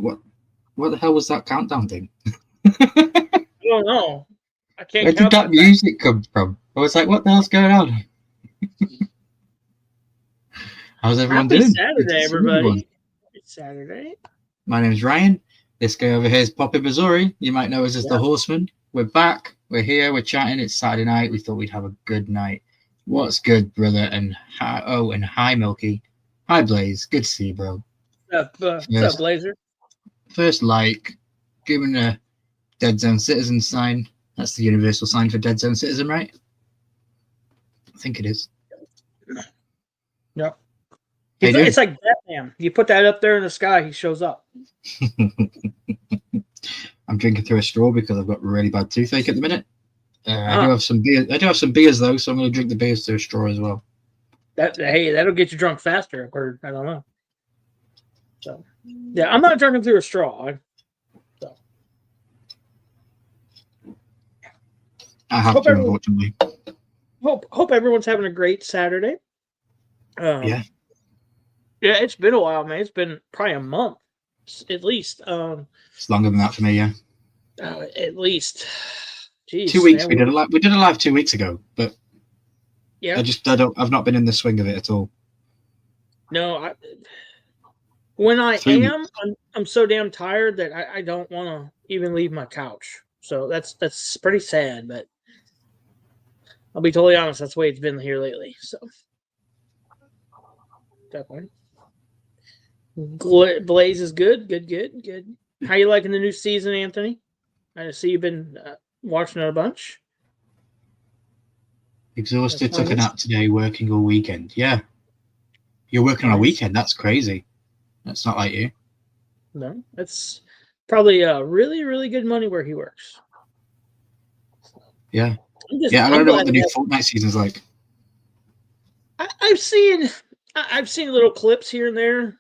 What the hell was that countdown thing? I don't know. I can't. Where did that music come from? I was like, what the hell's going on? How's everyone Happy doing? Saturday, everybody. It's Saturday. My name's Ryan. This guy over here is Poppin Missouri. You might know us as the Horseman. We're back. We're here. We're chatting. It's Saturday night. We thought we'd have a good night. What's good, brother? And hi, Milky. Hi, Blaze. Good to see you, bro. What's up, Blazer? First, giving a Dead Zone Citizen sign. That's the universal sign for Dead Zone Citizen, right? I think it is. Yep. It's like Batman. You put that up there in the sky, he shows up. I'm drinking through a straw because I've got really bad toothache at the minute. I do have some beer. I do have some beers though, so I'm going to drink the beers through a straw as well. That'll get you drunk faster, or I don't know. So yeah, I'm not drinking through a straw. I have to, unfortunately. Hope everyone's having a great Saturday. Yeah, it's been a while, man. It's been probably a month, at least. It's longer than that for me, yeah. At least. Jeez, 2 weeks. Man, we did a live 2 weeks ago, but yeah, I've not been in the swing of it at all. No, I'm so damn tired that I don't want to even leave my couch. So that's pretty sad, but I'll be totally honest. That's the way it's been here lately. So definitely. Blaze is good. How you liking the new season, Anthony? I see you've been watching it a bunch. Exhausted, took a nap today, working all weekend. Yeah. You're working on a weekend? That's crazy. That's not like you. No, that's probably really, really good money where he works. Yeah. I don't know what the new Fortnite season's like. I've seen little clips here and there.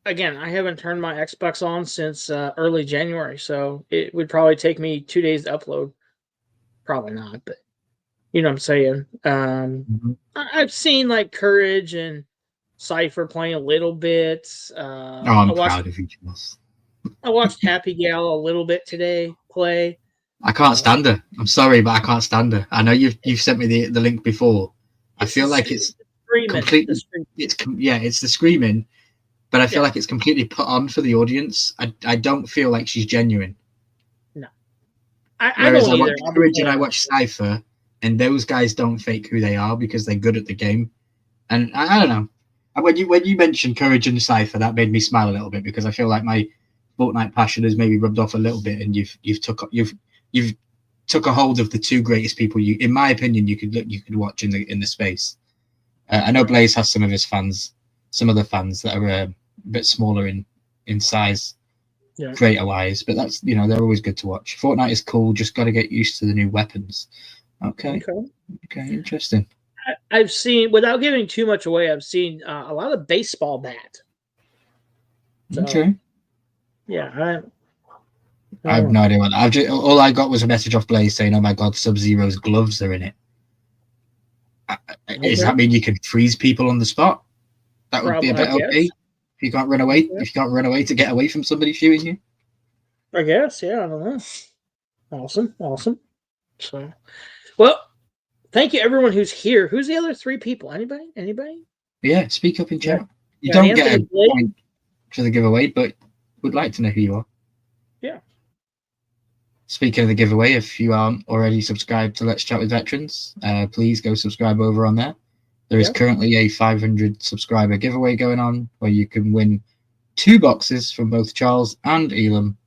Again, I haven't turned my Xbox on since early January, so it would probably take me 2 days to upload. Probably not, but you know what I'm saying. I've seen like Courage and Cypher playing a little bit. I'm proud of each of us. I watched Happy Gal a little bit today play. I can't stand her. I'm sorry, but I can't stand her. I know you've sent me the link before. I feel like it's completely. It's the screaming, but I feel like it's completely put on for the audience. I don't feel like she's genuine. No, Whereas I watch Courage and I watch Cypher, and those guys don't fake who they are because they're good at the game. And I don't know. When you mentioned Courage and Cypher, that made me smile a little bit because I feel like my Fortnite passion has maybe rubbed off a little bit, and you've took a hold of the two greatest people in my opinion, you could watch in the space. I know Blaze has some of his fans, some other fans that are a bit smaller in size, creator wise, but that's they're always good to watch. Fortnite is cool. Just got to get used to the new weapons. Okay, interesting. I've seen, without giving too much away, I've seen a lot of baseball bat. So, okay. Yeah, I have no idea what that. All I got was a message off Blaze saying, "Oh my God, Sub-Zero's gloves are in it." Does that mean you can freeze people on the spot? That would be a bit okay. If you can't run away, to get away from somebody shooting you. I guess, yeah. I don't know. Awesome. So, well, thank you everyone who's here. Who's the other 3 people? Anybody? Yeah, speak up in chat. You don't get a point for the giveaway, but would like to know who you are. Yeah. Speaking of the giveaway, if you aren't already subscribed to Let's Chat with Veterans, please go subscribe over on there. There is currently a 500 subscriber giveaway going on where you can win 2 boxes from both Charles and Elam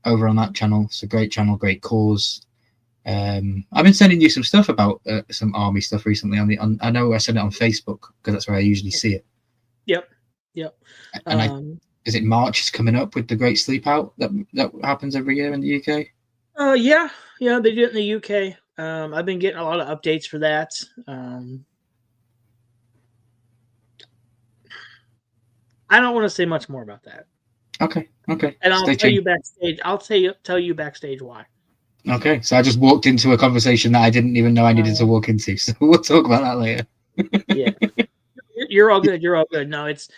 over on that channel. It's a great channel, great cause. I've been sending you some stuff about some army stuff recently. I know I sent it on Facebook because that's where I usually see it. Yep. And is it March is coming up with the Great Sleep Out that happens every year in the UK? Yeah, they do it in the UK. I've been getting a lot of updates for that. I don't want to say much more about that. Okay. And I'll tell you backstage. I'll tell you backstage why. Okay, so I just walked into a conversation that I didn't even know I needed to walk into. So we'll talk about that later. Yeah, you're all good. No, it's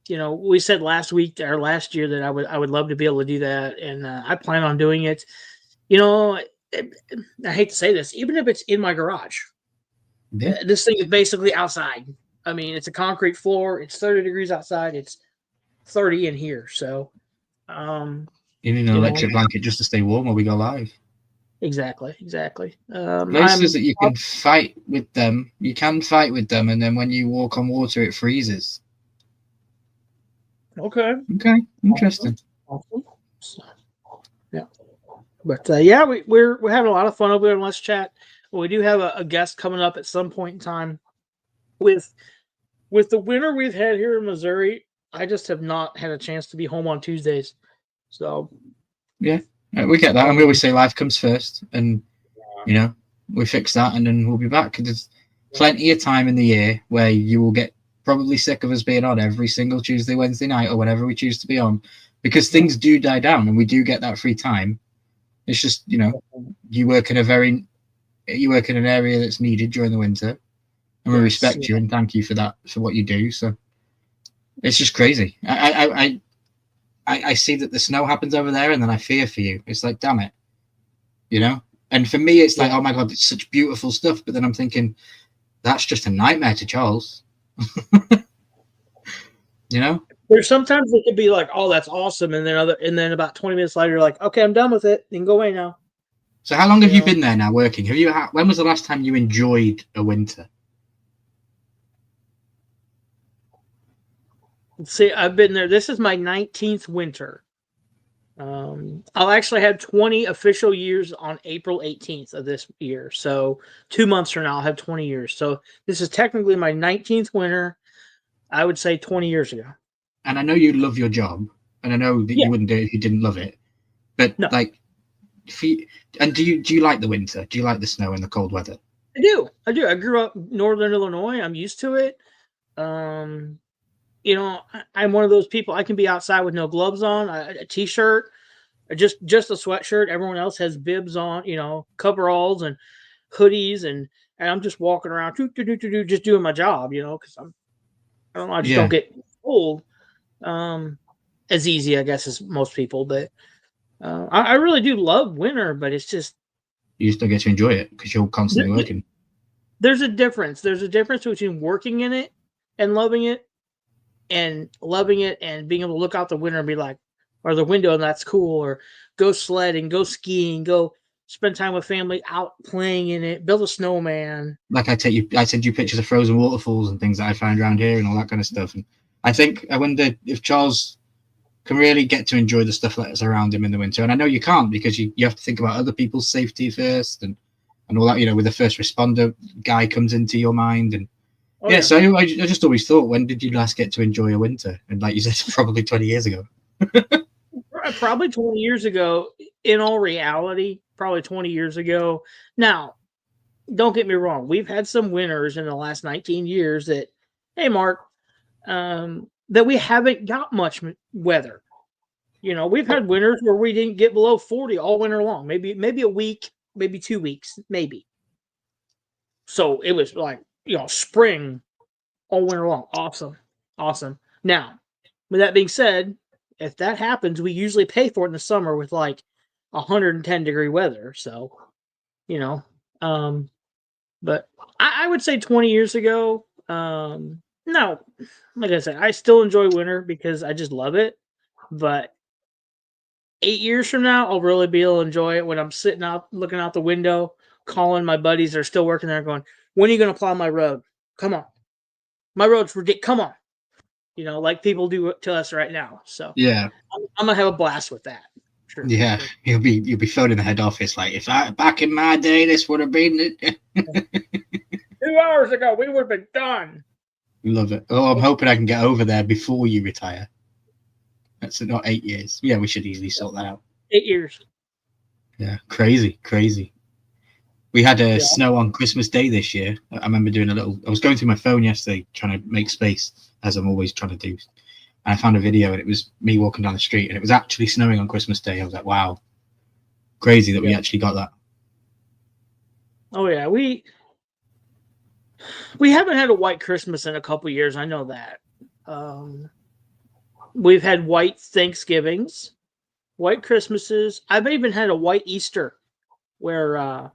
we said last week or last year that I would love to be able to do that, and I plan on doing it. I hate to say this, even if it's in my garage, this thing is basically outside. I mean, it's a concrete floor. It's 30 degrees outside. It's 30 in here. So, you need an electric blanket just to stay warm while we go live. Exactly. Places that you can fight with them, and then when you walk on water, it freezes. Okay, interesting. Awesome. So, yeah, but yeah, we're having a lot of fun over there in Let's Chat. We do have a guest coming up at some point in time. With the winter we've had here in Missouri, I just have not had a chance to be home on Tuesdays. So yeah, we get that, and we always say life comes first, and we fix that, and then we'll be back. There's plenty of time in the year where you will get probably sick of us being on every single Tuesday, Wednesday night, or whenever we choose to be on, because things do die down, and we do get that free time. It's just you work in an area that's needed during the winter, and we respect you and thank you for that, for what you do. So it's just crazy. I see that the snow happens over there, and then I fear for you. It's like, damn it, And for me, it's like, oh my God, it's such beautiful stuff. But then I'm thinking, that's just a nightmare to Charles. There's sometimes it could be like, oh, that's awesome, and then about 20 minutes later, you're like, okay, I'm done with it. You can go away now. So how long have you been there now working? When was the last time you enjoyed a winter? See, I've been there. This is my 19th winter. I'll actually have 20 official years on April 18th of this year. So 2 months from now, I'll have 20 years. So this is technically my 19th winter. I would say 20 years ago. And I know you love your job, and I know that you wouldn't do it if you didn't love it. But do you like the winter? Do you like the snow and the cold weather? I do. I grew up in Northern Illinois. I'm used to it. I'm one of those people. I can be outside with no gloves on, a t-shirt, just a sweatshirt. Everyone else has bibs on, coveralls and hoodies, and I'm just walking around, just doing my job, because I don't know, I just don't get cold as easy, I guess, as most people. But I really do love winter, but it's just you still get to enjoy it because you're constantly working. There's a difference. There's a difference between working in it and loving it, and being able to look out the window and be like, or the window, and that's cool, or go sledding, go skiing, go spend time with family out playing in it, build a snowman. Like I send you pictures of frozen waterfalls and things that I find around here and all that kind of stuff. And I wonder if Charles can really get to enjoy the stuff that's around him in the winter. And I know you can't, because you have to think about other people's safety first and all that, with the first responder guy comes into your mind. And so I just always thought, when did you last get to enjoy a winter? And like you said, probably 20 years ago. Probably 20 years ago, in all reality, probably 20 years ago. Now, don't get me wrong. We've had some winters in the last 19 years that, hey, Mark, that we haven't got much weather. We've had winters where we didn't get below 40 all winter long. Maybe a week, maybe 2 weeks, maybe. So it was like, spring all winter long. Awesome. Now, with that being said, if that happens, we usually pay for it in the summer with like 110-degree weather. So, but I would say 20 years ago, no, like I said, I still enjoy winter because I just love it. But 8 years from now, I'll really be able to enjoy it when I'm sitting out, looking out the window, calling my buddies that are still working there, going, when are you going to plow my road? Come on. My road's ridiculous. Come on. Like people do to us right now. So yeah, I'm going to have a blast with that. Sure. Yeah, you'll be phoned in the head office like, if back in my day, this would have been 2 hours ago, we would have been done. Love it. Oh, I'm hoping I can get over there before you retire. That's not 8 years. Yeah, we should easily sort that out. 8 years. Yeah, crazy. We had snow on Christmas Day this year. I remember doing I was going through my phone yesterday trying to make space, as I'm always trying to do. And I found a video, and it was me walking down the street, and it was actually snowing on Christmas Day. I was like, wow, crazy that we actually got that. Oh, yeah. We haven't had a white Christmas in a couple years. I know that. We've had white Thanksgivings, white Christmases. I've even had a white Easter where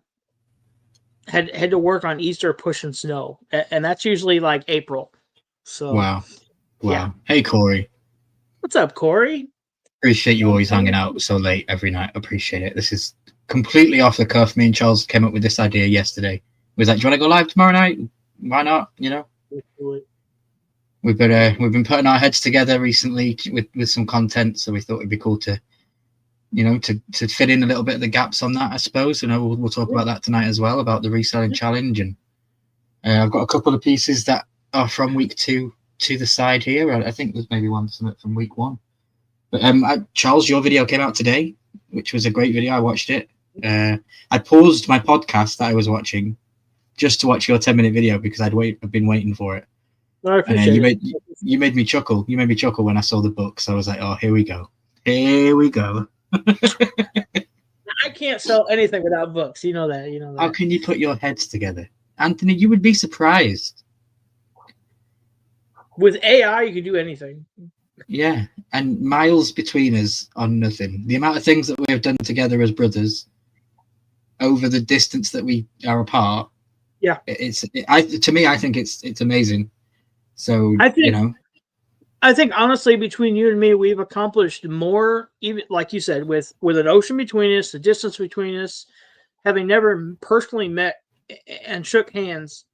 had to work on Easter pushing snow, and that's usually like April. So Wow. yeah. Hey, Corey. What's up, Corey? Appreciate you always hanging out so late every night. Appreciate it. This is completely off the cuff. Me and Charles came up with this idea yesterday. We was like, do you want to go live tomorrow night? Why not? You know, we've been putting our heads together recently with some content, so we thought it'd be cool to, you know, to fit in a little bit of the gaps on that, I suppose. You know, we'll talk about that tonight as well, about the reselling challenge, and I've got a couple of pieces that are from week 2 to the side here. I think there's maybe one from week 1. But Charles, your video came out today, which was a great video. I watched it. I paused my podcast that I was watching just to watch your 10-minute video because I've been waiting for it. I appreciate it. You made me chuckle. You made me chuckle when I saw the book. So I was like, oh, here we go. Here we go. I can't sell anything without books. You know that. How can you put your heads together? Anthony, you would be surprised. With AI, you can do anything. Yeah, and miles between us on nothing. The amount of things that we have done together as brothers over the distance that we are apart. Yeah, to me, I think it's amazing. So I think honestly, between you and me, we've accomplished more. Even like you said, with an ocean between us, the distance between us, having never personally met and shook hands,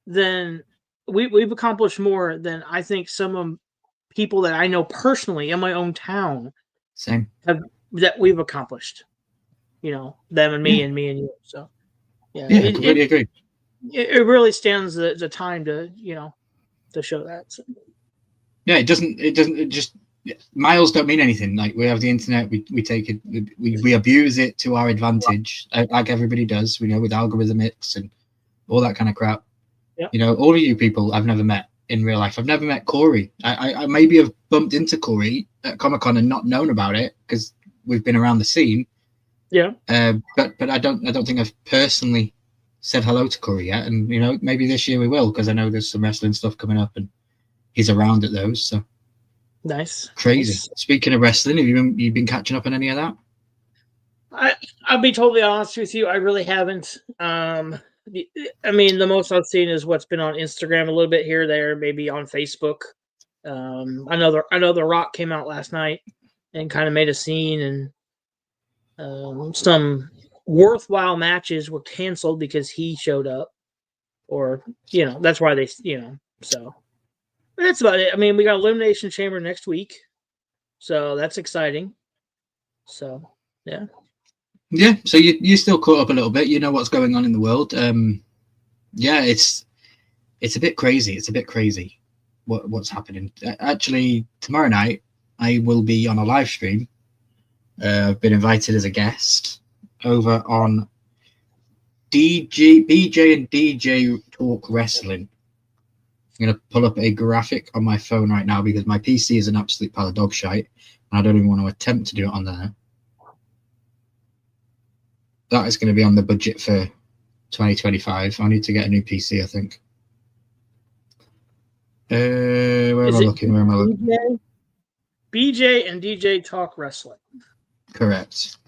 then we've accomplished more than I think some of people that I know personally in my own town that we've accomplished. You know, them and me and me and you. So yeah, I completely agree. It really stands the time to to show that. So. Yeah, it just miles don't mean anything. Like, we have the internet, we take it, we abuse it to our advantage, like everybody does. We know, with algorithmics and all that kind of crap. Yeah. You know, all of you people I've never met in real life. I've never met Corey. I maybe have bumped into Corey at Comic-Con and not known about it because we've been around the scene. Yeah. But I don't think I've personally said hello to Corey yet. And you know, maybe this year we will, because I know there's some wrestling stuff coming up and he's around at those. So nice. Crazy. Nice. Speaking of wrestling, have you been catching up on any of that? I'll be totally honest with you. I really haven't. I mean, the most I've seen is what's been on Instagram a little bit here or there, maybe on Facebook. I know The Rock came out last night and kind of made a scene, and some worthwhile matches were canceled because he showed up, or that's why they so. But that's about it. I mean, we got Elimination Chamber next week, so that's exciting. So yeah. Yeah, so you still caught up a little bit. You know what's going on in the world. Yeah, it's a bit crazy. It's a bit crazy what's happening. Actually, tomorrow night I will be on a live stream. I've been invited as a guest over on BJ and DJ Talk Wrestling. I'm going to pull up a graphic on my phone right now because my PC is an absolute pile of dog shite, and I don't even want to attempt to do it on there. That is going to be on the budget for 2025. I need to get a new PC, I think. Where am I looking? BJ and DJ Talk Wrestling. Correct.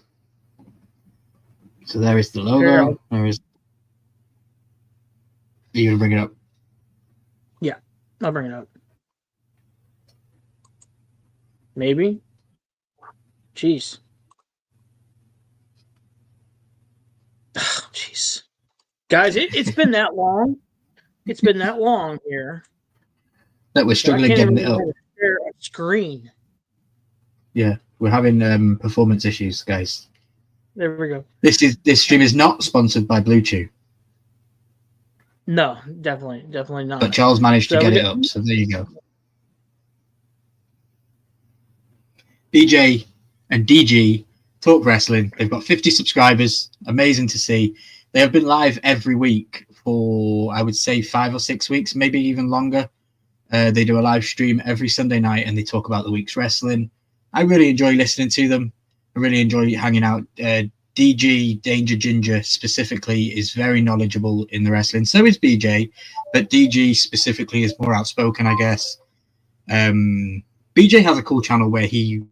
So there is the logo. There is. Are you going to bring it up? Yeah, I'll bring it up. Maybe. Jeez. Oh, jeez. Guys, it's been that long. It's been that long here that we're struggling getting it up. Share a screen. Yeah, we're having performance issues, guys. There we go. This stream is not sponsored by Blue Chew. No, definitely not. But Charles managed to get it up, so there you go. BJ and DG Talk Wrestling. They've got 50 subscribers. Amazing to see. They have been live every week for, I would say, 5 or 6 weeks, maybe even longer. They do a live stream every Sunday night, and they talk about the week's wrestling. I really enjoy listening to them. I really enjoy hanging out. DG, Danger Ginger specifically, is very knowledgeable in the wrestling. So is BJ, but DG specifically is more outspoken, I guess. BJ has a cool channel where he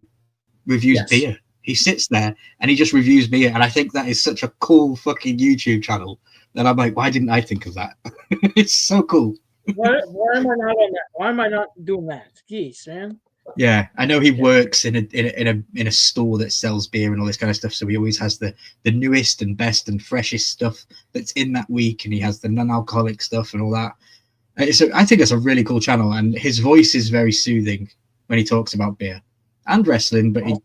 reviews Yes. beer. He sits there and he just reviews beer, and I think that is such a cool fucking YouTube channel that I'm like, why didn't I think of that? It's so cool. Why am I not on that? Why am I not doing that? Jeez, man. Yeah, I know he works in a store that sells beer and all this kind of stuff, so he always has the newest and best and freshest stuff that's in that week, and he has the non-alcoholic stuff and all that. So I think it's a really cool channel, and his voice is very soothing when he talks about beer and wrestling, but he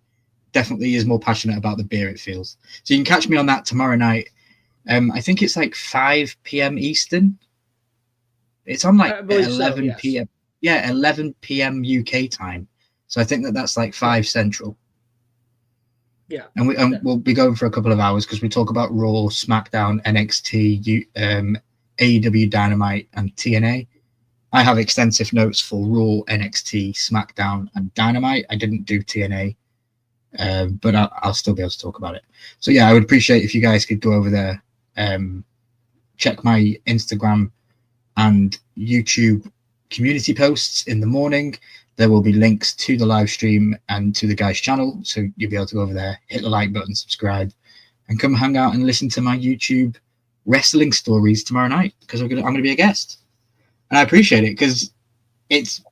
definitely is more passionate about the beer, it feels. So you can catch me on that tomorrow night. I think it's like 5 p.m. Eastern. It's on like 11 p.m. Yeah, 11 p.m. UK time. So I think that's like 5 Central. Yeah. And we'll be going for a couple of hours because we talk about Raw, SmackDown, NXT, AEW Dynamite, and TNA. I have extensive notes for Raw, NXT, SmackDown, and Dynamite. I didn't do TNA, but I'll still be able to talk about it. So yeah, I would appreciate if you guys could go over there, check my Instagram and YouTube community posts in the morning. There will be links to the live stream and to the guy's channel, so you'll be able to go over there, hit the like button, subscribe, and come hang out and listen to my YouTube wrestling stories tomorrow night because I'm going to be a guest, and I appreciate it because it's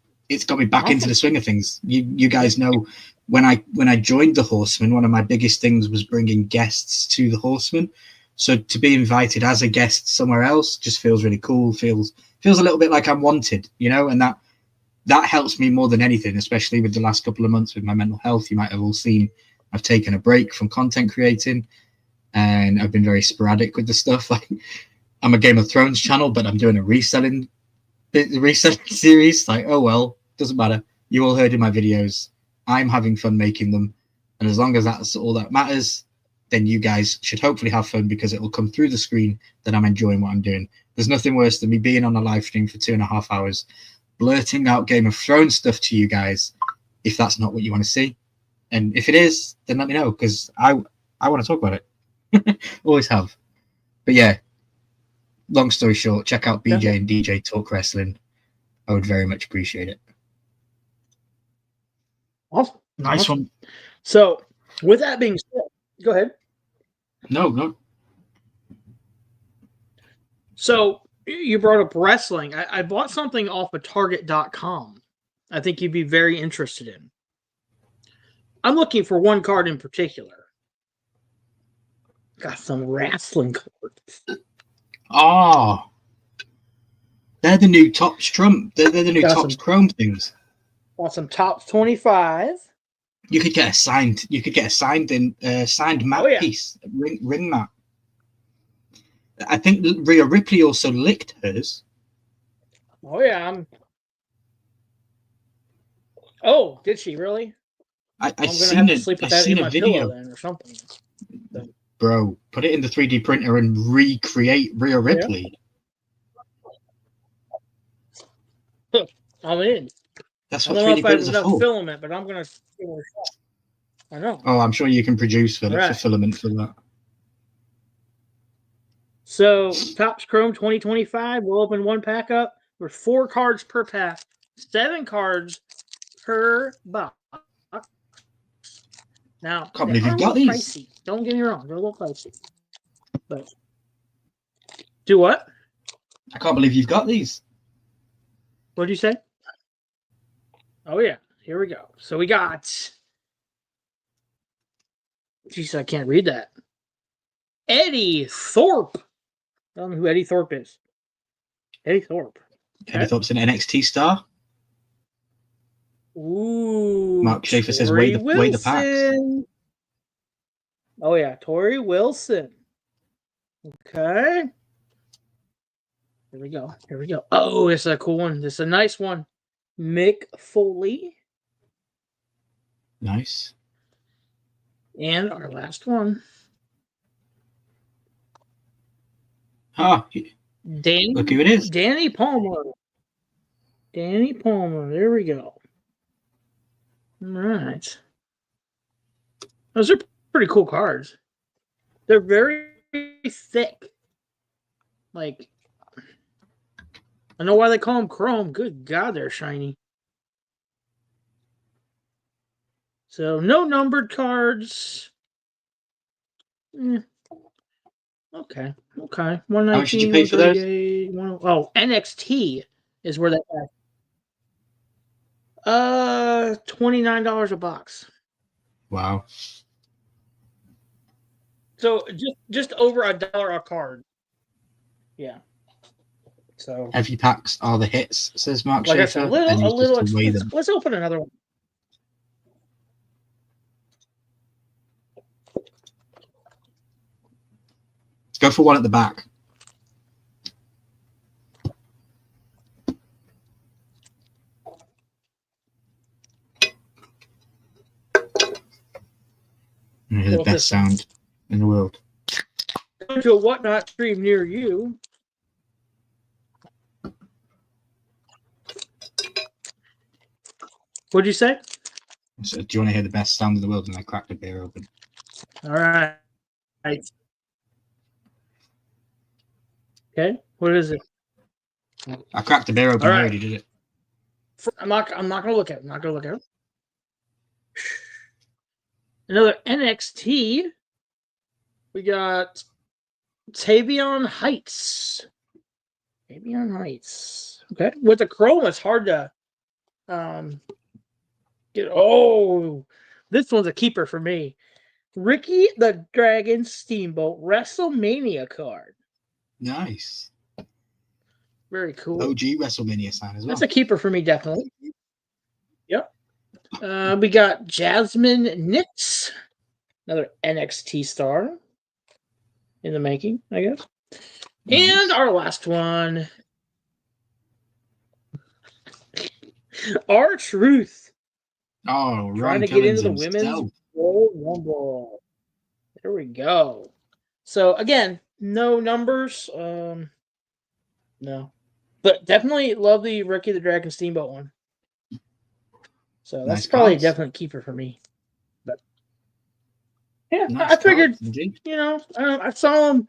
got me back into the swing of things. You guys know when I joined the Horsemen, one of my biggest things was bringing guests to the Horsemen. So to be invited as a guest somewhere else just feels really cool. Feels a little bit like I'm wanted, you know, and that helps me more than anything, especially with the last couple of months with my mental health. You might have all seen I've taken a break from content creating, and I've been very sporadic with the stuff. Like I'm a Game of Thrones channel, but I'm doing a reselling series. Like, oh well, doesn't matter. You all heard in my videos, I'm having fun making them, and as long as that's all that matters, then you guys should hopefully have fun because it will come through the screen that I'm enjoying what I'm doing. There's nothing worse than me being on a live stream for 2.5 hours, blurting out Game of Thrones stuff to you guys if that's not what you want to see. And if it is, then let me know because I want to talk about it. Always have. But yeah, long story short, check out BJ and DJ Talk Wrestling. I would very much appreciate it. Awesome. Nice one. So with that being said, go ahead. No. So you brought up wrestling. I bought something off of Target.com. I think you'd be very interested in. I'm looking for one card in particular. Got some wrestling cards. Oh, they're the new Topps Trump. They're the new Topps Chrome things. Want some Topps 25? You could get a signed. You could get a signed mat piece, ring mat. I think Rhea Ripley also licked hers. Oh yeah. Oh, did she really? I'm gonna have to sleep with that in my video then or something. So. Bro, put it in the 3D printer and recreate Rhea Ripley. Yeah. I'm in. That's what 3D printers are for. I don't know if I have enough filament, but I'm gonna give it a shot. I know. Oh, I'm sure you can produce filament for that. So, Topps Chrome 2025, we'll open one pack up. There's 4 cards per pack, 7 cards per box. Now, can't believe you've got these. Pricey. Don't get me wrong, they're a little pricey. But do what? I can't believe you've got these. What did you say? Oh yeah, here we go. So we got. Jeez, I can't read that. Eddie Thorpe. I don't know who Eddie Thorpe is. Eddie Thorpe. Okay. Eddie Thorpe's an NXT star. Ooh. Mark Schaefer says, weigh the packs. Oh, yeah. Tori Wilson. Okay. Here we go. Oh, it's a cool one. This is a nice one. Mick Foley. Nice. And our last one. Look who it is. Danny Palmer. There we go. All right. Those are pretty cool cards. They're very thick. Like, I know why they call them chrome. Good God, they're shiny. So no numbered cards. Okay. 119, How much did you pay for those? 138, oh, NXT is where that $29 a box. Wow. So just over $1 a card. Yeah. So Heavy packs are the hits, says Mark like Schaefer. I said, and a little expensive. let's open another one. Let's go for one at the back. I hear the best sound in the world. Going to a Whatnot stream near you. What'd you say? So, do you want to hear the best sound in the world? And I cracked a beer open. All right. Okay. What is it? I cracked a beer open. All right. I already did it. I'm not gonna look at it. I'm not gonna look at it. Another NXT. We got Tavion Heights. Okay. With the chrome, it's hard to get. Oh, this one's a keeper for me. Ricky the Dragon Steamboat WrestleMania card. Nice. Very cool. OG WrestleMania sign as well. That's a keeper for me, definitely. Yep. We got Jasmine Nix, another NXT star in the making, I guess. Nice. And our last one, R-Truth. Oh, trying to get into the women's Royal Rumble. There we go. So again, no numbers. No. But definitely love the Ricky the Dragon Steamboat one. So that's nice probably a definite keeper for me. But yeah, nice I figured, you know, I saw him.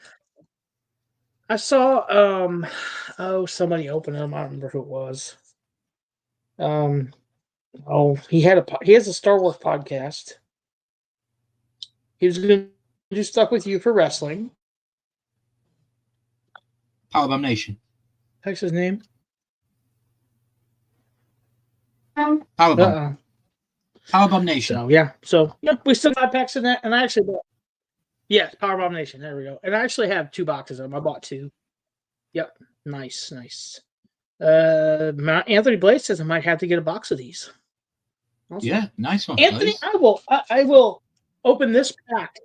I saw somebody open him. I don't remember who it was. He has a Star Wars podcast. He was going to do Stuck With You for wrestling. Powerbomb Nation. What's his name? Powerbomb. Powerbomb Nation. So yeah, we still got packs in that, and I actually bought. Yeah, Powerbomb Nation. There we go. And I actually have 2 boxes of them. I bought 2. Yep, nice. Anthony Blaze says I might have to get a box of these. Awesome. Yeah, nice one. Anthony, guys. I will open this pack.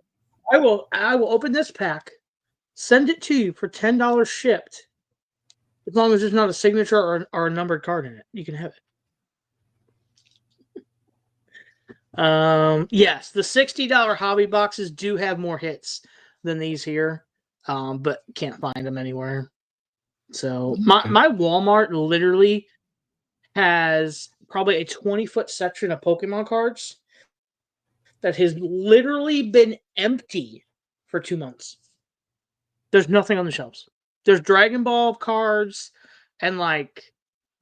I will open this pack. Send it to you for $10 shipped. As long as there's not a signature or a numbered card in it, you can have it. Yes, the $60 hobby boxes do have more hits than these here, but can't find them anywhere. So my Walmart literally has probably a 20-foot section of Pokemon cards that has literally been empty for 2 months. There's nothing on the shelves. There's Dragon Ball cards and like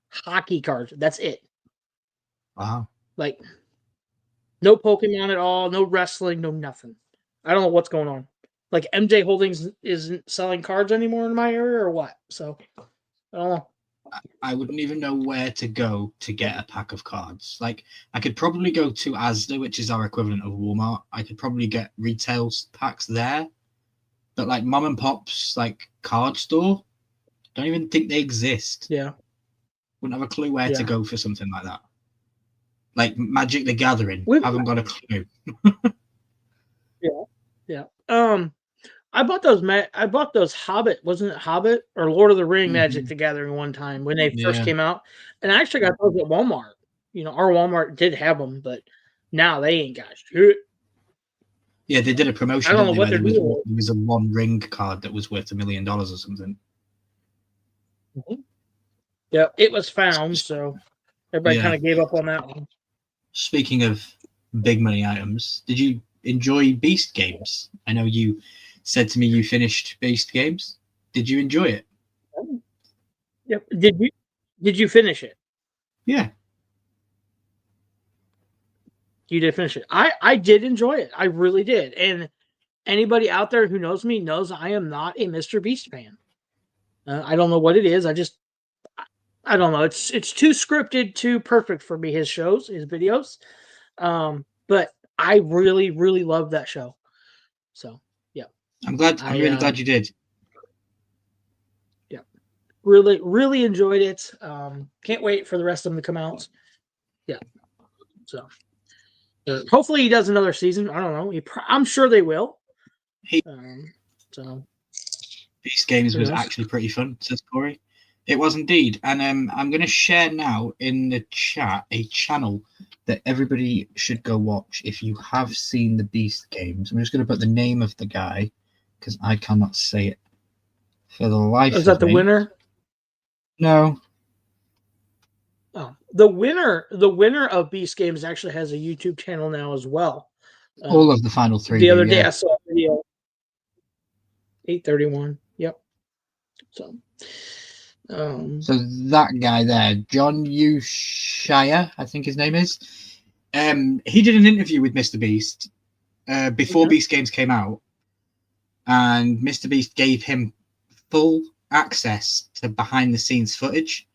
hockey cards. That's it. Wow. Like no Pokemon at all, no wrestling, no nothing. I don't know what's going on. Like MJ Holdings isn't selling cards anymore in my area or what? So I don't know. I wouldn't even know where to go to get a pack of cards. Like I could probably go to Asda, which is our equivalent of Walmart. I could probably get retail packs there. But like mom and pop's like card store, don't even think they exist. Yeah. Wouldn't have a clue where to go for something like that. Like Magic the Gathering. Haven't got a clue. Yeah. I bought those Hobbit, wasn't it Hobbit or Lord of the Ring Magic the Gathering one time when they first came out. And I actually got those at Walmart. You know, our Walmart did have them, but now they ain't got shit. Yeah, they did a promotion. I don't know what they're doing. There was a One Ring card that was worth $1 million or something. Mm-hmm. Yeah, it was found, so everybody kind of gave up on that one. Speaking of big money items, did you enjoy Beast Games? I know you said to me you finished Beast Games. Did you enjoy it? Yep. Did you finish it? Yeah. You did finish it. I did enjoy it. I really did. And anybody out there who knows me knows I am not a Mr. Beast fan. I don't know what it is. I don't know. It's too scripted, too perfect for me. His shows, his videos. But I really, really love that show. So yeah, I'm really glad you did. Yeah, really, really enjoyed it. Can't wait for the rest of them to come out. Yeah, so hopefully he does another season. I don't know. I'm sure they will. So Beast Games was actually pretty fun, says Corey. It was indeed. And I'm going to share now in the chat a channel that everybody should go watch if you have seen the Beast Games. I'm just going to put the name of the guy because I cannot say it for the life of me. Is that the winner? No. Oh, the winner of Beast Games actually has a YouTube channel now as well. All of the final three. The other day I saw a video. 831. Yep. So that guy there, John Shire, I think his name is. He did an interview with Mr. Beast before Beast Games came out, and Mr. Beast gave him full access to behind the scenes footage.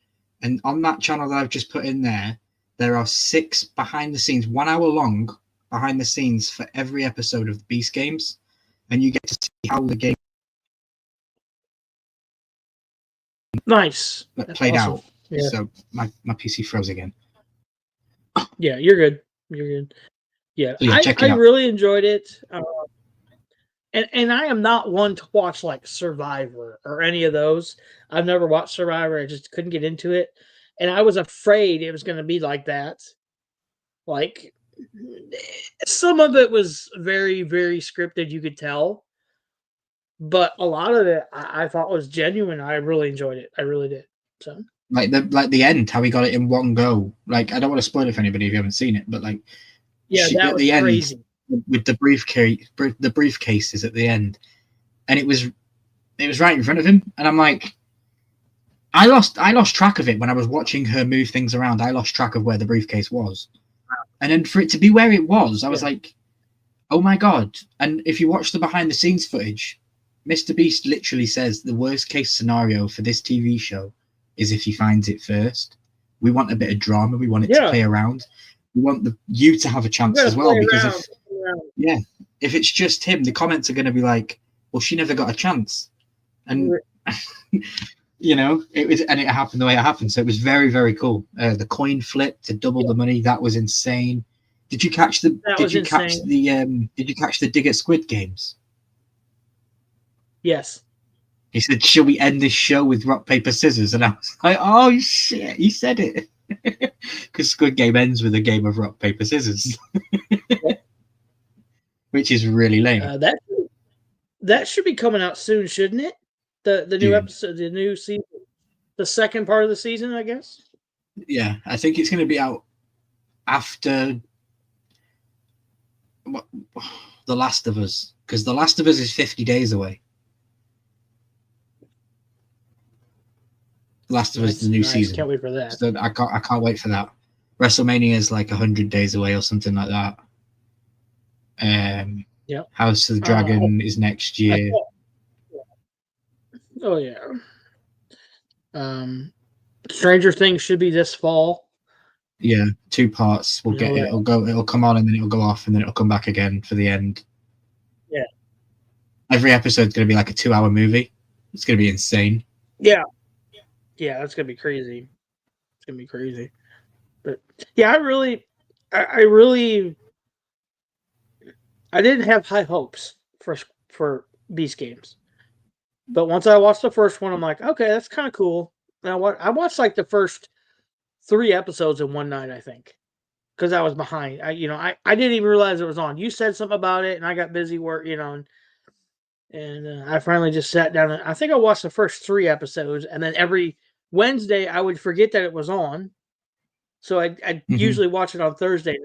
And on that channel that I've just put in there are 6 behind the scenes, 1 hour long behind the scenes for every episode of the Beast Games, and you get to see how the game played out. Yeah. So my PC froze again. Yeah, you're good. You're good. Yeah, so I really enjoyed it. And I am not one to watch like Survivor or any of those. I've never watched Survivor. I just couldn't get into it. And I was afraid it was going to be like that. Like, some of it was very, very scripted, you could tell. But a lot of it I thought was genuine. I really enjoyed it. I really did. So like the end, how he got it in one go. Like, I don't want to spoil it for anybody if you haven't seen it, but like, yeah, that was crazy. With the briefcases at the end, and it was right in front of him, and I'm like, I lost track of it when I was watching her move things around. I lost track of where the briefcase was, and then for it to be where it was, I was like, oh my god. And if you watch the behind the scenes footage, Mr. Beast literally says the worst case scenario for this TV show is if he finds it first. We want a bit of drama. We want it to play around. We want you to have a chance as well, because if it's just him, the comments are going to be like, well, she never got a chance. And you know, it happened the way it happened. So it was very, very cool. The coin flip to double the money, that was insane. Did you catch the dig at Squid Games? Yes. He said, "Shall we end this show with rock, paper, scissors?" And I was like, "Oh shit, he said it." Because Squid Game ends with a game of rock, paper, scissors. Which is really lame. That should be coming out soon, shouldn't it? The new episode, the new season, the second part of the season, I guess. Yeah, I think it's going to be out after The Last of Us, because The Last of Us is 50 days away. The Last of Us is the new season. Can't wait for that. So I can't wait for that. WrestleMania is like 100 days away or something like that. House of the Dragon is next year. Oh yeah. Stranger Things should be this fall. Yeah, 2 parts. We'll get it. It'll come on and then it'll go off and then it'll come back again for the end. Yeah. Every episode's going to be like a 2-hour movie. It's going to be insane. Yeah. Yeah, that's going to be crazy. It's going to be crazy. But yeah, I didn't have high hopes for Beast Games. But once I watched the first one, I'm like, okay, that's kind of cool. And I watched like the first 3 episodes in one night, I think, because I was behind. I didn't even realize it was on. You said something about it, and I got busy work, and I finally just sat down. And I think I watched the first 3 episodes, and then every Wednesday I would forget that it was on, so I'd usually watch it on Thursday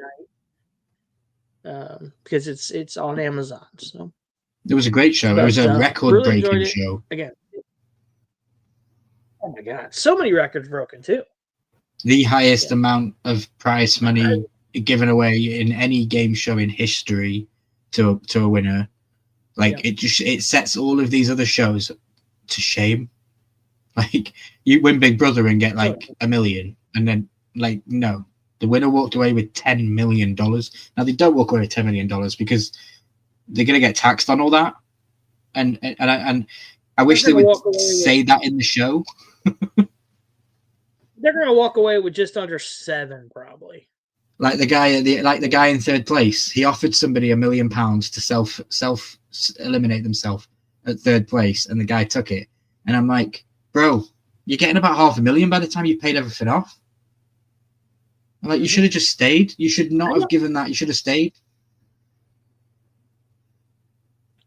night because it's on Amazon. So it was a great show. It was a record-breaking show. Again, oh my god, so many records broken too. The highest amount of prize money given away in any game show in history to a winner. Like it sets all of these other shows to shame. Like you win Big Brother and get like $1 million, and then like no, the winner walked away with $10 million. Now they don't walk away with $10 million because they're gonna get taxed on all that, and I wish they would say that in the show. They're gonna walk away with just under 7, probably. Like the guy in third place, he offered somebody £1 million to self eliminate themselves at third place, and the guy took it. And I'm like, bro, you're getting about $500,000 by the time you've paid everything off. I'm like, you should have just stayed. You should not have given that. You should have stayed.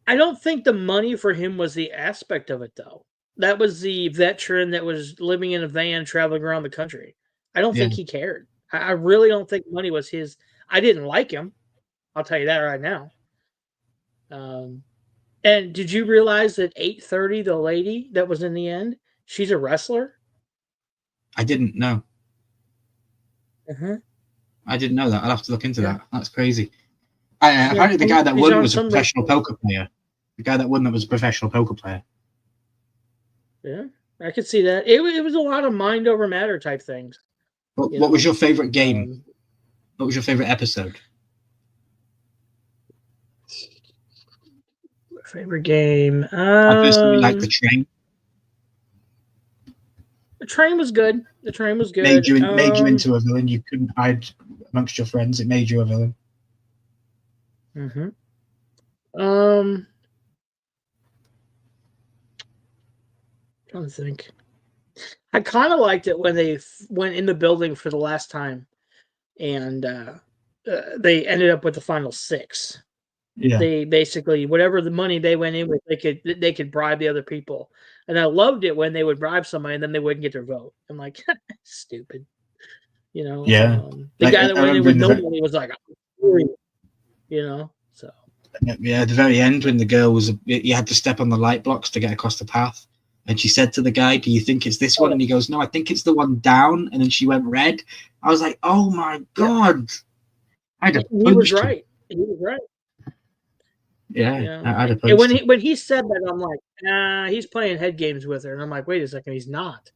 I don't think the money for him was the aspect of it, though. That was the veteran that was living in a van traveling around the country. I don't think he cared. I really don't think money was his. I didn't like him. I'll tell you that right now. And did you realize that 8:30, the lady that was in the end, she's a wrestler? I didn't know. I didn't know that. I'll have to look into that. That's crazy. Apparently the guy that won was a professional poker player. The guy that won that was a professional poker player. Yeah, I could see that. It was a lot of mind over matter type things. What was your favorite game? What was your favorite episode? Favorite game? I personally like the train. The train was good. The train was good. Made you into a villain. You couldn't hide amongst your friends. It made you a villain. Trying to think. I kind of liked it when they went in the building for the last time, and they ended up with the final 6. Yeah. They basically, whatever the money they went in with, they could bribe the other people. And I loved it when they would bribe somebody and then they wouldn't get their vote. I'm like, stupid. You know? Yeah. The guy that went in with no money was like, you know? So. Yeah, at the very end when the girl was, you had to step on the light blocks to get across the path. And she said to the guy, do you think it's this one? And he goes, no, I think it's the one down. And then she went red. I was like, oh my God. I'd have punched He was right. He was right. Yeah, I'd have punched him. When he said that, I'm like, nah, he's playing head games with her. And I'm like, wait a second, he's not.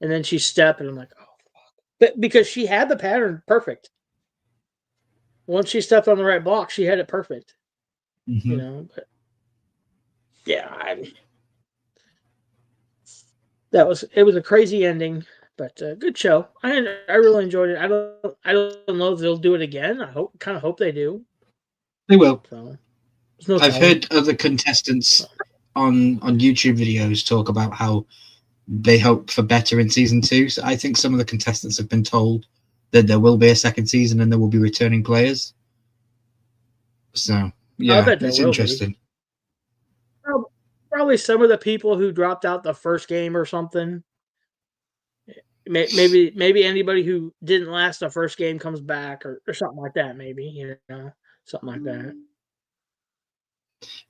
And then she stepped, and I'm like, oh, fuck. But because she had the pattern perfect. Once she stepped on the right block, she had it perfect. You know, but yeah, it was a crazy ending, but good show. I really enjoyed it. I don't know if they'll do it again. I kind of hope they do. They will. So, I've heard other contestants on YouTube videos talk about how they hope for better in season 2. So I think some of the contestants have been told that there will be a second season and there will be returning players. So yeah, it's interesting. Probably some of the people who dropped out the first game or something. Maybe anybody who didn't last the first game comes back or something like that. Maybe, you know, something like that.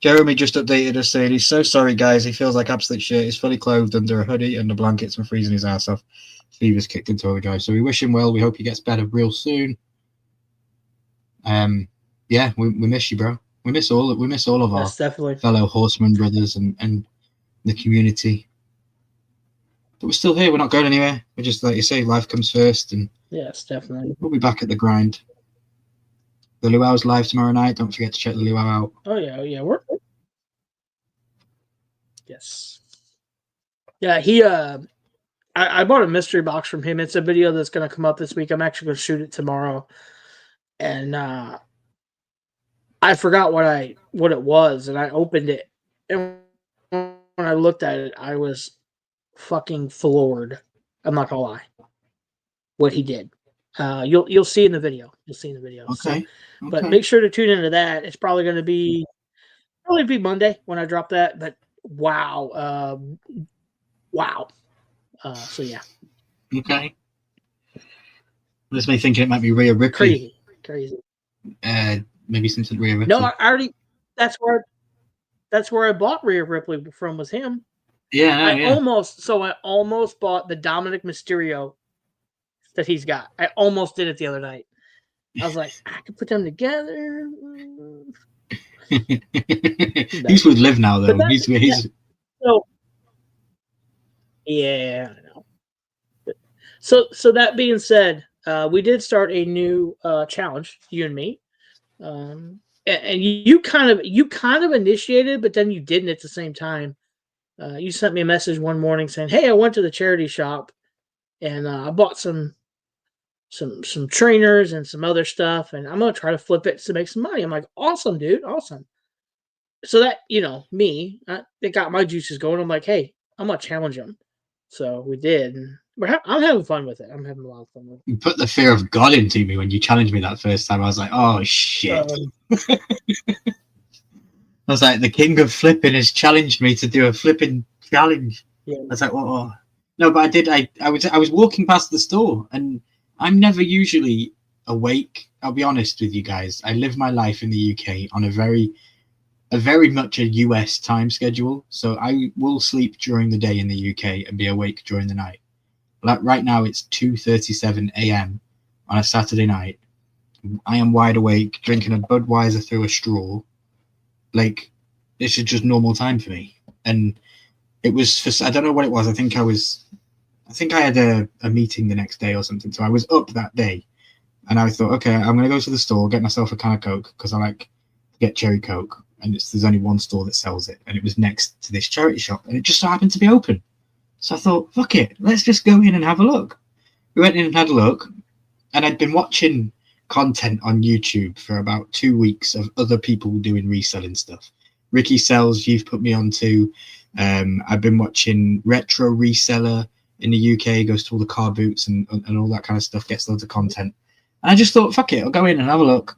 Jeremy just updated us saying he's so sorry, guys. He feels like absolute shit. He's fully clothed under a hoodie and the blankets and freezing his ass off. Fever's kicked into the guy, so we wish him well. We hope he gets better real soon. Yeah, we miss you, bro. We miss all of our fellow horsemen brothers and the community. But we're still here. We're not going anywhere. We're just, like you say, life comes first, and yes, definitely. We'll be back at the grind. The Luau's live tomorrow night. Don't forget to check the Luau out. Oh yeah, we're yes. Yeah, he I bought a mystery box from him. It's a video that's gonna come up this week. I'm actually gonna shoot it tomorrow. And I forgot what it was, and I opened it. And when I looked at it, I was fucking floored. I'm not gonna lie. What he did. You'll see in the video. You'll see in the video. Okay. So, but make sure to tune into that. It's probably going to be Monday when I drop that. But wow, wow. So yeah. Okay. This may thinking it might be Rhea Ripley. Crazy. Maybe something Rhea Ripley. No, I already. That's where I bought Rhea Ripley from. Was him. Yeah. I almost bought the Dominic Mysterio that he's got. I almost did it the other night. I was like, I could put them together. He's with Liv now, though. He's so yeah, I know. So that being said, we did start a new challenge, you and me, and you kind of initiated, but then you didn't at the same time. You sent me a message one morning saying, "Hey, I went to the charity shop and I bought some trainers and some other stuff, and I'm gonna try to flip it to make some money." I'm like, "Awesome, dude, awesome." So that me, it got my juices going. I'm like, "Hey, I'm gonna challenge him." So we did, and I'm having fun with it. I'm having a lot of fun with it. You put the fear of God into me when you challenged me that first time. I was like, oh shit. I was like, the king of flipping has challenged me to do a flipping challenge. Yeah. I was like, oh no, but I did. I was walking past the store, and I'm never usually awake. I'll be honest with you guys. I live my life in the UK on a very much a US time schedule. So I will sleep during the day in the UK and be awake during the night. Like right now, it's 2:37 a.m. on a Saturday night. I am wide awake, drinking a Budweiser through a straw. Like, this is just normal time for me. And it was for, I don't know what it was. I think I had a meeting the next day or something. So I was up that day, and I thought, okay, I'm going to go to the store, get myself a can of Coke, because I like to get cherry Coke. And there's only one store that sells it. And it was next to this charity shop. And it just so happened to be open. So I thought, fuck it, let's just go in and have a look. We went in and had a look, and I'd been watching content on YouTube for about 2 weeks of other people doing reselling stuff. Ricky Sells, you've put me onto. I've been watching Retro Reseller in the UK, goes to all the car boots and all that kind of stuff, gets loads of content. And I just thought, fuck it, I'll go in and have a look.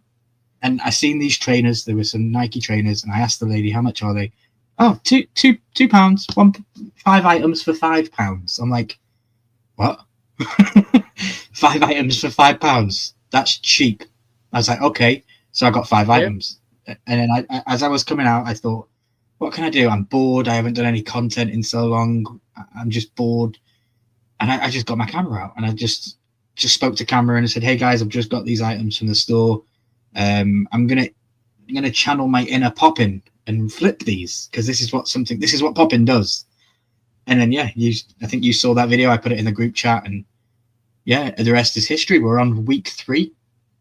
And I seen these trainers. There were some Nike trainers, and I asked the lady, how much are they? Oh, £2, 5 items for £5. I'm like, what? 5 items for £5? That's cheap. I was like, okay. So I got 5 items. And then as I was coming out, I thought, what can I do? I'm bored. I haven't done any content in so long. I'm just bored. And I just got my camera out, and I just spoke to camera and I said, hey guys, I've just got these items from the store. I'm gonna channel my inner Poppin and flip these, because this is what Poppin does. And then I think you saw that video. I put it in the group chat, and the rest is history. We're on week 3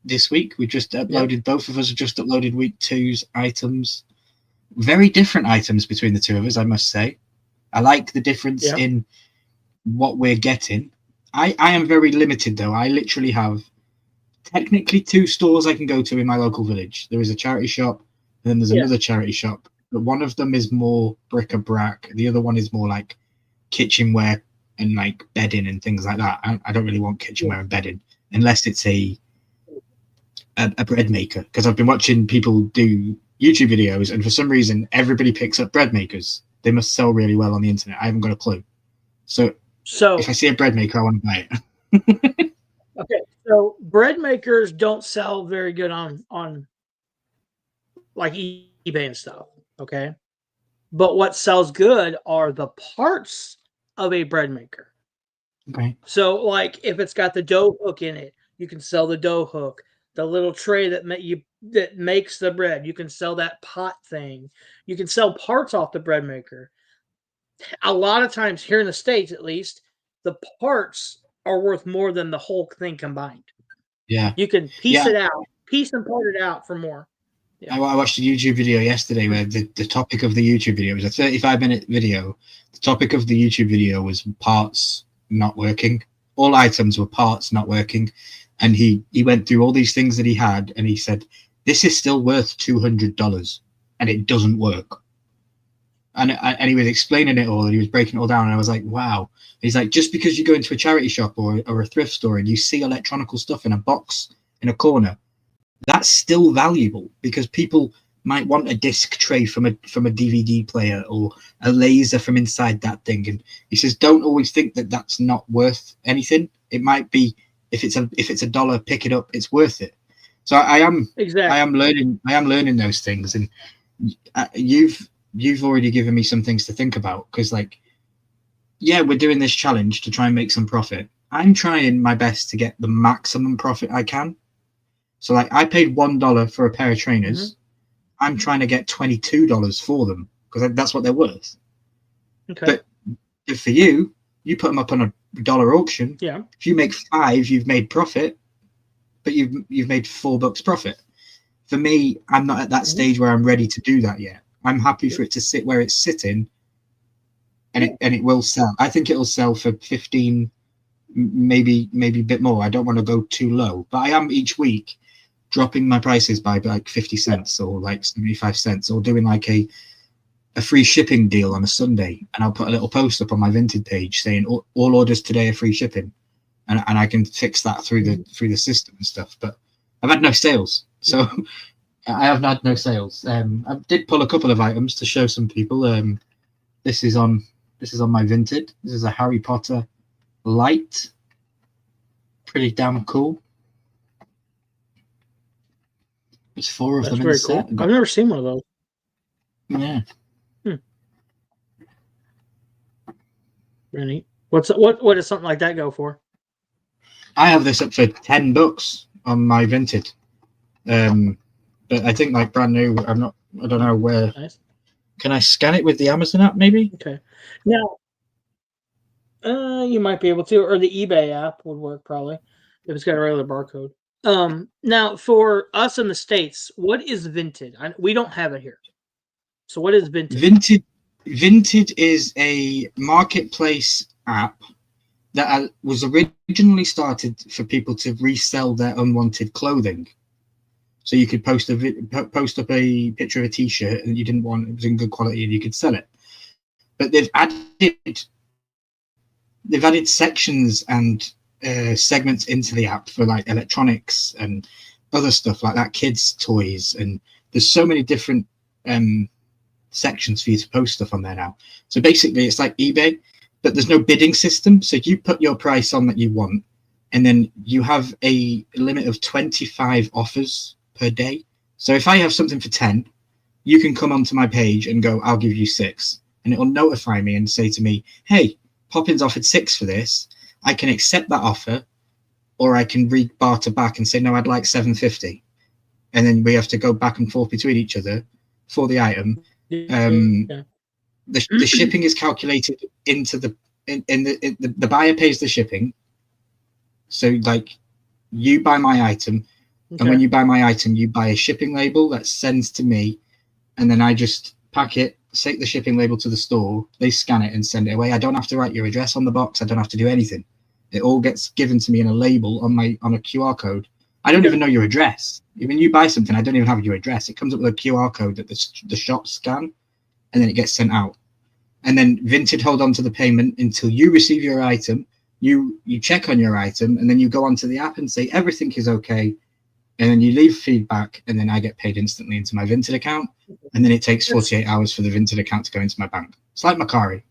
this week. We just uploaded, both of us have just uploaded week 2's items. Very different items between the two of us, I must say. I like the difference in what we're getting. I am very limited though. I literally have technically 2 stores I can go to in my local village. There is a charity shop, and then there's another charity shop. But one of them is more bric-a-brac. The other one is more like kitchenware and like bedding and things like that. I don't really want kitchenware and bedding unless it's a bread maker, because I've been watching people do YouTube videos, and for some reason everybody picks up bread makers. They must sell really well on the internet. I haven't got a clue. So if I see a bread maker, I want to buy it. Okay, so bread makers don't sell very good on like eBay and stuff. Okay, but what sells good are the parts of a bread maker. Okay. So like if it's got the dough hook in it, you can sell the dough hook. The little tray that makes the bread, you can sell that pot thing. You can sell parts off the bread maker. A lot of times here in the States, at least, the parts are worth more than the whole thing combined. Yeah. You can piece it out, piece and part it out for more. Yeah. I watched a YouTube video yesterday where the topic of the YouTube video was a 35-minute video. The topic of the YouTube video was parts not working. All items were parts not working. And he went through all these things that he had, and he said, this is still worth $200, and it doesn't work. And he was explaining it all, and he was breaking it all down, and I was like, wow. He's like, just because you go into a charity shop or a thrift store and you see electronical stuff in a box in a corner, that's still valuable, because people might want a disc tray from a DVD player or a laser from inside that thing. And he says, don't always think that that's not worth anything. It might be, if it's $1, pick it up, it's worth it. So I am learning those things, and you've already given me some things to think about, because we're doing this challenge to try and make some profit. I'm trying my best to get the maximum profit I can. So like I paid $1 for a pair of trainers. I'm trying to get $22 for them because that's what they're worth. Okay. But if for you, you put them up on a dollar auction. Yeah. If you make 5, you've made profit, but you've made $4 profit. For me, I'm not at that stage where I'm ready to do that yet. I'm happy for it to sit where it's sitting, and it will sell. I think it'll sell for 15, maybe a bit more. I don't want to go too low, but I am each week dropping my prices by like 50 cents or like 75 cents, or doing like a free shipping deal on a Sunday, and I'll put a little post up on my Vinted page saying all orders today are free shipping, and I can fix that through the system and stuff. But I've had no sales, so I have had no sales. I did pull a couple of items to show some people. This is on my Vinted. This is a Harry Potter light, pretty damn cool. There's 4 of them in the set. Cool. I've never seen one of those. Yeah. Very neat. What does something like that go for? I have this up for $10 on my Vinted. But I think like brand new. I don't know where. Nice. Can I scan it with the Amazon app maybe? Okay. Now, you might be able to, or the eBay app would work probably if it's got a regular barcode. Now for us in the States, what is Vinted? We don't have it here. So what is Vinted? Vinted is a marketplace app that was originally started for people to resell their unwanted clothing. So you could post up a picture of a T-shirt and you didn't want, it was in good quality, and you could sell it. But they've added sections and segments into the app for like electronics and other stuff like that, kids' toys, and there's so many different sections for you to post stuff on there now. So basically it's like eBay, but there's no bidding system. So you put your price on that you want, and then you have a limit of 25 offers per day. So if I have something for 10, you can come onto my page and go, I'll give you 6, and it'll notify me and say to me, hey, Poppins offered 6 for this. I can accept that offer, or I can barter back and say, no, I'd like $7.50, and then we have to go back and forth between each other for the item. The shipping is calculated into the buyer pays the shipping. So like you buy my item, and when you buy my item, you buy a shipping label that sends to me, and then I just pack it, take the shipping label to the store, they scan it and send it away. I don't have to write your address on the box. I don't have to do anything. It all gets given to me in a label on a QR code. I don't even know your address. Even you buy something, I don't even have your address. It comes up with a QR code that the shop scan, and then it gets sent out. And then Vinted hold on to the payment until you receive your item. You check on your item, and then you go onto the app and say everything is okay, and then you leave feedback, and then I get paid instantly into my Vinted account, and then it takes 48 hours for the Vinted account to go into my bank. It's like Macari.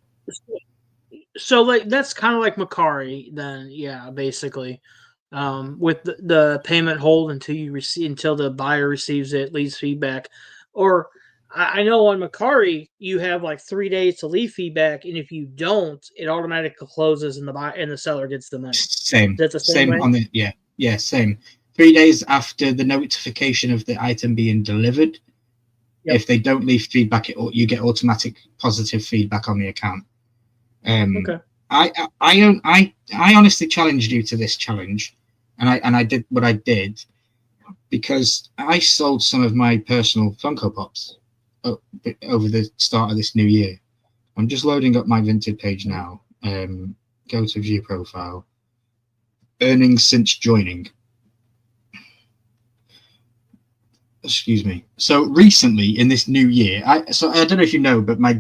So like that's kind of like Macari then, yeah, basically. With the payment hold until the buyer receives it, leaves feedback. Or I know on Macari you have like 3 days to leave feedback, and if you don't, it automatically closes and the seller gets the money. Same. That's the same way? On the yeah, same. 3 days after the notification of the item being delivered. Yep. If they don't leave feedback, you get automatic positive feedback on the account. Okay. I honestly challenged you to this challenge, and I did what I did because I sold some of my personal Funko Pops over the start of this new year. I'm just loading up my Vinted page now. Go to view profile. Earnings since joining. Excuse me. So recently in this new year, I don't know if you know, but my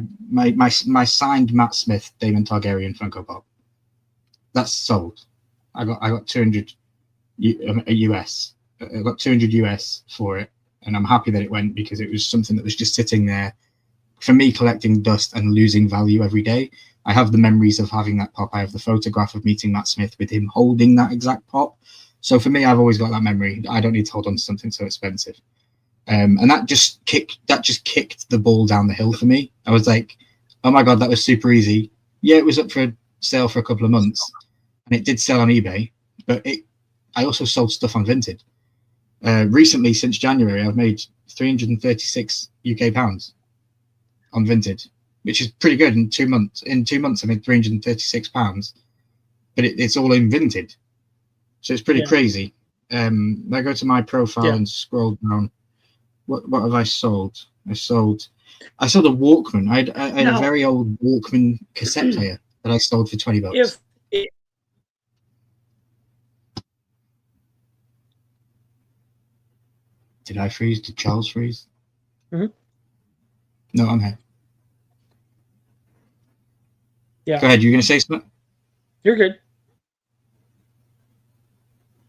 signed Matt Smith Daemon Targaryen Funko Pop, that's sold. I got 200 US. I got 200 US for it, and I'm happy that it went because it was something that was just sitting there for me, collecting dust and losing value every day. I have the memories of having that pop. I have the photograph of meeting Matt Smith with him holding that exact pop. So for me, I've always got that memory. I don't need to hold on to something so expensive. And that just kicked the ball down the hill for me. I was like, oh my God, that was super easy. Yeah, it was up for sale for a couple of months, and it did sell on eBay, but I also sold stuff on Vinted. Recently, since January, I've made 336 UK pounds on Vinted, which is pretty good in 2 months. In 2 months, I made 336 pounds, but it's all in Vinted, so it's pretty crazy. I go to my profile and scroll down. What have I sold? I sold a Walkman. I had a very old Walkman cassette player that I sold for $20. Did I freeze? Did Charles freeze? Mm-hmm. No, I'm here. Yeah. Go ahead. You were going to say something? You're good.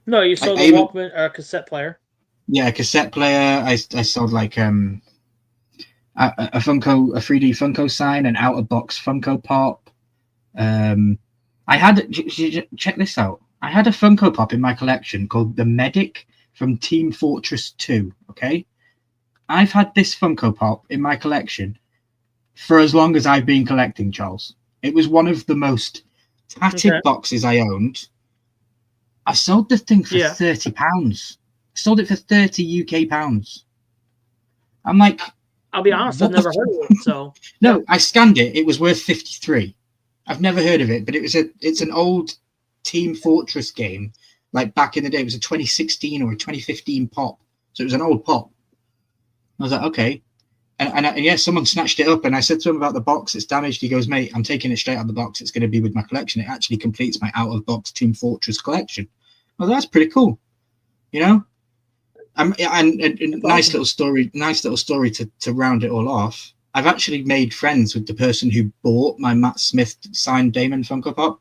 No, you sold a Walkman cassette player. Yeah, cassette player. I sold like a Funko, a 3D Funko sign, an out of box Funko Pop. I had, check this out. I had a Funko Pop in my collection called the Medic from Team Fortress 2. Okay, I've had this Funko Pop in my collection for as long as I've been collecting, Charles. It was one of the most tatted boxes I owned. I sold the thing for £30. I sold it for 30 UK pounds. I'm like, I'll be honest, I've never heard of it. So no, I scanned it. It was worth 53. I've never heard of it, but it's an old Team Fortress game. Like back in the day, it was a 2016 or a 2015 pop. So it was an old pop. I was like, okay. And yeah, someone snatched it up, and I said to him about the box. It's damaged. He goes, mate, I'm taking it straight out of the box. It's going to be with my collection. It actually completes my out of box Team Fortress collection. Well, that's pretty cool, you know. And nice little story to round it all off. I've actually made friends with the person who bought my Matt Smith signed Damon Funko Pop.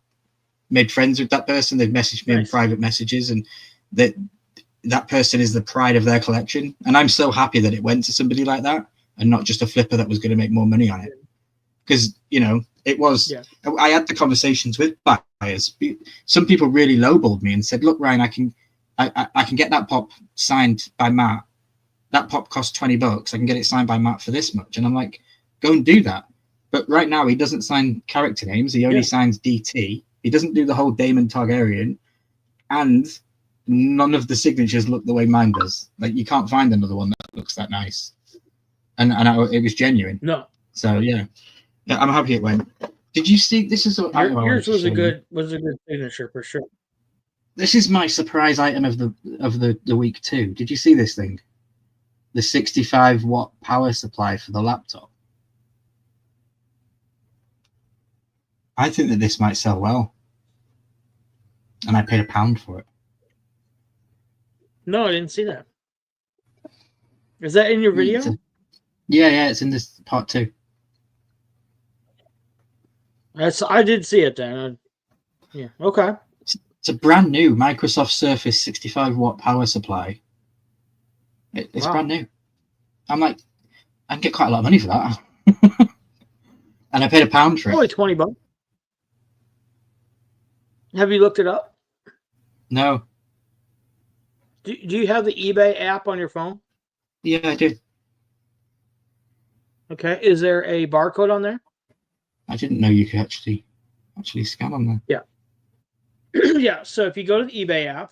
Made friends with that person. They've messaged me in private messages, and that person is the pride of their collection. And I'm so happy that it went to somebody like that, and not just a flipper that was going to make more money on it. Because, you know, it was, I had the conversations with buyers. Some people really lowballed me and said, look, Ryan, I can get that pop signed by Matt. That pop costs $20. I can get it signed by Matt for this much. And I'm like, go and do that. But right now he doesn't sign character names. He only signs DT. He doesn't do the whole Daemon Targaryen. And none of the signatures look the way mine does. Like, you can't find another one that looks that nice. And it was genuine. No. So yeah, I'm happy it went. Did you see? This is yours was a good signature for sure. This is my surprise item of the week too. Did you see this thing? The 65-watt power supply for the laptop. I think that this might sell well, and I paid £1 for it. No, I didn't see that. Is that in your video? Yeah, it's in this part 2. I did see it then. Yeah, okay. It's a brand new Microsoft Surface 65-watt power supply. It's brand new. I'm like, I can get quite a lot of money for that. And I paid £1 for it. Only $20. Have you looked it up? No. Do you have the eBay app on your phone? Yeah, I do. Okay. Is there a barcode on there? I didn't know you could actually scan on there. Yeah. Yeah. So if you go to the eBay app,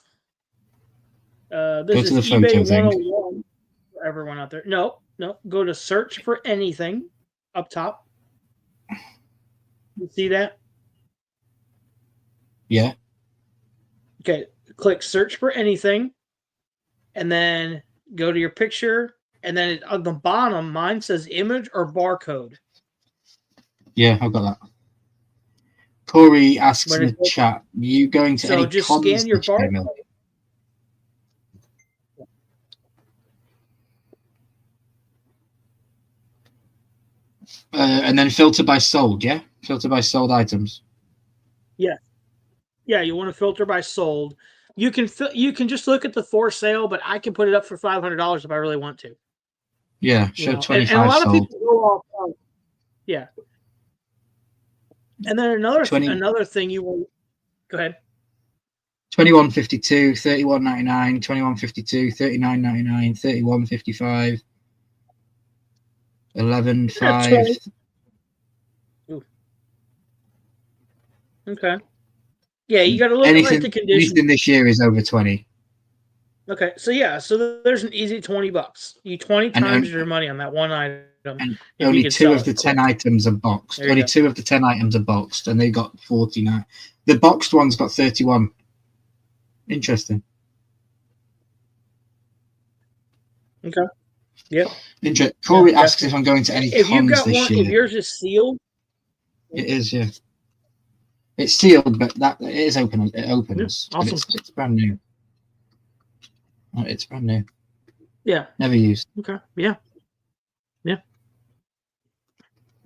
this is eBay 101 for everyone out there. No. Go to search for anything up top. You see that? Yeah. Okay. Click search for anything, and then go to your picture, and then on the bottom, mine says image or barcode. Yeah, I've got that. Corey asks in the chat, you going to any just cons scan your barcode. Year? And then filter by sold, yeah? Filter by sold items. Yeah. Yeah, you want to filter by sold. You can just look at the for sale, but I can put it up for $500 if I really want to. Yeah, show 25 and a lot sold. of people go off. Yeah. And then another thing you will go ahead. 21.52, 31.99, 21.52, 39.99, 31.55, 11.5. Okay. Yeah, you got to look at the condition. Anything this year is over 20. Okay, so yeah, so there's an easy $20. You 20 times your money on that one item. And if only you could 2 sell of the it 10 quick. items are boxed. There you Only go. 2 of the 10 items are boxed, and they got 49. The boxed one's got 31. Interesting. Okay. Yep. Corey Yeah, asks if I'm going to any if you've cons got this one, year. if yours is sealed, It is, yeah. It's sealed, but it is open. It opens. Yeah, awesome. It's brand new. It's brand new. Yeah. Never used. Okay. Yeah. Yeah.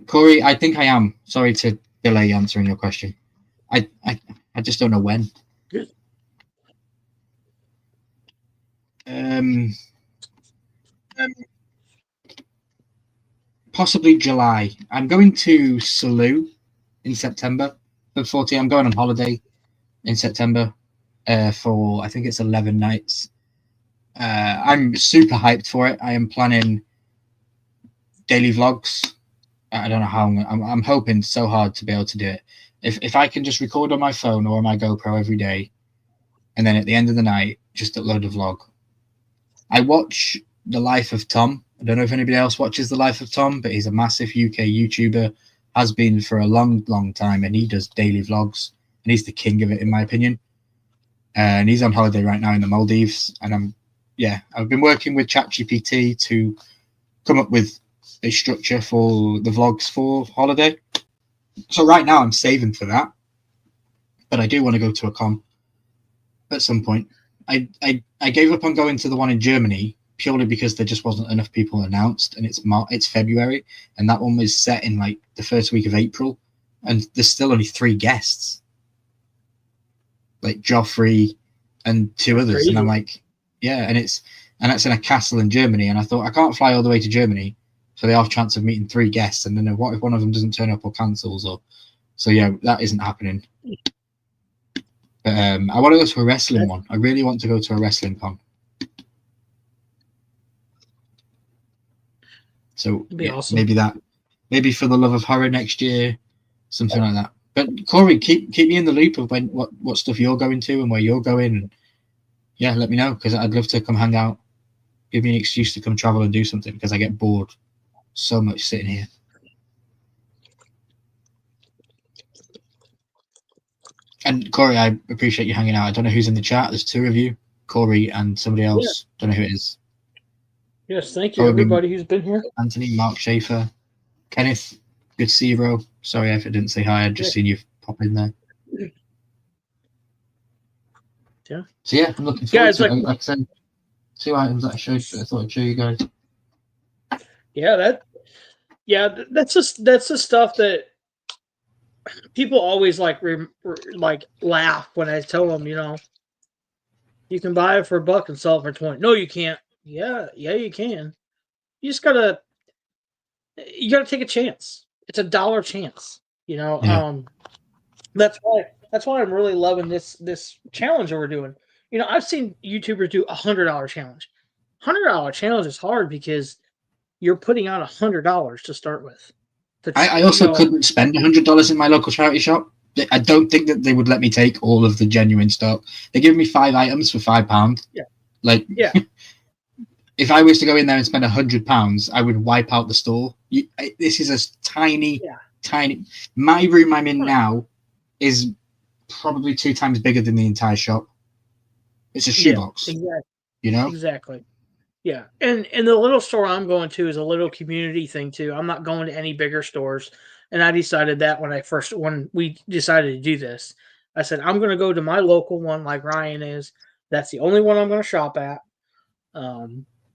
Corey, I think I am. Sorry to delay answering your question. I just don't know when. Good. Possibly July. I'm going to Salou in September. For 40, I'm going on holiday in September for, I think it's 11 nights. I'm super hyped for it. I am planning daily vlogs. I don't know how I'm hoping so hard to be able to do it. If I can just record on my phone or on my GoPro every day, and then at the end of the night, just upload a vlog. I watch The Life of Tom. I don't know if anybody else watches The Life of Tom, but he's a massive UK YouTuber, has been for a long, long time, and he does daily vlogs, and he's the king of it, in my opinion. And he's on holiday right now in the Maldives, and I've been working with ChatGPT to come up with a structure for the vlogs for holiday. So right now I'm saving for that, but I do want to go to a con at some point. I gave up on going to the one in Germany purely because there just wasn't enough people announced, and it's February, and that one was set in like the first week of April, and there's still only 3 guests, like Joffrey and 2 others. Crazy. And I'm like, yeah, and that's in a castle in Germany, and I thought I can't fly all the way to Germany for the off chance of meeting 3 guests, and then what if one of them doesn't turn up or cancels? So yeah, that isn't happening. But I want to go to a wrestling one. I really want to go to a wrestling con. So awesome. Maybe for the love of horror next year, something like that. But Corey, keep me in the loop of what stuff you're going to and where you're going, and yeah, let me know, because I'd love to come hang out. Give me an excuse to come travel and do something, because I get bored so much sitting here. And Corey, I appreciate you hanging out. I don't know who's in the chat. There's 2 of you, Corey and somebody else. Yeah. Don't know who it is. Yes, thank you, everybody who's been here. Anthony, Mark Schaefer, Kenneth, good to see you, bro. Sorry if I didn't say hi. I'd just seen you pop in there. Yeah. So yeah, I'm looking forward to it. Like I said, 2 items that I thought I'd show you guys. Yeah, that's the stuff that people always like laugh when I tell them, you can buy it for $1 and sell it for 20. No, you can't. Yeah, you can. You just gotta take a chance. It's a $1 chance. Yeah. That's why I'm really loving this challenge that we're doing. I've seen YouTubers do $100 challenge. $100 challenge is hard because you're putting out $100 to start with. I also couldn't spend $100 in my local charity shop. I don't think that they would let me take all of the genuine stock. They give me 5 items for £5. Yeah. If I was to go in there and spend £100, I would wipe out the store. This is a tiny. My room I'm in now is probably 2 times bigger than the entire shop. It's a shoebox. Exactly. Exactly. Yeah, and the little store I'm going to is a little community thing too. I'm not going to any bigger stores, and I decided that when we decided to do this, I said I'm going to go to my local one like Ryan is. That's the only one I'm going to shop at.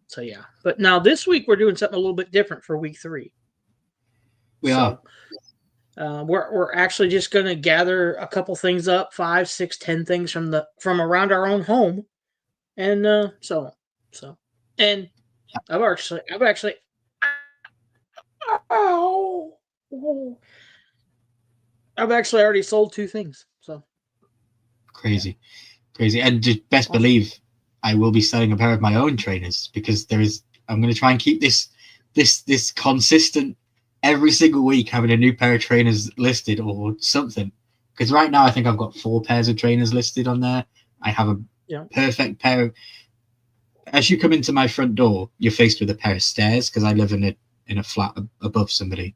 So yeah, but now this week we're doing something a little bit different for week 3. We are. We're actually just going to gather a couple things up, 5, 6, 10 things from around our own home, and so. And I've actually already sold 2 things. So crazy, and just best believe I will be selling a pair of my own trainers, because I'm going to try and keep this consistent every single week, having a new pair of trainers listed or something. Because right now I think I've got 4 pairs of trainers listed on there. I have a perfect pair of. as you come into my front door, you're faced with a pair of stairs because I live in a flat above somebody.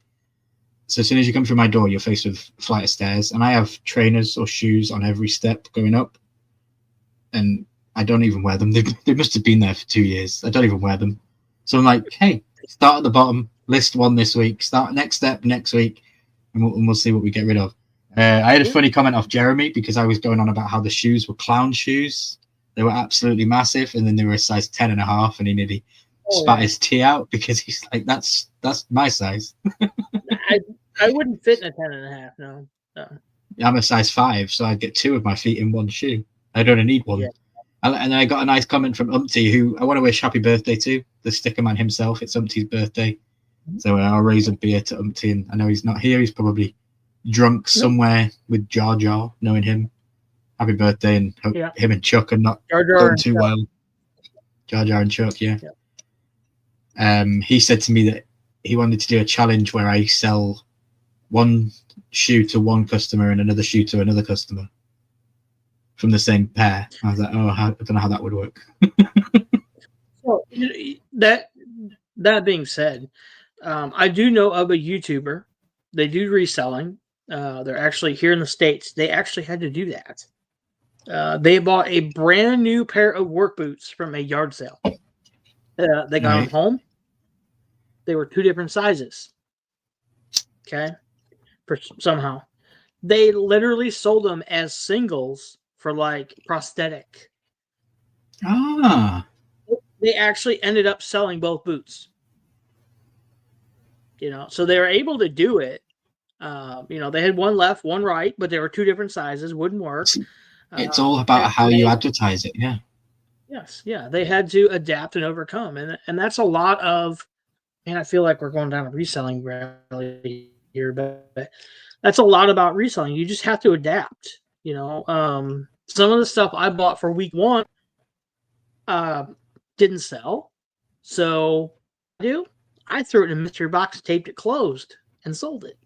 So as soon as you come through my door, you're faced with a flight of stairs, and I have trainers or shoes on every step going up, and I don't even wear them. They must have been there for 2 years. I don't even wear them. So I'm like, hey, start at the bottom, list one this week, start next step next week, and we'll see what we get rid of. I had a funny comment off Jeremy because I was going on about how the shoes were clown shoes. They were absolutely massive, and then they were a size 10.5, and he nearly spat his tea out because he's like, that's my size. I wouldn't fit in a 10.5. No. I'm a size 5, so I'd get 2 of my feet in one shoe. I'd only need one. Yeah. And I got a nice comment from Umpty, who I want to wish happy birthday to, the sticker man himself. It's Umpty's birthday. So I'll raise a beer to Umpty, and I know he's not here. He's probably drunk somewhere with Jar Jar, knowing him. Happy birthday, and hope him and Chuck are not going too well. Jar Jar and Chuck, yeah. He said to me that he wanted to do a challenge where I sell one shoe to one customer and another shoe to another customer from the same pair. I was like, I don't know how that would work. Well, that being said, I do know of a YouTuber. They do reselling. They're actually here in the States. They actually had to do that. They bought a brand new pair of work boots from a yard sale. They got them home. They were 2 different sizes. Okay. Somehow. They literally sold them as singles for like prosthetic. They actually ended up selling both boots. So they were able to do it. They had one left, one right, but they were 2 different sizes, wouldn't work. It's all about how you advertise it, yeah. Yes, yeah. They had to adapt and overcome. And that's a lot of, and I feel like we're going down a reselling rally here, but that's a lot about reselling. You just have to adapt. Some of the stuff I bought for week 1 didn't sell. So I threw it in a mystery box, taped it closed, and sold it.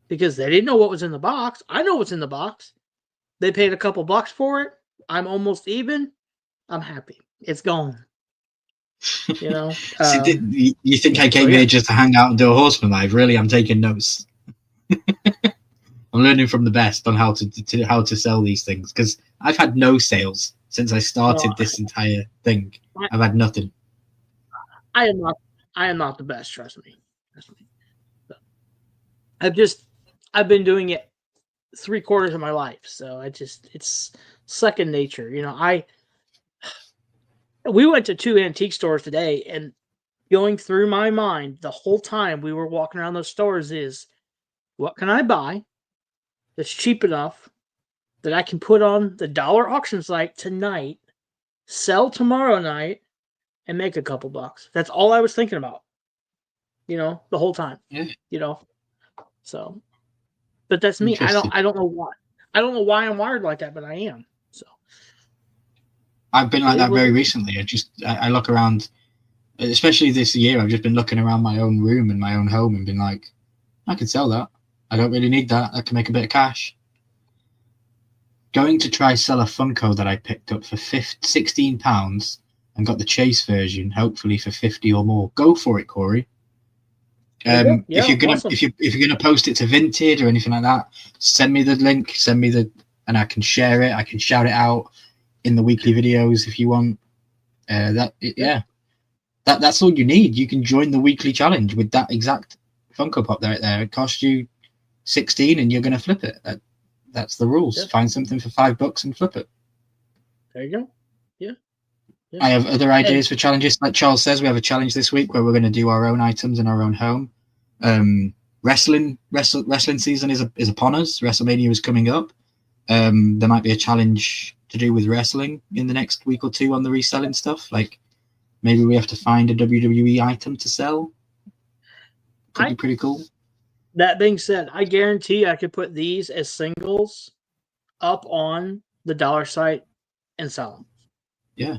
Because they didn't know what was in the box. I know what's in the box. They paid a couple bucks for it. I'm almost even. I'm happy. It's gone. You think I came here just to hang out and do a horseman live? Really, I'm taking notes. I'm learning from the best on how to sell these things, because I've had no sales since I started this entire thing. I've had nothing. I am not the best. Trust me. I've been doing it 3/4 of my life, so it's second nature. We went to 2 antique stores today, and going through my mind the whole time we were walking around those stores is, what can I buy that's cheap enough that I can put on the dollar auction site tonight, sell tomorrow night, and make a couple bucks. That's all I was thinking about, the whole time. Yeah. So, but that's me. I don't know why. I don't know why I'm wired like that, but I am. So I've been like that very recently. I look around, especially this year. I've just been looking around my own room and my own home and been like, I could sell that. I don't really need that. I can make a bit of cash. Going to try sell a Funko that I picked up for £16 and got the Chase version, hopefully for 50 or more. Go for it, Corey. If you're gonna post it to Vinted or anything like that, send me the link. And I can share it. I can shout it out in the weekly videos if you want. That's all you need. You can join the weekly challenge with that exact Funko Pop there. It costs you 16, and you're gonna flip it. That's the rules. Yeah. Find something for $5 and flip it. There you go. Yeah. I have other ideas for challenges. Like Charles says, we have a challenge this week where we're going to do our own items in our own home. Wrestling season is upon us. WrestleMania is coming up. There might be a challenge to do with wrestling in the next week or 2 on the reselling stuff. Like maybe we have to find a WWE item to sell. Could be pretty cool. That being said, I guarantee I could put these as singles up on the dollar site and sell them. Yeah.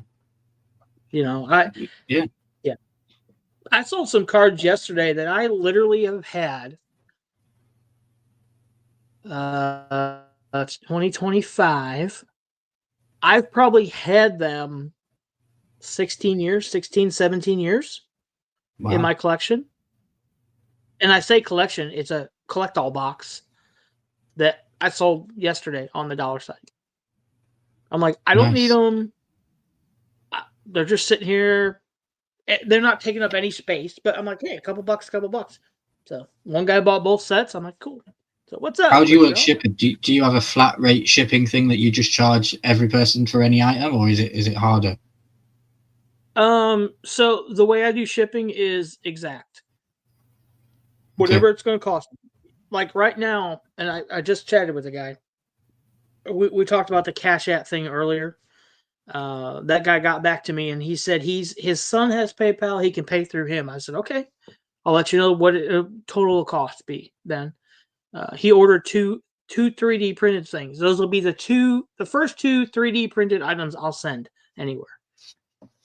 I sold some cards yesterday that I literally have had. It's 2025. I've probably had them 16 years, 16, 17 years Wow. in my collection. And I say collection, it's a collect-all box that I sold yesterday on the dollar site. I'm like, I don't need Nice. them. They're just sitting here. They're not taking up any space, but I'm like, hey, a couple bucks. So one guy bought both sets. I'm like, cool. So what's up? How do you work shipping? Do you have a flat rate shipping thing that you just charge every person for any item, or is it harder? So the way I do shipping is exact. Whatever it's going to cost. Like right now, and I just chatted with a guy. We talked about the Cash App thing earlier. That guy got back to me and he said his son has PayPal. He can pay through him. I said, okay, I'll let you know what total cost be then. He ordered two 3D printed things. Those will be the first two 3D printed items I'll send anywhere,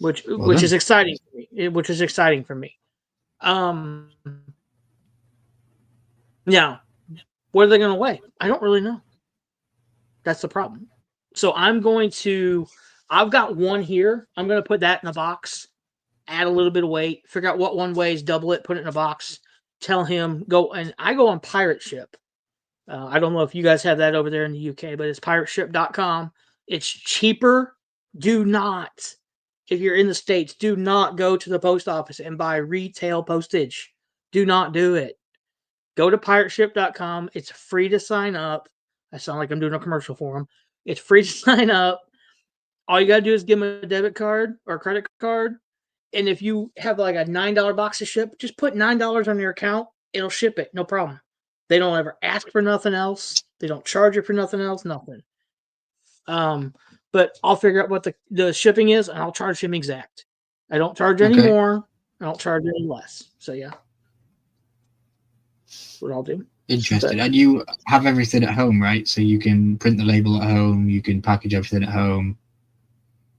which is exciting for me. Which is exciting for me. Now, what are they going to weigh? I don't really know. That's the problem. So I've got one here. I'm going to put that in a box, add a little bit of weight, figure out what one weighs, double it, put it in a box, tell him, I go on Pirate Ship. I don't know if you guys have that over there in the UK, but it's pirateship.com. It's cheaper. Do not, if you're in the States, do not go to the post office and buy retail postage. Do not do it. Go to pirateship.com. It's free to sign up. I sound like I'm doing a commercial for them. It's free to sign up. All you got to do is give them a debit card or credit card. And if you have like a $9 box to ship, just put $9 on your account. It'll ship it. No problem. They don't ever ask for nothing else. They don't charge you for nothing else. Nothing. But I'll figure out what the shipping is and I'll charge him exact. I don't charge any more. I don't charge any less. So yeah. That's what I'll do. Interesting. And you have everything at home, right? So you can print the label at home. You can package everything at home.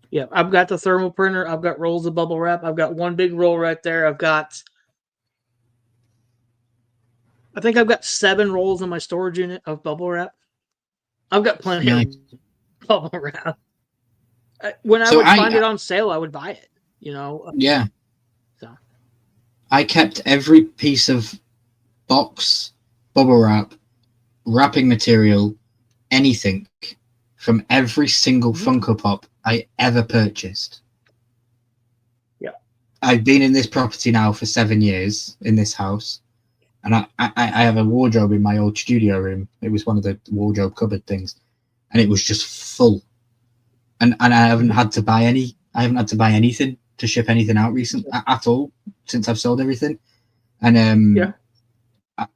Yeah, I've got the thermal printer. I've got rolls of bubble wrap. I've got one big roll right there. I think I've got 7 rolls in my storage unit of bubble wrap. I've got plenty of bubble wrap. When I would find it on sale, I would buy it. Yeah. So I kept every piece of box, bubble wrap, wrapping material, anything from every single Funko Pop I ever purchased. Yeah. I've been in this property now for 7 years in this house. And I have a wardrobe in my old studio room. It was one of the wardrobe cupboard things. And it was just full. And I haven't had to buy anything to ship anything out recently at all since I've sold everything. And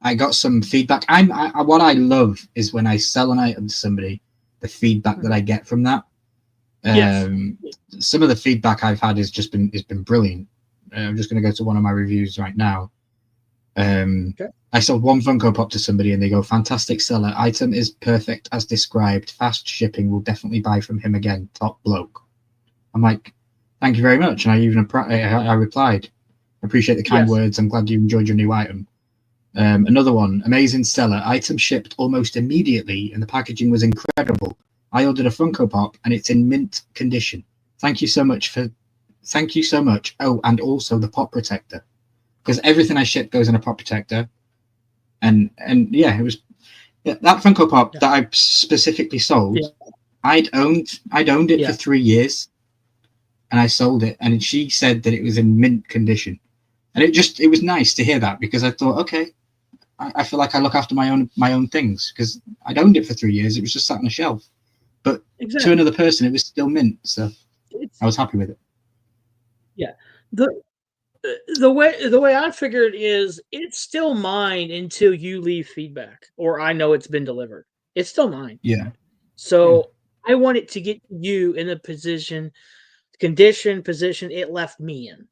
I got some feedback. What I love is when I sell an item to somebody, the feedback that I get from that. Some of the feedback I've had has been brilliant. I'm just going to go to one of my reviews right now. I sold one Funko Pop to somebody and they go, fantastic seller, item is perfect as described, fast shipping, will definitely buy from him again, top bloke. I'm like, thank you very much. And I replied, appreciate the kind words, I'm glad you enjoyed your new item. Another one, amazing seller, item shipped almost immediately and the packaging was incredible. I ordered a Funko Pop and it's in mint condition. Thank you so much. Oh, and also the pop protector, because everything I ship goes in a pop protector. And yeah, it was that Funko Pop that I specifically sold. I'd owned it for 3 years, and I sold it. And she said that it was in mint condition, and it was nice to hear that, because I thought, okay, I feel like I look after my own things, because I'd owned it for 3 years. It was just sat on a shelf, but to another person, it was still mint. So I was happy with it. Yeah. The way I figured is it's still mine until you leave feedback or I know it's been delivered. It's still mine. Yeah. So I want it to get you in a position it left me in.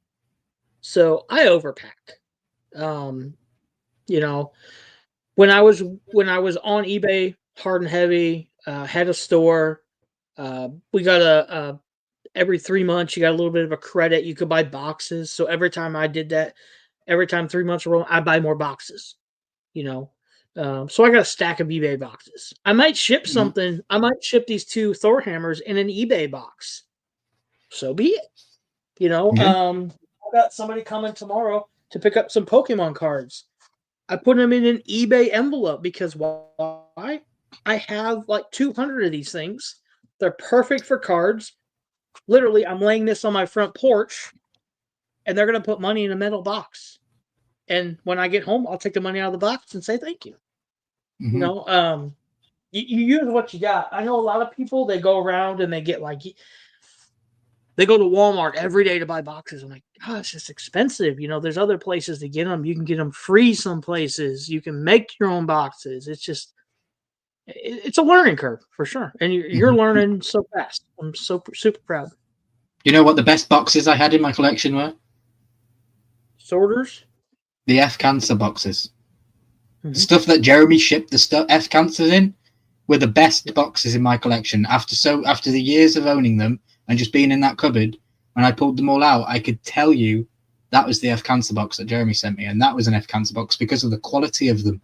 So I overpack. When I was on eBay, hard and heavy, had a store. We got every 3 months, you got a little bit of a credit. You could buy boxes. So every time I did that, every time 3 months roll, I buy more boxes, So I got a stack of eBay boxes. I might ship something. I might ship these 2 Thor hammers in an eBay box. So be it. You know, Yeah. I got somebody coming tomorrow to pick up some Pokemon cards. I put them in an eBay envelope because why? I have like 200 of these things. They're perfect for cards. Literally, I'm laying this on my front porch, and they're going to put money in a metal box. And when I get home, I'll take the money out of the box and say thank you. Mm-hmm. You know, you use what you got. I know a lot of people, they go around and they get like, they go to Walmart every day to buy boxes. I'm like, gosh, it's expensive. You know, there's other places to get them. You can get them free some places. You can make your own boxes. It's just, it's a learning curve for sure. And you're learning so fast. I'm so super proud. You know what the best boxes I had in my collection were? Sorters? The F Cancer boxes. The stuff that Jeremy shipped the stuff F Cancers in were the best boxes in my collection. After the years of owning them and just being in that cupboard, when I pulled them all out, I could tell you that was the F Cancer box that Jeremy sent me, and that was an F Cancer box because of the quality of them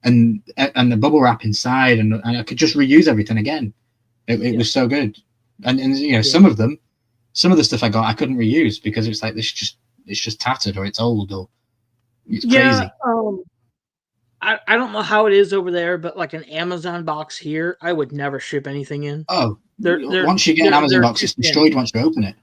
and the bubble wrap inside, and I could just reuse everything again. It was so good. And you know, some of the stuff I got I couldn't reuse because it's like it's just tattered or it's old or it's crazy. I don't know how it is over there, but like an Amazon box here, I would never ship anything in. Oh, once you get an Amazon box, it's destroyed once you open it.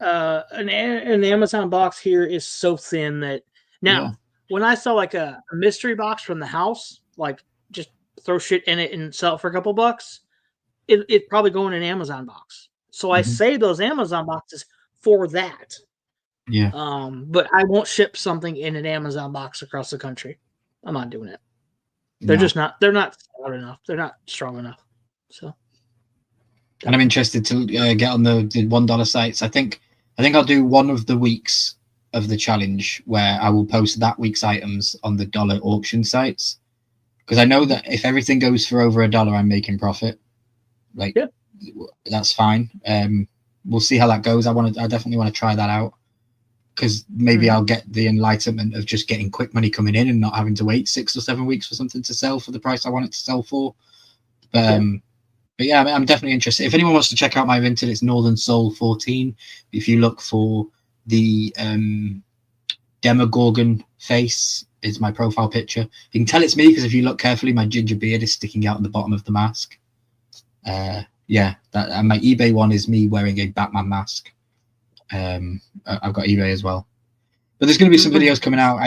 An Amazon box here is so thin that now when I saw like a mystery box from the house, like just throw shit in it and sell it for a couple bucks, it'd probably go in an Amazon box. So I save those Amazon boxes for that. Yeah. But I won't ship something in an Amazon box across the country. I'm not doing it. They're just not. They're not loud enough. They're not strong enough. So. And I'm interested to get on the $1 sites. I think I'll do one of the weeks of the challenge where I will post that week's items on the dollar auction sites, because I know that if everything goes for over $1, I'm making profit. Like, that's fine. We'll see how that goes. I definitely want to try that out, because maybe I'll get the enlightenment of just getting quick money coming in and not having to wait 6 or 7 weeks for something to sell for the price I want it to sell for. But yeah, I'm definitely interested. If anyone wants to check out my Vinted, it's Northern Soul 14. If you look for the Demogorgon face, is my profile picture. You can tell it's me because if you look carefully, my ginger beard is sticking out at the bottom of the mask. And my eBay one is me wearing a Batman mask. I've got eBay as well. But there's going to be some videos coming out.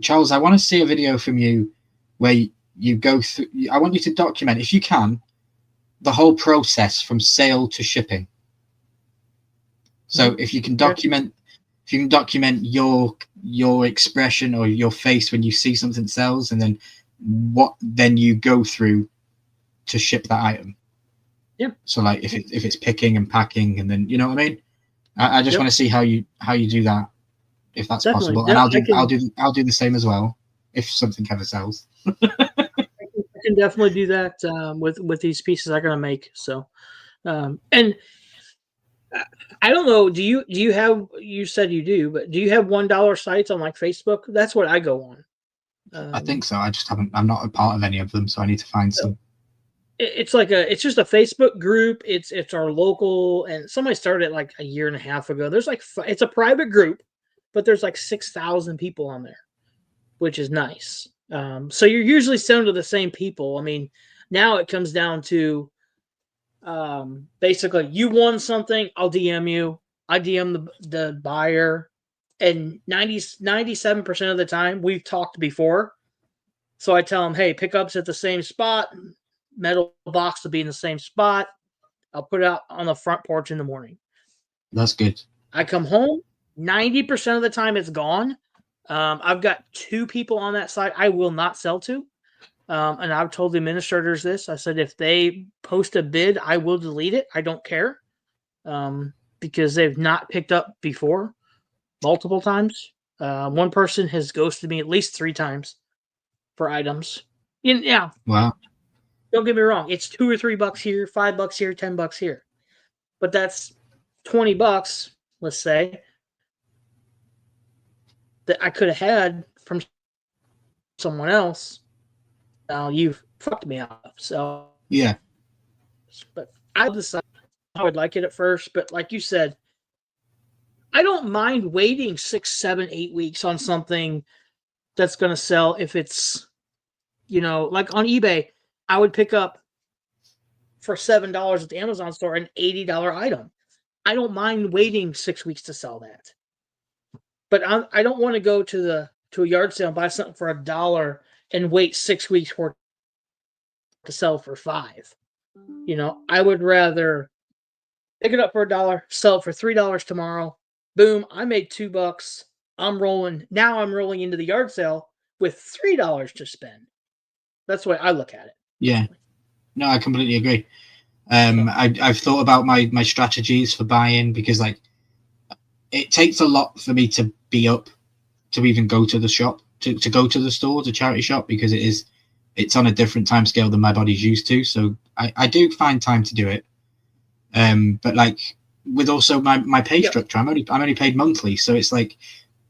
Charles, I want to see a video from you where you go through. I want you to document, if you can, the whole process from sale to shipping. So if you can document your expression or your face when you see something sells, and then what then you go through to ship that item. Yeah. So like if it's picking and packing, and then, you know what I mean? I just want to see how you do that, if that's possible. And I'll do the same as well if something ever sells. I can definitely do that with these pieces I'm gonna make. So, and I don't know. Do you have? You said you do, but do you have $1 sites on like Facebook? That's what I go on. I think so. I just haven't. I'm not a part of any of them, so I need to find some. It's just a Facebook group. It's our local, and somebody started it like a year and a half ago. There's like it's a private group, but there's like 6,000 people on there, which is nice. So you're usually selling to the same people. I mean, now it comes down to basically you won something, I'll DM you. I DM the buyer, and 97% of the time we've talked before. So I tell them, hey, pickup's at the same spot. Metal box will be in the same spot. I'll put it out on the front porch in the morning. That's good. I come home, 90% of the time it's gone. I've got 2 people on that site I will not sell to. And I've told the administrators this. I said, if they post a bid, I will delete it. I don't care. Because they've not picked up before multiple times. One person has ghosted me at least 3 times for items. Yeah. Wow. Don't get me wrong. It's $2 or $3 here, $5 here, $10 here. But that's $20, let's say, that I could have had from someone else. Now you've fucked me up. So yeah. But I decide I would like it at first, but like you said, I don't mind waiting 6, 7, 8 weeks on something that's going to sell. If it's, like on eBay, I would pick up for $7 at the Amazon store an $80 item. I don't mind waiting 6 weeks to sell that. But I don't want to go to a yard sale and buy something for $1 and wait 6 weeks for it to sell for $5. I would rather pick it up for $1, sell it for $3 tomorrow. Boom, I made $2. I'm rolling. Now I'm rolling into the yard sale with $3 to spend. That's the way I look at it. Yeah. No, I completely agree. I've thought about my strategies for buying, because like it takes a lot for me to be up to even go to the shop, to go to the store, the charity shop, because it's on a different time scale than my body's used to. So I do find time to do it. But like with also my pay structure, I'm only paid monthly. So it's like,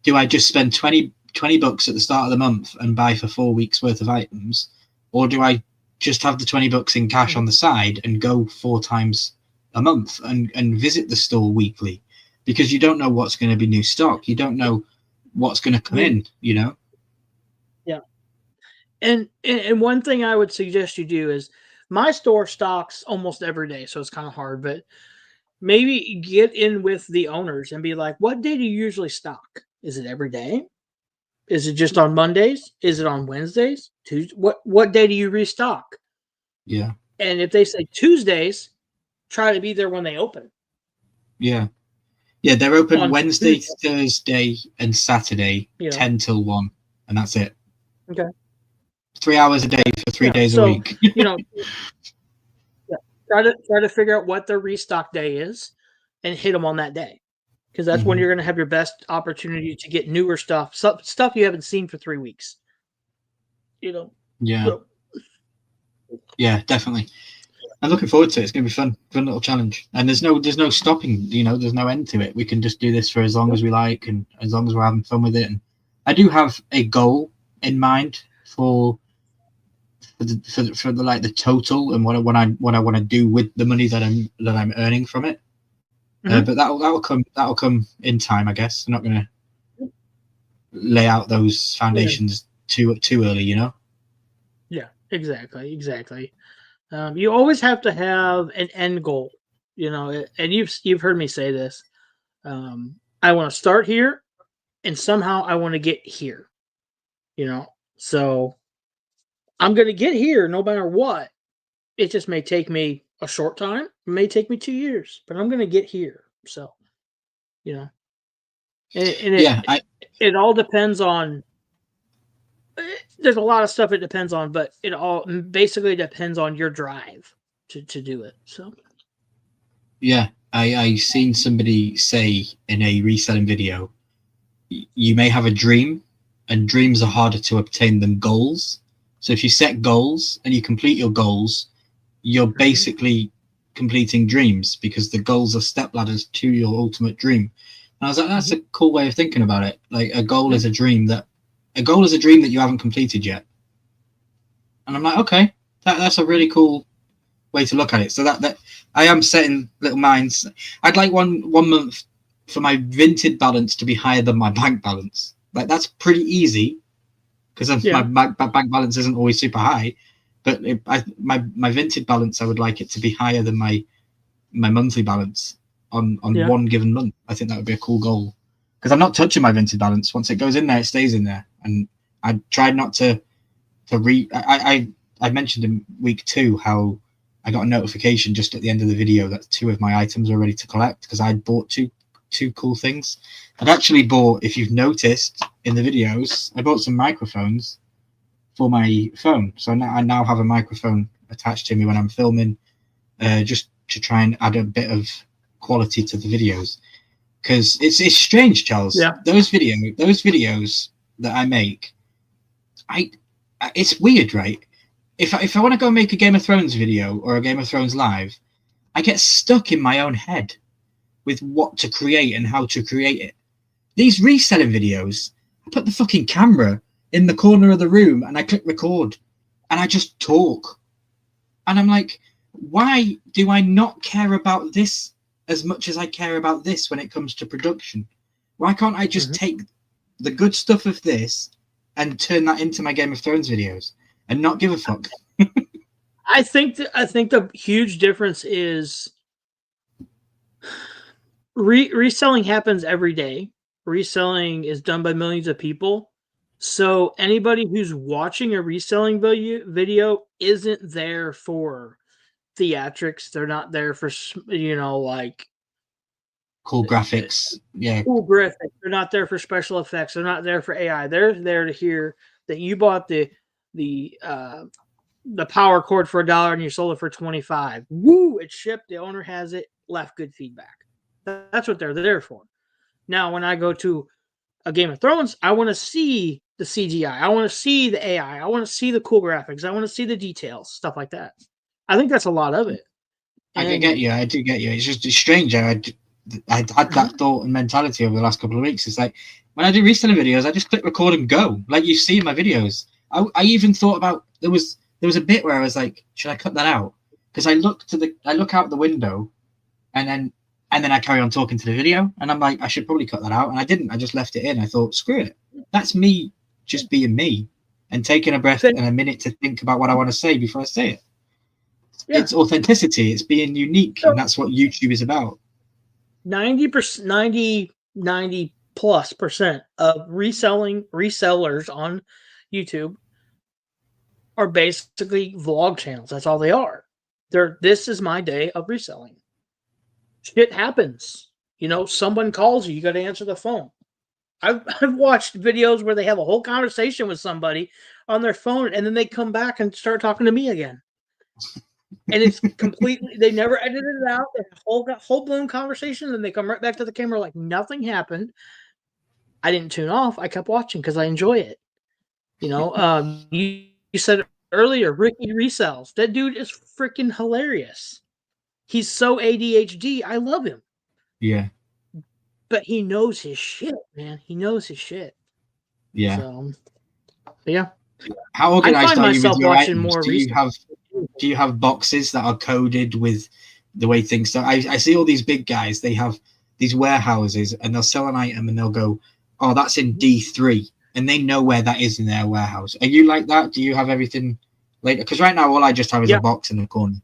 do I just spend 20 bucks at the start of the month and buy for 4 weeks worth of items? Or do I just have the 20 bucks in cash on the side and go 4 times a month and visit the store weekly? Because you don't know what's going to be new stock. You don't know what's going to come in, Yeah. And one thing I would suggest you do is, my store stocks almost every day, so it's kind of hard, but maybe get in with the owners and be like, what day do you usually stock? Is it every day? Is it just on Mondays? Is it on Wednesdays? Tuesday? What day do you restock? Yeah. And if they say Tuesdays, try to be there when they open. Yeah. Yeah, they're open on Wednesday, Tuesday, Thursday, and Saturday, 10 till 1, and that's it. Okay. 3 hours a day for 3 days a week. Try to figure out what their restock day is and hit them on that day, because that's when you're going to have your best opportunity to get newer stuff you haven't seen for 3 weeks. Yeah. So. Yeah, definitely. I'm looking forward to it. It's going to be fun little challenge. And there's no stopping. There's no end to it. We can just do this for as long as we like, and as long as we're having fun with it. And I do have a goal in mind for the total and what I want to do with the money that I'm earning from it. But that'll come in time, I guess. I'm not going to lay out those foundations too early, Yeah, exactly. You always have to have an end goal, and you've heard me say this. I want to start here, and somehow I want to get here. So I'm going to get here no matter what. It just may take me a short time. It may take me 2 years, but I'm going to get here. So, and it all depends on. There's a lot of stuff it depends on, but it all basically depends on your drive to do it. So, yeah, I seen somebody say in a reselling video, you may have a dream, and dreams are harder to obtain than goals. So if you set goals and you complete your goals, you're basically completing dreams, because the goals are step ladders to your ultimate dream. And I was like, that's a cool way of thinking about it. Like a goal is a dream that you haven't completed yet. And I'm like, okay, that's a really cool way to look at it. So that I am setting little minds. I'd like one month for my Vinted balance to be higher than my bank balance. Like that's pretty easy, because my bank balance isn't always super high. But my Vinted balance, I would like it to be higher than my monthly balance on one given month. I think that would be a cool goal, because I'm not touching my Vinted balance. Once it goes in there, it stays in there. And I tried not to I mentioned in week 2 how I got a notification just at the end of the video that 2 of my items were ready to collect, because I'd bought two cool things. I'd actually bought, if you've noticed in the videos, I bought some microphones for my phone. So I now have a microphone attached to me when I'm filming, just to try and add a bit of quality to the videos. Because it's strange, Charles. Yeah. Those videos that I make, it's weird, right? If I want to go make a Game of Thrones video or a Game of Thrones live, I get stuck in my own head with what to create and how to create it. These reselling videos, I put the fucking camera in the corner of the room and I click record and I just talk. And I'm like, why do I not care about this as much as I care about this when it comes to production? Why can't I just take the good stuff of this and turn that into my Game of Thrones videos and not give a fuck? I think the huge difference is reselling happens every day. Reselling is done by millions of people. So anybody who's watching a reselling video isn't there for theatrics. They're not there for, like cool graphics. Yeah. Cool graphics. They're not there for special effects. They're not there for AI. They're there to hear that you bought the power cord for $1 and you sold it for $25. Woo! It shipped. The owner has it. Left good feedback. That's what they're there for. Now, when I go to a Game of Thrones, I want to see the CGI. I want to see the AI. I want to see the cool graphics. I want to see the details, stuff like that. I think that's a lot of it. I can get you. I do get you. It's strange. I had that thought and mentality over the last couple of weeks. It's like when I do reselling videos, I just click record and go. Like you see in my videos. I even thought about there was a bit where I was like, should I cut that out? Because I look out the window, and then I carry on talking to the video, and I'm like, I should probably cut that out, and I didn't. I just left it in. I thought, screw it. That's me just being me and taking a breath and a minute to think about what I want to say before I say it. Yeah. It's authenticity. It's being unique, and that's what YouTube is about. 90%, 90+% of resellers on YouTube are basically vlog channels. That's all they are. This is my day of reselling. Shit happens. Someone calls you. You got to answer the phone. I've watched videos where they have a whole conversation with somebody on their phone, and then they come back and start talking to me again. And it's completely, they never edited it out. They have whole blown conversation, and they come right back to the camera like nothing happened. I didn't tune off. I kept watching because I enjoy it. You said it earlier, Ricky resells. That dude is freaking hilarious. He's so ADHD. I love him. Yeah. But he knows his shit, man. He knows his shit. Yeah. So, yeah. How organized are you with your watching items? More Do you have boxes that are coded with the way things start? I see all these big guys. They have these warehouses, and they'll sell an item, and they'll go, "Oh, that's in D3," and they know where that is in their warehouse. Are you like that? Do you have everything later? Because right now, all I just have is a box in the corner.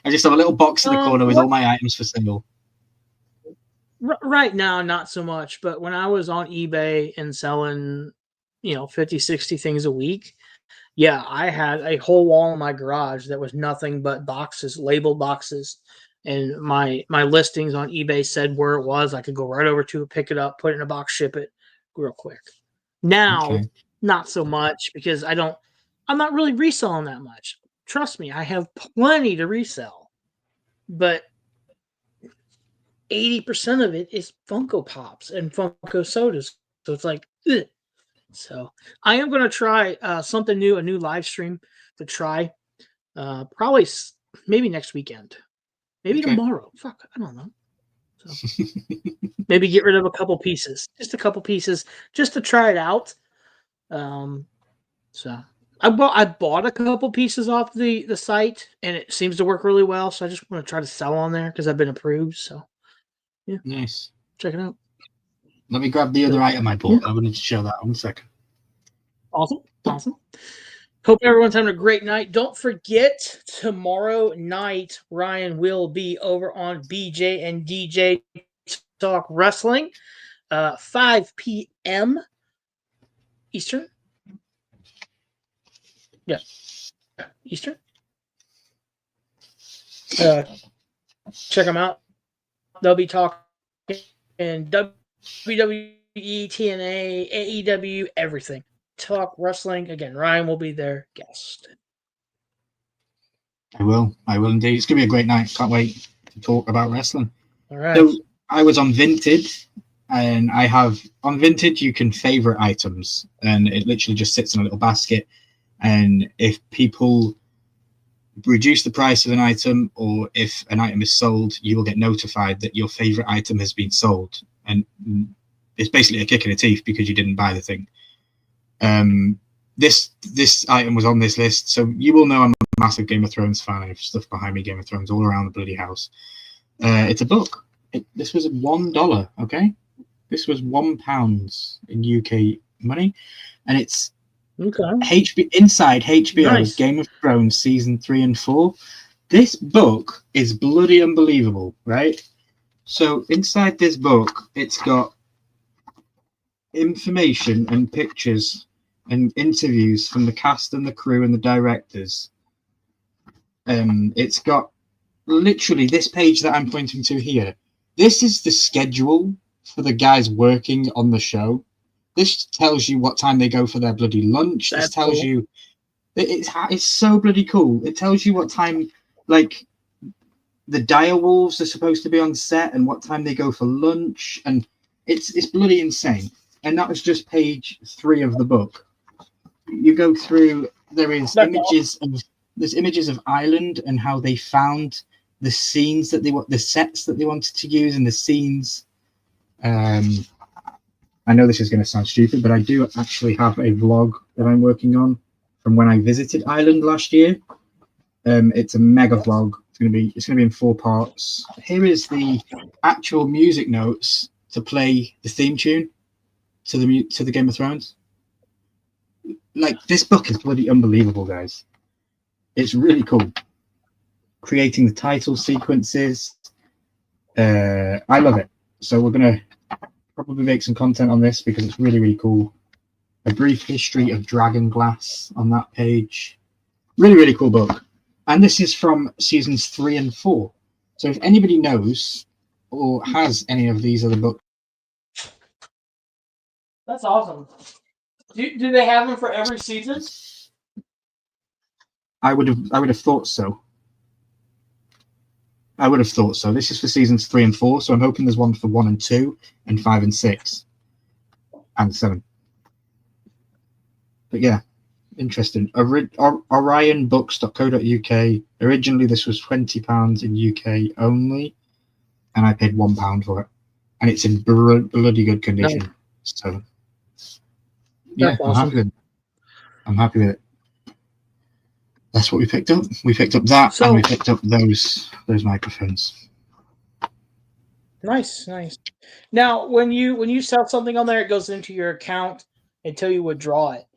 I just have a little box in the corner with all my items for sale. Right now, not so much. But when I was on eBay and selling, 50, 60 things a week, yeah, I had a whole wall in my garage that was nothing but boxes, labeled boxes. And my listings on eBay said where it was. I could go right over to it, pick it up, put it in a box, ship it real quick. Now, not so much because I'm not really reselling that much. Trust me, I have plenty to resell. But 80% of it is Funko Pops and Funko Sodas. So it's like, ugh. So I am going to try something new, a new live stream to try. Probably maybe next weekend. Maybe tomorrow. Fuck, I don't know. So maybe get rid of a couple pieces. Just a couple pieces just to try it out. So I bought a couple pieces off the site, and it seems to work really well. So I just want to try to sell on there because I've been approved. So yeah, nice. Check it out. Let me grab the other item I bought. I wanted to show that 1 second. Awesome. Hope everyone's having a great night. Don't forget, tomorrow night, Ryan will be over on BJ and DJ Talk Wrestling, 5 p.m. Eastern. Yeah, Eastern. Check them out. They'll be talking in WWE, TNA, AEW, everything. Talk wrestling. Again, Ryan will be their guest. I will indeed. It's going to be a great night. Can't wait to talk about wrestling. All right. So I was on Vinted, and I have on Vinted, you can favorite items, and it literally just sits in a little basket. And if people reduce the price of an item, or if an item is sold, you will get notified that your favorite item has been sold. And it's basically a kick in the teeth because you didn't buy the thing. This item was on this list, so you will know I'm massive Game of Thrones fan. I have stuff behind me, Game of Thrones, all around the bloody house. It's a book. This was $1, okay? This was £1 in UK money. And it's inside HBO's Game of Thrones season 3 and 4. This book is bloody unbelievable, right? So inside this book, it's got information and pictures and interviews from the cast and the crew and the directors. It's got literally this page that I'm pointing to here. This is the schedule for the guys working on the show. This tells you what time they go for their bloody lunch. This tells you it's so bloody cool. It tells you what time, like, the direwolves are supposed to be on set and what time they go for lunch, and it's bloody insane. And that was just page 3 of the book. You go through, there's images of Ireland and how they found the scenes that the sets that they wanted to use and the scenes. I know this is going to sound stupid, but I do actually have a vlog that I'm working on from when I visited Ireland last year. It's a mega vlog. It's going to be in 4 parts. Here is the actual music notes to play the theme tune to the Game of Thrones. Like, this book is bloody unbelievable, guys. It's really cool. Creating the title sequences. I love it. So we're going to probably make some content on this because it's really, really cool. A brief history of Dragonglass on that page. Really, really cool book. And this is from seasons 3 and 4. So if anybody knows or has any of these other books. That's awesome. Do they have them for every season? I would have thought so. I would have thought so. This is for seasons 3 and 4, so I'm hoping there's one for 1 and 2 and 5 and 6 and 7. But yeah, interesting. Orionbooks.co.uk. Originally, this was £20 in UK only, and I paid £1 for it, and it's in bloody good condition. No. So yeah, awesome. I'm happy with it. That's what we picked up. We picked up that, and we picked up those microphones. Nice. Now, when you sell something on there, it goes into your account until you withdraw it.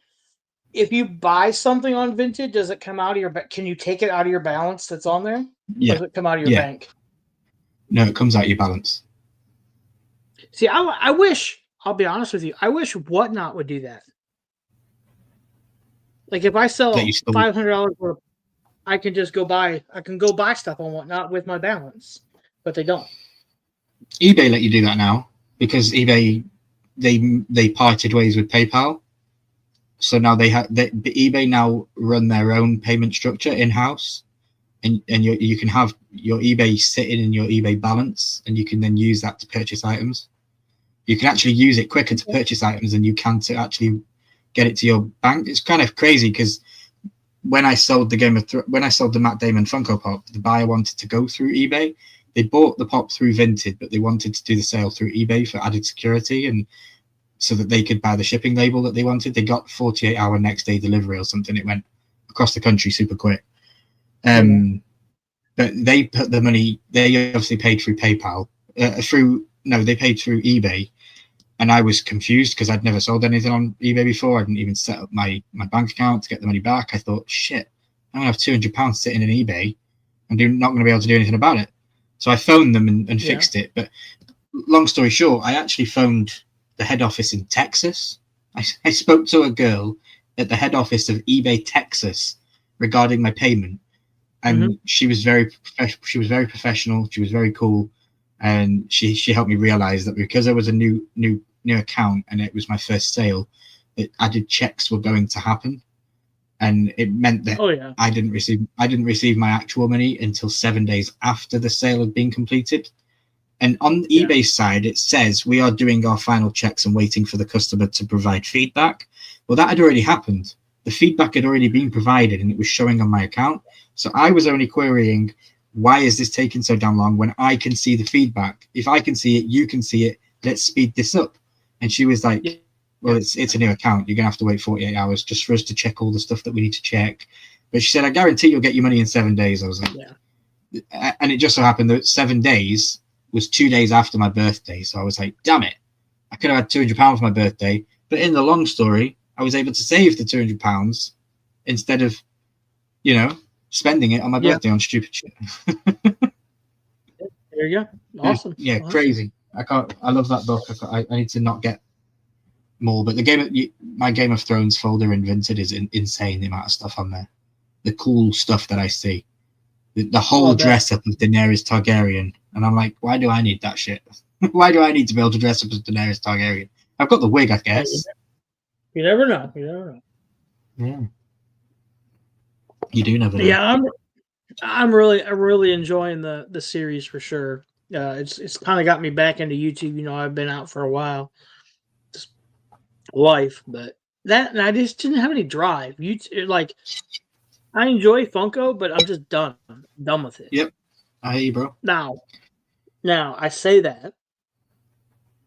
If you buy something on Vinted, does it come out of your? Can you take it out of your balance that's on there? Yeah. Or does it come out of your bank? No, it comes out of your balance. See, I wish. I'll be honest with you. I wish Whatnot would do that. Like, if I sell $500 worth, I can just go buy. I can go buy stuff on Whatnot with my balance, but they don't. eBay let you do that now because eBay they parted ways with PayPal, so now eBay now run their own payment structure in house, and you can have your eBay sitting in your eBay balance, and you can then use that to purchase items. You can actually use it quicker to purchase items than you can to actually get it to your bank. It's kind of crazy because when I sold the Matt Damon Funko Pop, the buyer wanted to go through eBay. They bought the pop through Vinted, but they wanted to do the sale through eBay for added security and so that they could buy the shipping label that they wanted. They got 48-hour next day delivery or something. It went across the country super quick. But they put the money. They obviously paid through PayPal. They paid through eBay. And I was confused because I'd never sold anything on eBay before. I didn't even set up my bank account to get the money back. I thought, shit, I'm going to have £200 sitting in eBay. I'm not going to be able to do anything about it. So I phoned them and fixed it. But long story short, I actually phoned the head office in Texas. I spoke to a girl at the head office of eBay Texas regarding my payment. And she was very professional. She was very cool. And she helped me realize that because there was a new account and it was my first sale, that added checks were going to happen, and it meant that I didn't receive my actual money until 7 days after the sale had been completed. And on eBay's side, it says we are doing our final checks and waiting for the customer to provide feedback. Well, that had already happened. The feedback had already been provided, and it was showing on my account. So I was only querying, why is this taking so damn long when I can see the feedback? If I can see it, you can see it. Let's speed this up. And she was like, well, it's a new account. You're going to have to wait 48 hours just for us to check all the stuff that we need to check. But she said, I guarantee you'll get your money in 7 days. I was like, yeah. And it just so happened that 7 days was 2 days after my birthday. So I was like, damn it. I could have had £200 for my birthday. But in the long story, I was able to save the £200 instead of, spending it on my birthday on stupid shit. There you go. Awesome. Yeah, awesome. Crazy. I love that book. I need to not get more. But my Game of Thrones folder in Vinted is insane, the amount of stuff on there. The cool stuff that I see. The whole dress up of Daenerys Targaryen. And I'm like, why do I need that shit? Why do I need to be able to dress up as Daenerys Targaryen? I've got the wig, I guess. You never know. Yeah. You do never know. Yeah, I'm really enjoying the series for sure. It's kind of got me back into YouTube. I've been out for a while, just life, but and I just didn't have any drive. Like, I enjoy Funko, but I'm just done. I'm done with it. Yep, I hear you, bro. Now I say that,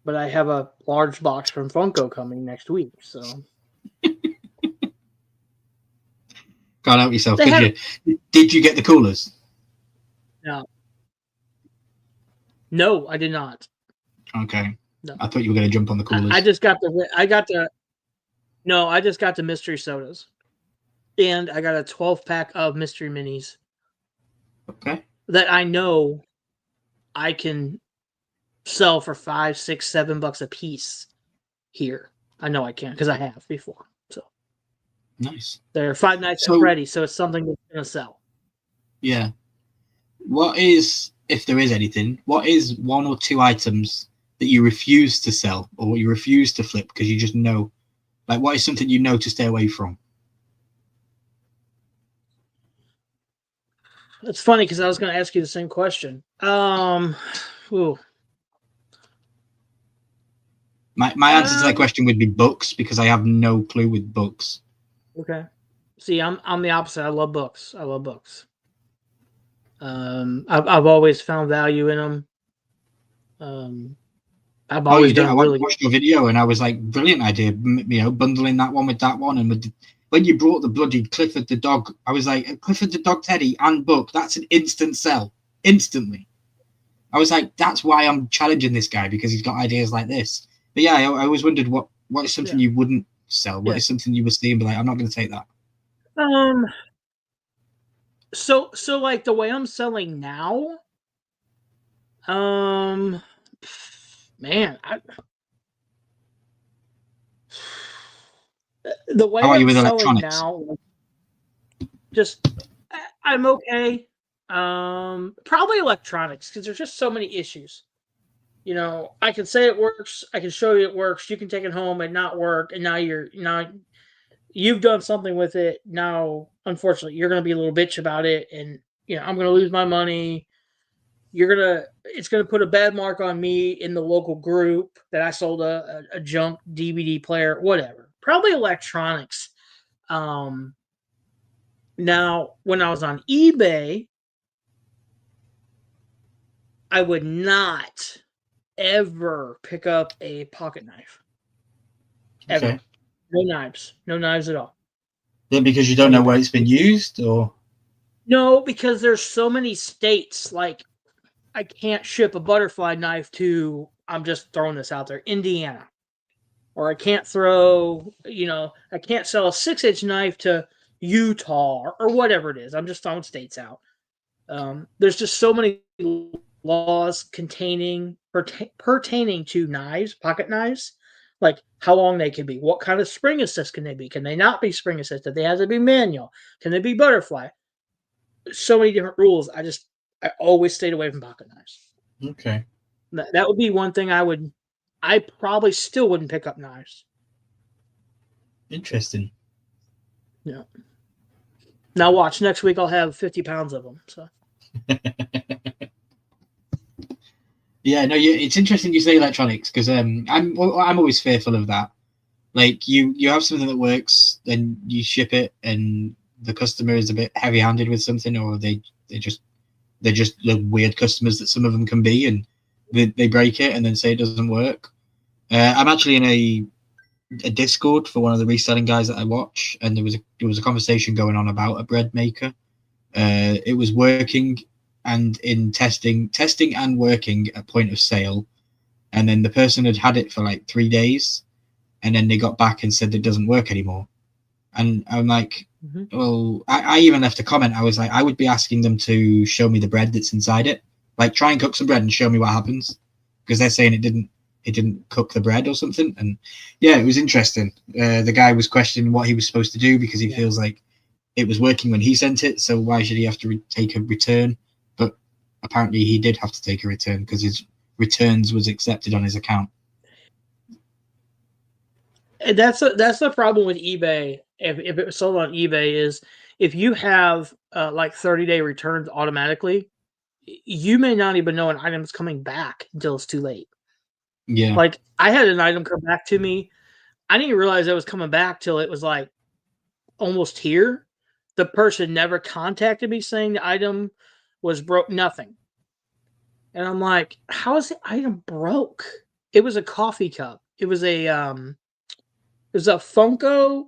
but I have a large box from Funko coming next week, so. Can't help yourself, did you? Did you get the coolers? No, I did not. Okay. No. I thought you were going to jump on the coolers. I just got the mystery sodas. And I got a 12-pack of mystery minis. Okay. That I know I can sell for $5, $6, $7 a piece here. I know I can because I have before. So nice. They're Five Nights at Freddy's, so it's something that's going to sell. Yeah. What is, if there is anything, what is 1 or 2 items that you refuse to sell or you refuse to flip because you just know? Like, what is something you know to stay away from? It's funny because I was going to ask you the same question. Ooh. My answer to that question would be books because I have no clue with books. Okay. See, I'm the opposite. I love books. I've always found value in them. I've always done really. I watched your video and I was like, brilliant idea. Bundling that one with that one, and when you brought the bloody Clifford the dog, I was like, Clifford the dog teddy and book. That's an instant sell, instantly. I was like, that's why I'm challenging this guy because he's got ideas like this. But yeah, I always wondered what is something you wouldn't sell. What is something you would see and be like, I'm not going to take that. So like the way I'm selling now, man, the way How are you I'm with selling electronics? now, just I'm okay. Probably electronics because there's just so many issues. I can say it works. I can show you it works. You can take it home and not work, and now you've done something with it. Now, unfortunately, you're going to be a little bitch about it, and I'm going to lose my money. It's going to put a bad mark on me in the local group that I sold a junk DVD player, whatever. Probably electronics. Now, when I was on eBay, I would not ever pick up a pocket knife. Ever. Okay. No knives at all. Yeah, because you don't know where it's been used, or? No, because there's so many states, like, I can't ship a butterfly knife to, I'm just throwing this out there, Indiana. Or I can't sell a 6-inch knife to Utah or whatever it is. I'm just throwing states out. There's just so many laws pertaining to knives, pocket knives, like how long they can be, what kind of spring assist can they be, can they not be spring assisted, they have to be manual, can they be butterfly? So many different rules. I always stayed away from pocket knives. Okay, that would be one thing I probably still wouldn't pick up knives. Interesting. Yeah. Now watch, next week I'll have 50 pounds of them. So. Yeah, no, it's interesting you say electronics because I'm always fearful of that. Like you have something that works, then you ship it, and the customer is a bit heavy-handed with something, or they're just the weird customers that some of them can be, and they break it and then say it doesn't work. I'm actually in a Discord for one of the reselling guys that I watch, and there was a conversation going on about a bread maker. It was working and in testing and working at point of sale, and then the person had it for like 3 days, and then they got back and said it doesn't work anymore. And I'm like, well, I even left a comment. I was like, I would be asking them to show me the bread that's inside it. Like, try and cook some bread and show me what happens, because they're saying it didn't cook the bread or something. And yeah, it was interesting. The guy was questioning what he was supposed to do because he feels like it was working when he sent it, so why should he have to take a return? But apparently he did have to take a return because his returns was accepted on his account. And that's the problem with eBay. If it was sold on eBay, is if you have like 30-day returns automatically, you may not even know an item is coming back until it's too late. Yeah. Like, I had an item come back to me. I didn't realize it was coming back till it was like almost here. The person never contacted me saying the item was broke. Nothing. And I'm like, how is the item broke? It was a coffee cup. It was a Funko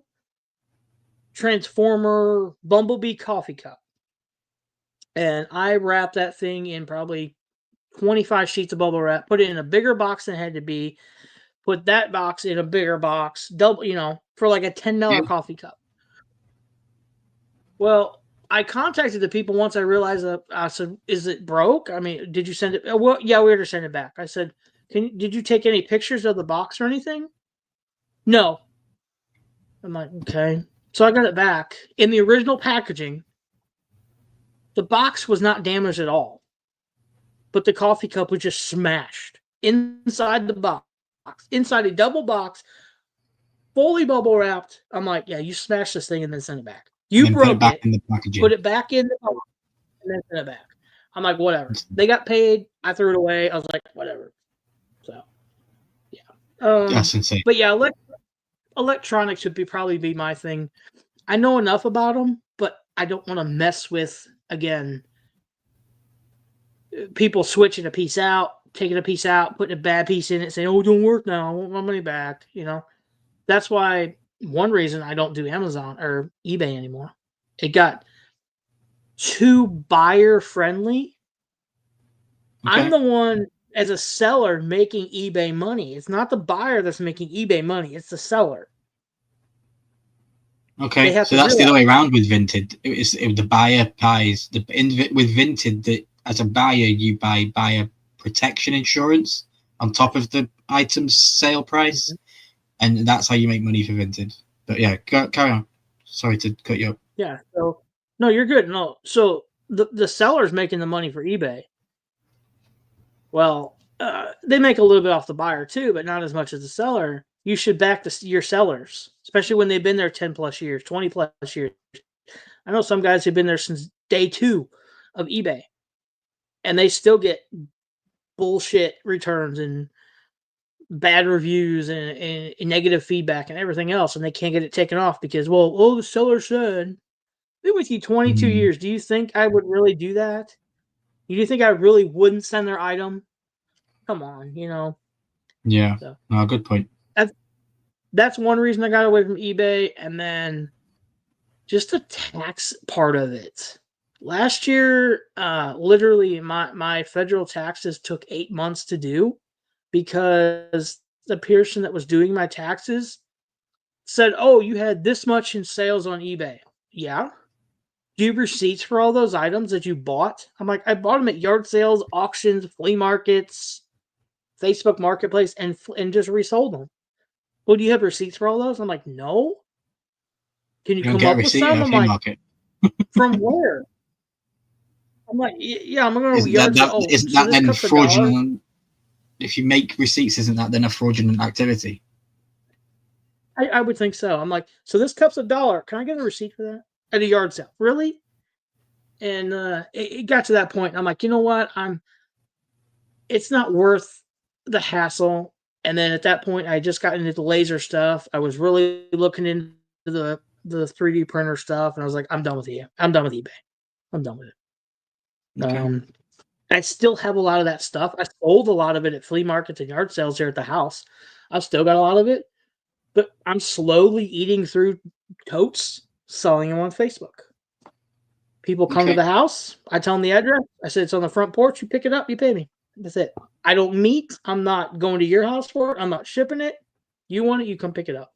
Transformer Bumblebee coffee cup. And I wrapped that thing in probably 25 sheets of bubble wrap, put it in a bigger box than it had to be, put that box in a bigger box, double, for like a $10 coffee cup. Well, I contacted the people once I realized that. I said, is it broke? I mean, did you send it? Well, yeah, we had to send it back. I said, did you take any pictures of the box or anything? No. I'm like, okay. So I got it back. In the original packaging, the box was not damaged at all, but the coffee cup was just smashed inside the box, inside a double box, fully bubble wrapped. I'm like, yeah, you smashed this thing and then sent it back. You broke it, back in the packaging. Put it back in the box, and then sent it back. I'm like, whatever. They got paid. I threw it away. I was like, whatever. So, yeah. That's insane. But yeah, electronics would probably be my thing. I know enough about them, but I don't want to mess with, again, people switching a piece out, taking a piece out, putting a bad piece in it, saying, oh, it don't work now. I want my money back. That's why one reason I don't do Amazon or eBay anymore. It got too buyer friendly. Okay. I'm the one as a seller making eBay money. It's not the buyer that's making eBay money. It's the seller. Okay, so that's the other way around with Vinted. It the buyer buys with Vinted. As a buyer, you buy buyer protection insurance on top of the item's sale price, and that's how you make money for Vinted. But yeah, carry on. Sorry to cut you up. Yeah. So no, you're good. No, so the seller's making the money for eBay. Well, they make a little bit off the buyer too, but not as much as the seller. You should back your sellers, especially when they've been there 10 plus years, 20 plus years. I know some guys who've been there since day 2 of eBay, and they still get bullshit returns and bad reviews and negative feedback and everything else, and they can't get it taken off because, the seller said. I've been with you 22 years. Do you think I would really do that? Do you think I really wouldn't send their item? Come on, Yeah. So, no, good point. That's one reason I got away from eBay, and then just the tax part of it. Last year, literally, my federal taxes took 8 months to do because the person that was doing my taxes said, "Oh, you had this much in sales on eBay." Yeah. Do you have receipts for all those items that you bought? I'm like, I bought them at yard sales, auctions, flea markets, Facebook Marketplace, and just resold them. Well, do you have receipts for all those? I'm like, no. Can you come up with some? I'm like, from where? I'm like, yeah, I'm going to yard sale. Isn't that then fraudulent? If you make receipts, isn't that then a fraudulent activity? I would think so. I'm like, so this cup's $1. Can I get a receipt for that? At a yard sale, really? And it got to that point. I'm like, you know what? It's not worth the hassle. And then at that point, I just got into the laser stuff. I was really looking into the 3D printer stuff, and I was like, I'm done with you. I'm done with eBay. I'm done with it. Okay. I still have a lot of that stuff. I sold a lot of it at flea markets and yard sales here at the house. I've still got a lot of it, But I'm slowly eating through totes, selling them on Facebook. People come to the house. I tell them the address. I said, it's on the front porch. You pick it up. You pay me. That's it. I don't meet. I'm not going to your house for it. I'm not shipping it. You want it, you come pick it up.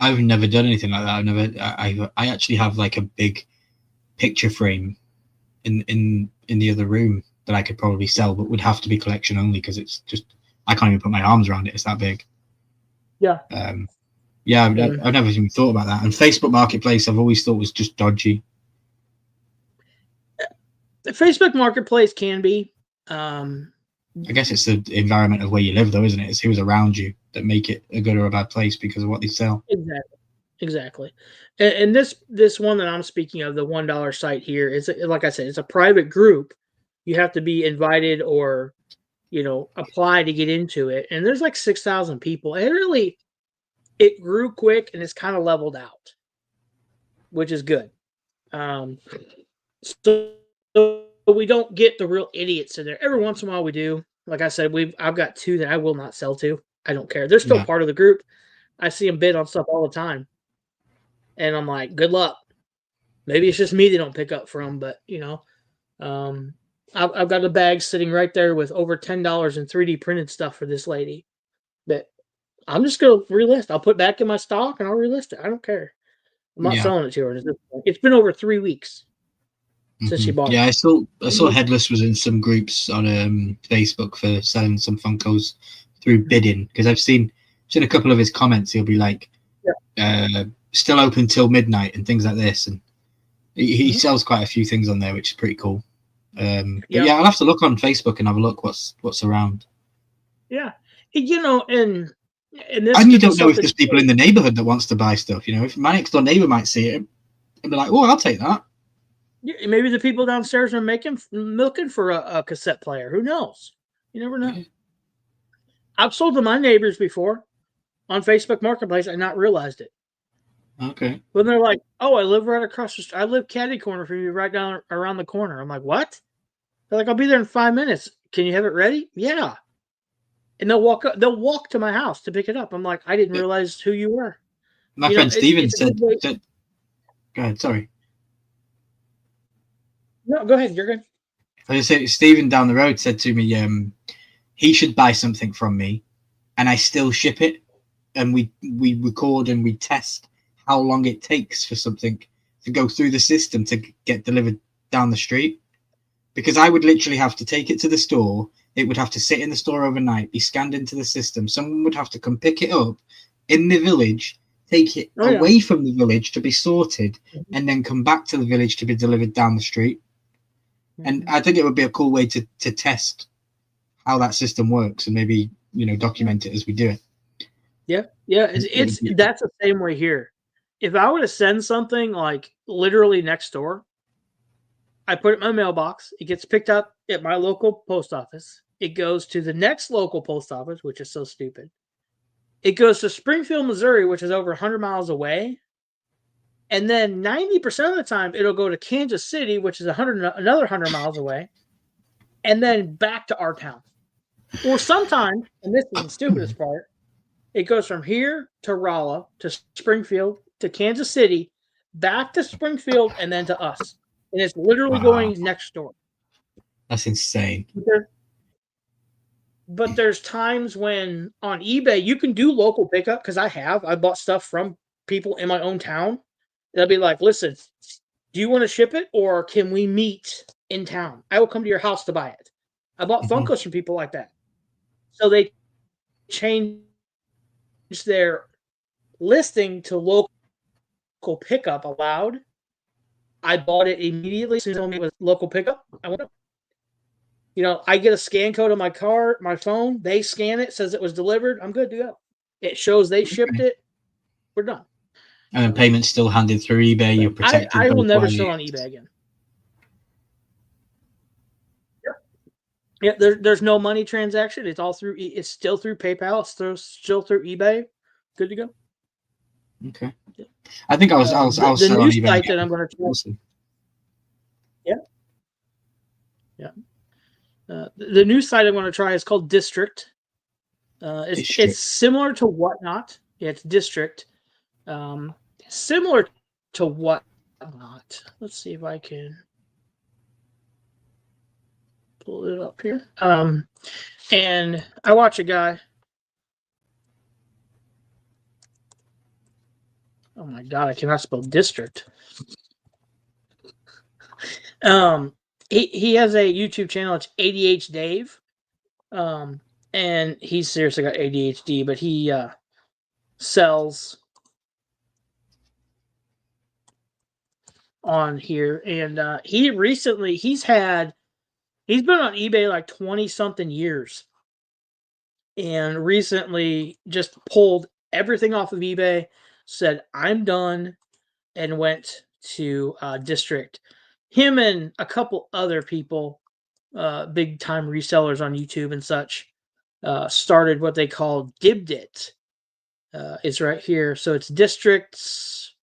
I've never done anything like that. I actually have like a big picture frame in the other room that I could probably sell, but would have to be collection only because it's just I can't even put my arms around it. It's that big. Yeah. Yeah, I've never even thought about that. And Facebook Marketplace, I've always thought was just dodgy. The Facebook Marketplace can be. I guess it's the environment of where you live, though, isn't it? It's who's around you that make it a good or a bad place because of what they sell. Exactly. And this one that I'm speaking of, the $1 site here, is like I said, it's a private group. You have to be invited or, apply to get into it. And there's like 6,000 people. And it grew quick and it's kind of leveled out, which is good. So we don't get the real idiots in there. Every once in a while we do. Like I said, I've got 2 that I will not sell to. I don't care. They're still part of the group. I see them bid on stuff all the time. And I'm like, good luck. Maybe it's just me they don't pick up from, but I've got a bag sitting right there with over $10 in 3D printed stuff for this lady that I'm just going to relist. I'll put back in my stock and I'll relist it. I don't care. I'm not selling it to her. It's been over 3 weeks since she bought it. Yeah, I saw Headless was in some groups on Facebook for selling some Funkos through bidding, because I've seen a couple of his comments. He'll be like, still open till midnight and things like this, and he sells quite a few things on there, which is pretty cool. But yeah, I'll have to look on Facebook and have a look what's around. Yeah, and this, and you don't know if there's people in the neighborhood that wants to buy stuff. If my next door neighbor might see it and be like, "Oh, I'll take that." Yeah, maybe the people downstairs are milking for a cassette player. Who knows? You never know. Yeah. I've sold to my neighbors before on Facebook Marketplace. I not realized it. Okay. When they're like, "Oh, I live right across the street. I live catty corner from you, right down around the corner." I'm like, "What?" They're like, "I'll be there in 5 minutes. Can you have it ready?" Yeah. And they'll walk to my house to pick it up. I'm like, I didn't realize who you were. My friend Steven said, go ahead, sorry. No, go ahead. You're good. I was saying, Steven down the road said to me, he should buy something from me, and I still ship it, and we record and we test how long it takes for something to go through the system to get delivered down the street, because I would literally have to take it to the store. It would have to sit in the store overnight, be scanned into the system. Someone would have to come pick it up in the village, take it away from the village to be sorted, and then come back to the village to be delivered down the street. And I think it would be a cool way to test how that system works and maybe, document it as we do it. Yeah. Yeah. That's the same way here. If I were to send something like literally next door, I put it in my mailbox. It gets picked up at my local post office. It goes to the next local post office, which is so stupid. It goes to Springfield, Missouri, which is over 100 miles away. And then 90% of the time, it'll go to Kansas City, which is another 100 miles away, and then back to our town. Or sometimes, and this is the stupidest part, it goes from here to Rolla, to Springfield, to Kansas City, back to Springfield, and then to us. And it's literally going next door. That's insane. But there's times when on eBay, you can do local pickup, because I bought stuff from people in my own town. They'll be like, "Listen, do you want to ship it, or can we meet in town? I will come to your house to buy it." I bought Funkos from people like that. So they changed their listing to local pickup allowed. I bought it immediately. As soon as they told me it was local pickup, I went up. I get a scan code on my phone. They scan it, says it was delivered. I'm good to go. It shows they shipped it. We're done. And payment's still handed through eBay. You're protected. I will never sell on eBay again. Yeah, there's no money transaction. It's all through. It's still through PayPal. It's still through eBay. Good to go. Okay. Yeah. I think I'll sell on eBay. The new site that I'm going to try. Yeah. The new site I'm going to try is called District. It's similar to Whatnot. Yeah, it's district. Similar to Whatnot. Let's see if I can pull it up here. And I watch a guy. Oh my god, I cannot spell district. He has a YouTube channel. It's ADH Dave. And he's seriously got ADHD, but he sells on here. And he's been on eBay like 20 something years, and recently just pulled everything off of eBay, said I'm done, and went to District. Him and a couple other people, big time resellers on YouTube and such, started what they call Dibbed It. It's right here. So it's districts,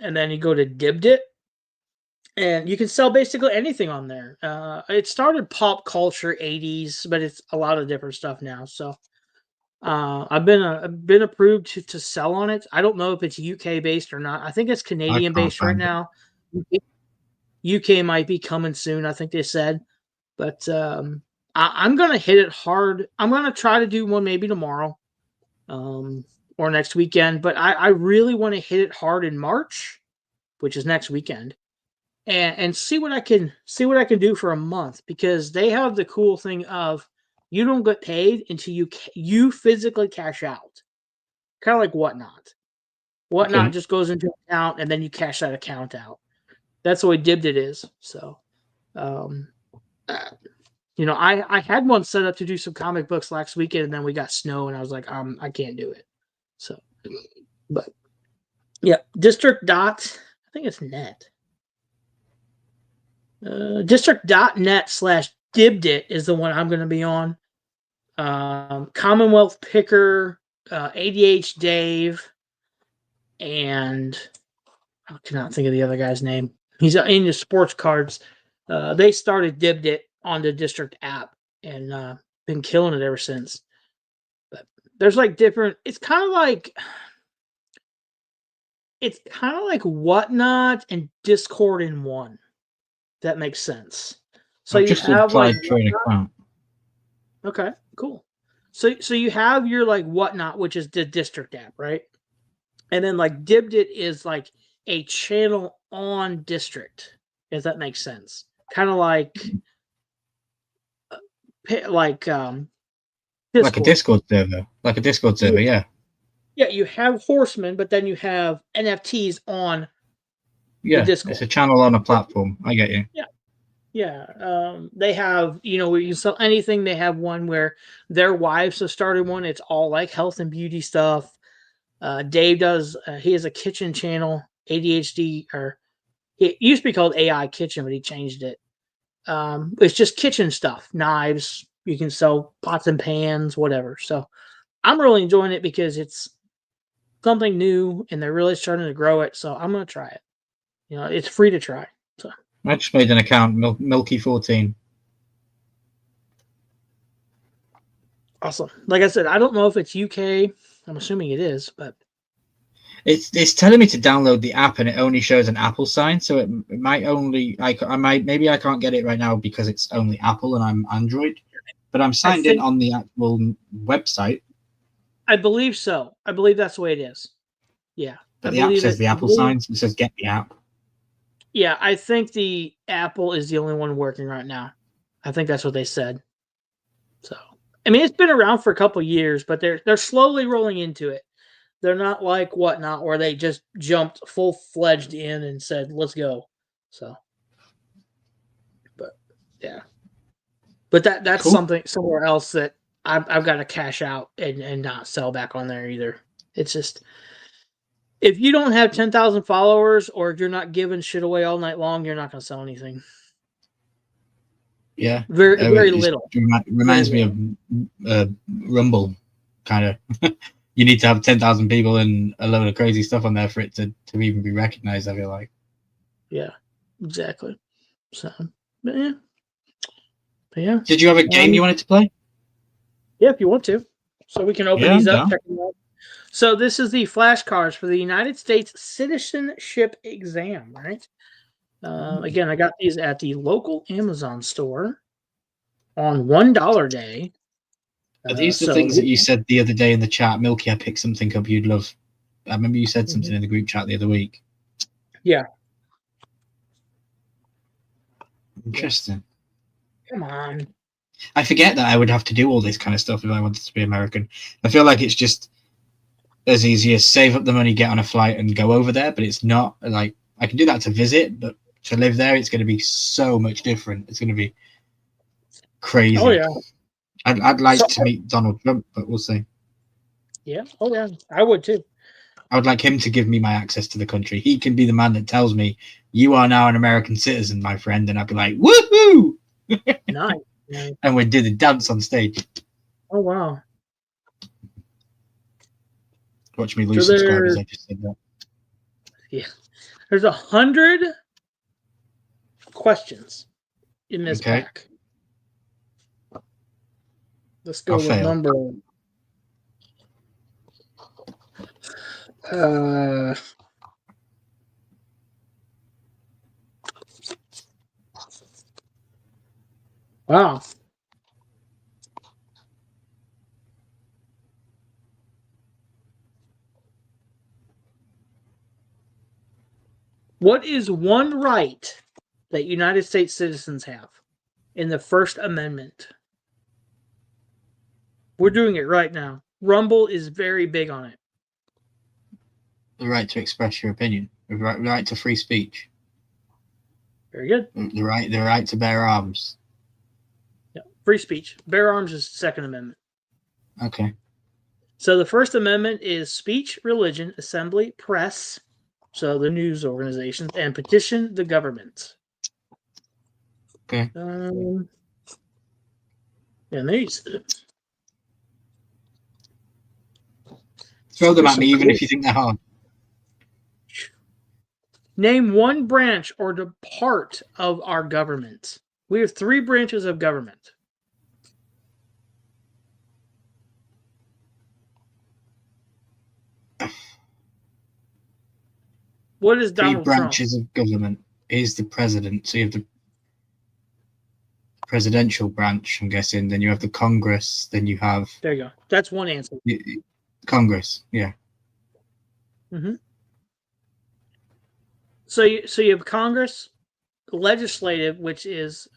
and then you go to Dibbed It, and you can sell basically anything on there. It started pop culture 80s, but it's a lot of different stuff now. So I've been approved to sell on it. I don't know if it's UK based or not. I think it's Canadian based right now. UK might be coming soon, I think they said. But I'm gonna hit it hard. I'm gonna try to do one maybe tomorrow, or next weekend. But I really want to hit it hard in March, which is next weekend, and see what I can do for a month, because they have the cool thing of you don't get paid until you physically cash out, kind of like Whatnot. Whatnot Okay. just goes into an account and then you cash that account out. That's the way Dibbed It is. So, I had one set up to do some comic books last weekend, and then we got snow, and I was like, I can't do it. So, but yeah, District dot, I think it's net. District.net/Dibbed It is the one I'm going to be on. Commonwealth Picker, ADH Dave, and I cannot think of the other guy's name. He's in the sports cards. They started Dibbed It on the District app, and been killing it ever since. But there's like different. It's kind of like Whatnot and Discord in one. That makes sense. So I've you just have applied like for an account. Okay, cool. So you have your like Whatnot, which is the District app, right? And then like Dibbed It is like a channel on District, if that makes sense. Kind of like Discord. Like a Discord server. Like a Discord server, yeah. Yeah, you have Horsemen, but then you have NFTs on the Discord. It's a channel on a platform. I get you. Yeah. They have, where you can sell anything. They have one where their wives have started one. It's all like health and beauty stuff. Dave does, he has a kitchen channel, ADHD, or it used to be called AI Kitchen, but he changed it. It's just kitchen stuff, knives. You can sell pots and pans, whatever. So I'm really enjoying it because it's something new and they're really starting to grow it. So I'm going to try it. It's free to try. So I just made an account, Milky14. Awesome. Like I said, I don't know if it's UK. I'm assuming it is, but it's telling me to download the app, and it only shows an Apple sign, so it might only I can't get it right now because it's only Apple and I'm Android, but I'm signed in on the actual website. I believe so. I believe that's the way it is. Yeah, but the app says the Apple sign, so it says get the app. Yeah, I think the Apple is the only one working right now. I think that's what they said. So, I mean, it's been around for a couple years, but they're slowly rolling into it. They're not like Whatnot, where they just jumped full-fledged in and said, let's go. So, but yeah. But that's cool. Something somewhere else that I've got to cash out and not sell back on there either. It's just, if you don't have 10,000 followers, or if you're not giving shit away all night long, you're not going to sell anything. Yeah. Very little. Reminds me of Rumble, kind of. You need to have 10,000 people and a load of crazy stuff on there for it to even be recognized, I feel like. Yeah, exactly. So, but yeah. Did you have a game you wanted to play? Yeah, if you want to. So we can open these up, check them out. So this is the flashcards for the United States citizenship exam, right? Again, I got these at the local Amazon store on $1 day. Are these the things that you said the other day in the chat? Milky, I picked something up you'd love. I remember you said something in the group chat the other week. Yeah. Interesting. Come on. I forget that I would have to do all this kind of stuff if I wanted to be American. I feel like it's just as easy as save up the money, get on a flight, and go over there. But it's not like I can do that to visit, but to live there, it's going to be so much different. It's going to be crazy. Oh yeah. I'd like to meet Donald Trump, but we'll see. Yeah. Oh yeah. I would too. I would like him to give me my access to the country. He can be the man that tells me, "You are now an American citizen, my friend," and I'd be like, "Woohoo!" Nice. And we'd do the dance on stage. Oh wow. Watch me lose subscribers. I just said that. Yeah. There's 100 questions in this pack. Let's go with number. Wow. What is one right that United States citizens have in the First Amendment? We're doing it right now. Rumble is very big on it. The right to express your opinion. The right to free speech. Very good. The right to bear arms. Yeah, free speech. Bear arms is Second Amendment. Okay. So the First Amendment is speech, religion, assembly, press, so the news organizations, and petition the government. Okay. And these. Throw them at me, even if you think they're hard. Name one branch or the part of our government. We have 3 branches of government. What is Donald Trump? 3 branches of government. Is the president. So you have the presidential branch, I'm guessing. Then you have the Congress. Then you have. There you go. That's one answer. Congress, yeah. Mm-hmm. So you have Congress, legislative, which is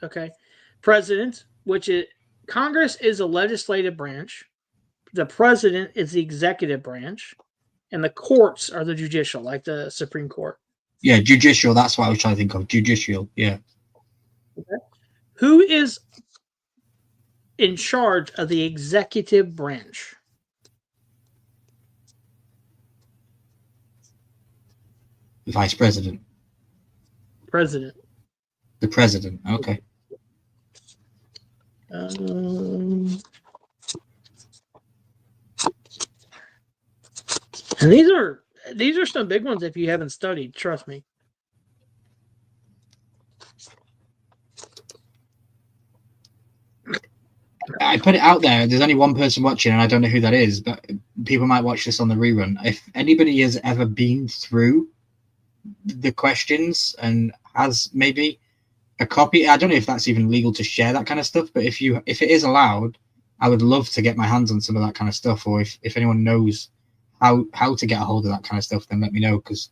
president, which is Congress is a legislative branch. The president is the executive branch, and the courts are the judicial, like the Supreme Court. Yeah, judicial. That's what I was trying to think of. Judicial, yeah. Okay. Who is in charge of the executive branch? The vice president. President. The president. Okay. And these are some big ones if you haven't studied. Trust me. I put it out there. There's only one person watching, and I don't know who that is, but people might watch this on the rerun. If anybody has ever been through the questions and has maybe a copy, I don't know if that's even legal to share that kind of stuff, but if it is allowed, I would love to get my hands on some of that kind of stuff. Or if anyone knows how to get a hold of that kind of stuff, then let me know, because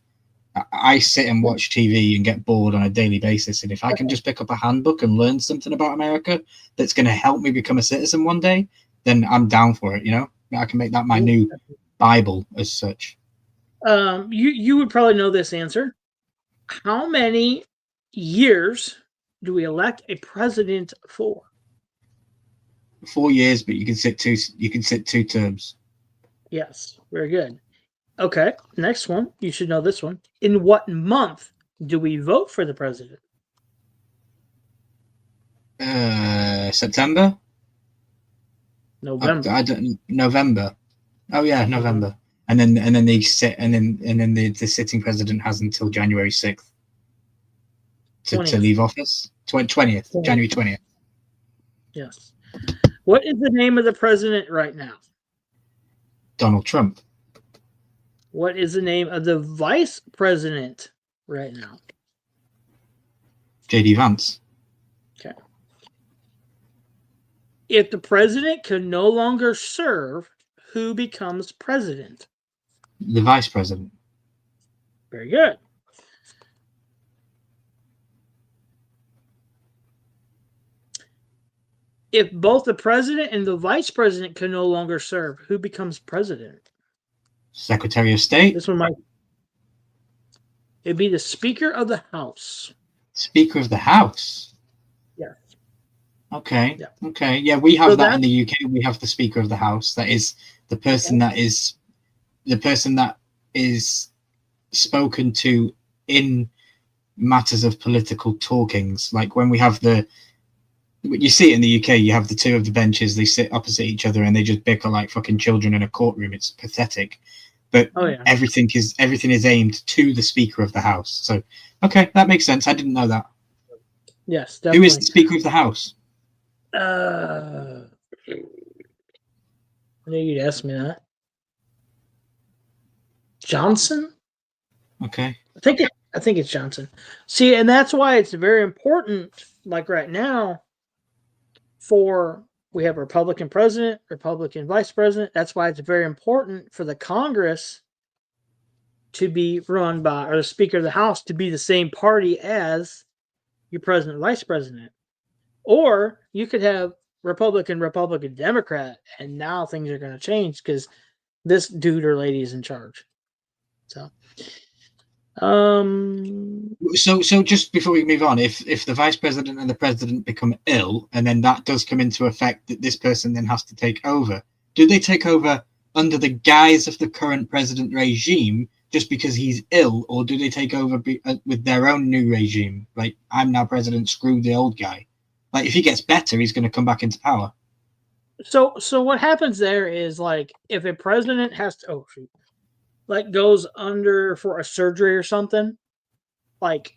I sit and watch TV and get bored on a daily basis, and if I can just pick up a handbook and learn something about America that's going to help me become a citizen one day, then I'm down for it. I can make that my new Bible as such. You would probably know this answer. How many years do we elect a president for? 4 years, but you can sit 2 terms. Yes, very good. Okay, next one. You should know this one. In what month do we vote for the president? September? November. I don't. November. Oh yeah, November. And then they sit, and then the sitting president has until January 6th to leave office. 20th, January 20th. Yes. What is the name of the president right now? Donald Trump. What is the name of the vice president right now? J.D. Vance. Okay. If the president can no longer serve, who becomes president? The vice president. Very good. If both the president and the vice president can no longer serve, who becomes president? Secretary of State. This one might. It'd be the Speaker of the House. Speaker of the House. Yeah. Okay. Yeah. Okay. Yeah, we have that in the UK. We have the Speaker of the House. That is the person that is spoken to in matters of political talkings. Like when we have you see it in the UK, you have the two of the benches, they sit opposite each other and they just bicker like fucking children in a courtroom. It's pathetic. But everything is aimed to the Speaker of the House. So, okay, that makes sense. I didn't know that. Yes, definitely. Who is the Speaker of the House? I knew you'd ask me that. Johnson? Okay. I think it's Johnson. See, and that's why it's very important, like right now, we have a Republican president, Republican vice president. That's why it's very important for the Congress to be run by, or the Speaker of the House to be the same party as your president, vice president. Or you could have Republican, Democrat, and now things are going to change because this dude or lady is in charge. So just before we move on, if the vice president and the president become ill, and then that does come into effect that this person then has to take over, do they take over under the guise of the current president regime just because he's ill, or do they take over with their own new regime? Like, I'm now president, screw the old guy. Like, if he gets better, he's going to come back into power. So what happens there is, like, if a president has to, goes under for a surgery or something, like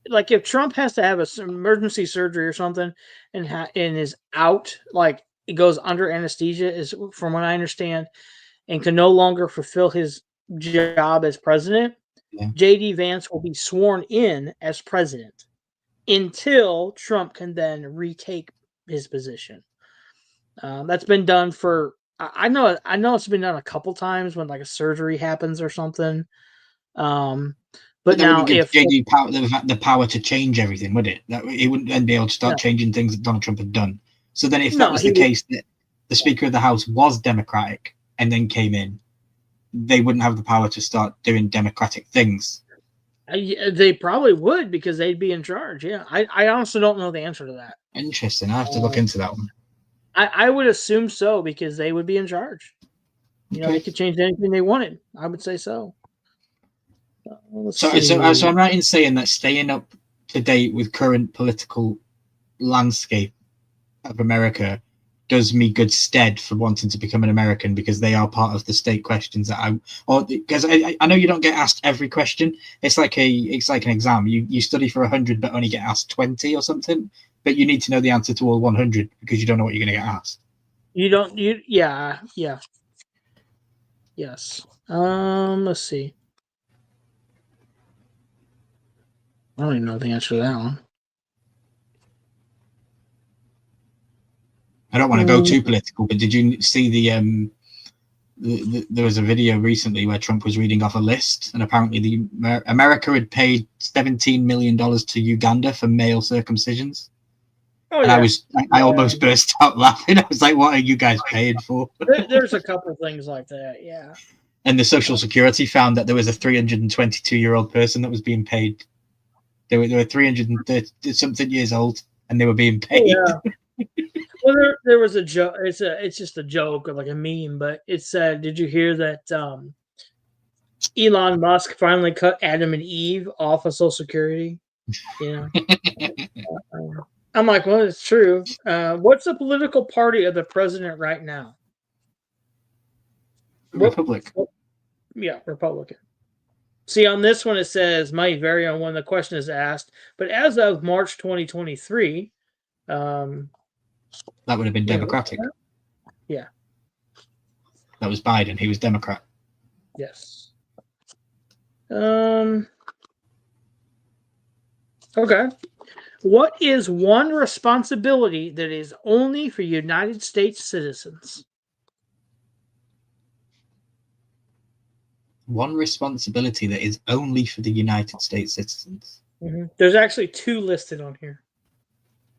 if Trump has to have an emergency surgery or something and is out, like it goes under anesthesia, is from what I understand, and can no longer fulfill his job as president, J.D. Vance will be sworn in as president until Trump can then retake his position. That's been done for, I know it's been done a couple times when like a surgery happens or something. But now if JD the power to change everything, would it? That he wouldn't then be able to start changing things that Donald Trump had done. So then, if that was the case, that the Speaker of the House was Democratic and then came in, they wouldn't have the power to start doing democratic things. They probably would, because they'd be in charge. Yeah, I honestly don't know the answer to that. Interesting. I have to look into that one. I would assume so, because they would be in charge. You know, they could change anything they wanted. I would say so. So I'm right in saying that staying up to date with current political landscape of America does me good stead for wanting to become an American, because they are part of the state questions that because I know you don't get asked every question. It's like an exam. You study for 100 but only get asked 20 or something, but you need to know the answer to all 100 because you don't know what you're going to get asked. Yeah. Yes. Let's see. I don't even know the answer to that one. I don't want to go too political, but did you see there was a video recently where Trump was reading off a list, and apparently America had paid $17 million to Uganda for male circumcisions. Oh, and yeah. I almost burst out laughing. I was like, what are you guys paying for? There's a couple things like that, yeah. And the Social Security found that there was a 322-year-old person that was being paid. They were 330 something years old, and they were being paid. Oh, yeah. Well, there was a joke. It's just a joke or like a meme, but it said, "Did you hear that Elon Musk finally cut Adam and Eve off of Social Security?" Yeah. I'm like, well, it's true. What's the political party of the president right now? Republican. Yeah, Republican. See, on this one, it says, might vary on when the question is asked, but as of March 2023, that would have been Democratic. Yeah. That was Biden. He was Democrat. Yes. Okay. What is one responsibility that is only for United States citizens? One responsibility that is only for the United States citizens. There's actually two listed on here.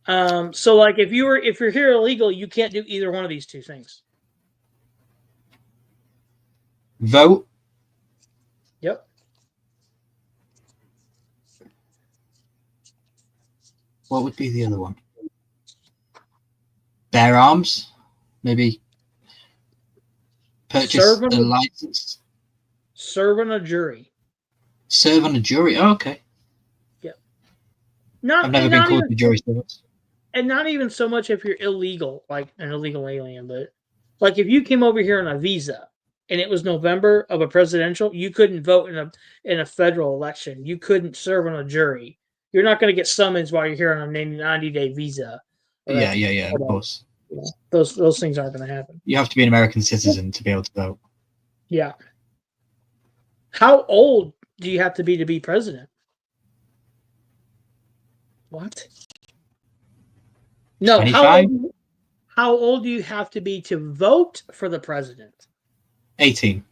So like if you're here illegal, you can't do either one of these two things. Vote. Yep. What would be the other one? Bear arms, maybe. Purchase a license. Serve on a jury. Serve on a jury. Oh, okay. Yep. I've never been called to jury service. And not even so much if you're illegal, like an illegal alien, but like if you came over here on a visa and it was November of a presidential, you couldn't vote in a federal election. You couldn't serve on a jury. You're not going to get summons while you're here on a 90-day visa. Yeah, of course. Yeah, those things aren't going to happen. You have to be an American citizen to be able to vote. Yeah. How old do you have to be president? What? No, 25? How old do you have to be to vote for the president? 18.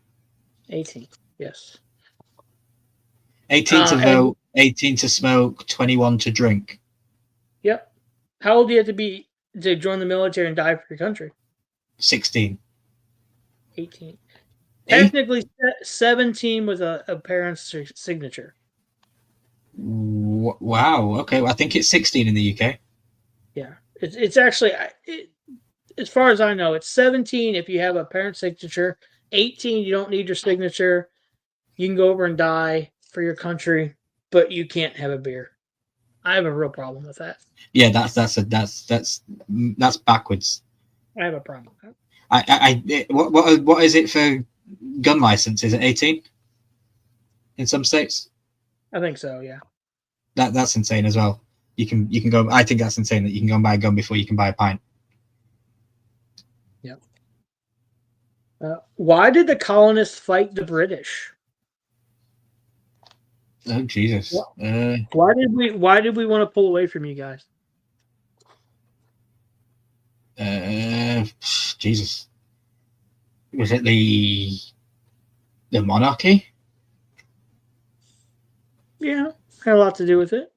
18, yes. 18 to vote, 18 to smoke, 21 to drink. Yep. How old do you have to be to join the military and die for your country? 16. 18. Technically 17 with a parent's signature. Wow. Okay. Well, I think it's 16 in the UK. Yeah. It's actually, as far as I know, it's 17 if you have a parent's signature. 18, you don't need your signature. You can go over and die for your country, but you can't have a beer. I have a real problem with that. Yeah, that's backwards. I have a problem with that. What is it for gun license? Is it 18 in some states? I think so. Yeah. That's insane as well. You can go. I think that's insane that you can go and buy a gun before you can buy a pint. Yep. Why did the colonists fight the British? Oh Jesus! Why did we want to pull away from you guys? Jesus. Was it the monarchy? Yeah, had a lot to do with it.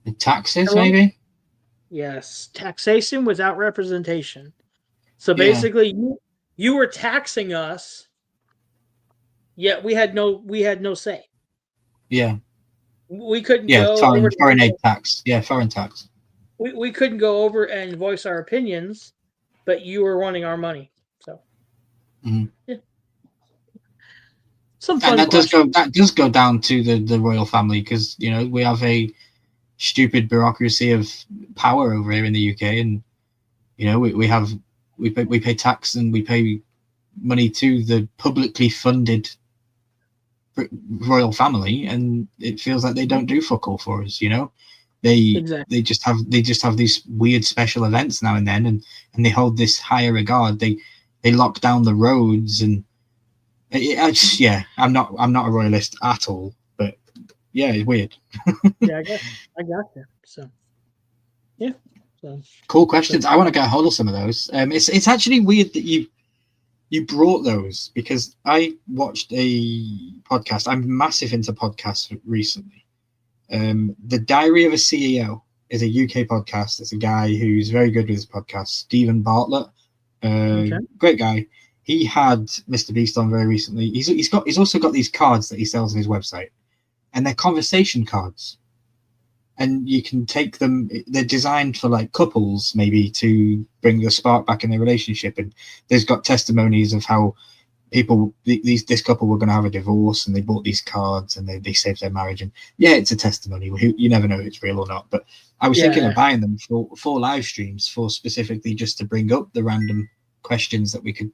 The taxes, maybe? Yes, taxation without representation. So basically, you were taxing us, yet we had no say. Yeah. We couldn't go foreign aid tax. Yeah, foreign tax. We couldn't go over and voice our opinions, but you were wanting our money. So yeah. Some fun and that does go down to the royal family, because we have a stupid bureaucracy of power over here in the UK, and we pay tax and we pay money to the publicly funded royal family, and it feels like they don't do fuck all for us. They just have these weird special events now and then, and they hold this higher regard. They lock down the roads, and I'm not a royalist at all, but yeah, it's weird. Yeah, I got you. So yeah. So cool questions. I want to get a hold of some of those. It's actually weird that you brought those, because I watched a podcast. I'm massive into podcasts recently. The Diary of a CEO is a UK podcast. It's a guy who's very good with his podcast, Stephen Bartlett. Great guy. He had Mr. Beast on very recently. He's also got these cards that he sells on his website, and they're conversation cards. And you can take them. They're designed for like couples, maybe, to bring the spark back in their relationship. And there's got testimonies of how this couple were going to have a divorce, and they bought these cards, and they saved their marriage. And yeah, it's a testimony. You never know if it's real or not. But I was thinking of buying them for live streams, for specifically just to bring up the random questions that we could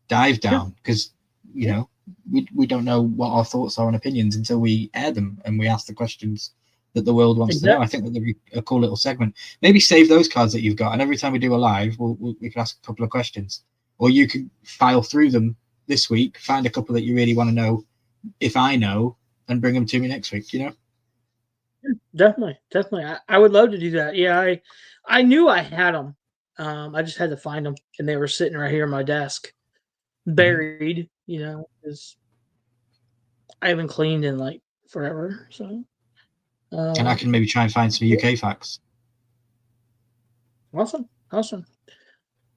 dive down, because we don't know what our thoughts are and opinions until we air them and we ask the questions that the world wants to know. I think that would be a cool little segment. Maybe save those cards that you've got, and every time we do a live, we can ask a couple of questions, or you could file through them this week, find a couple that you really want to know, if I know, and bring them to me next week. Definitely. I would love to do that. Yeah, I knew I had them. I just had to find them, and they were sitting right here on my desk, buried. Because I haven't cleaned in like forever. So, And I can maybe try and find some UK facts. Awesome.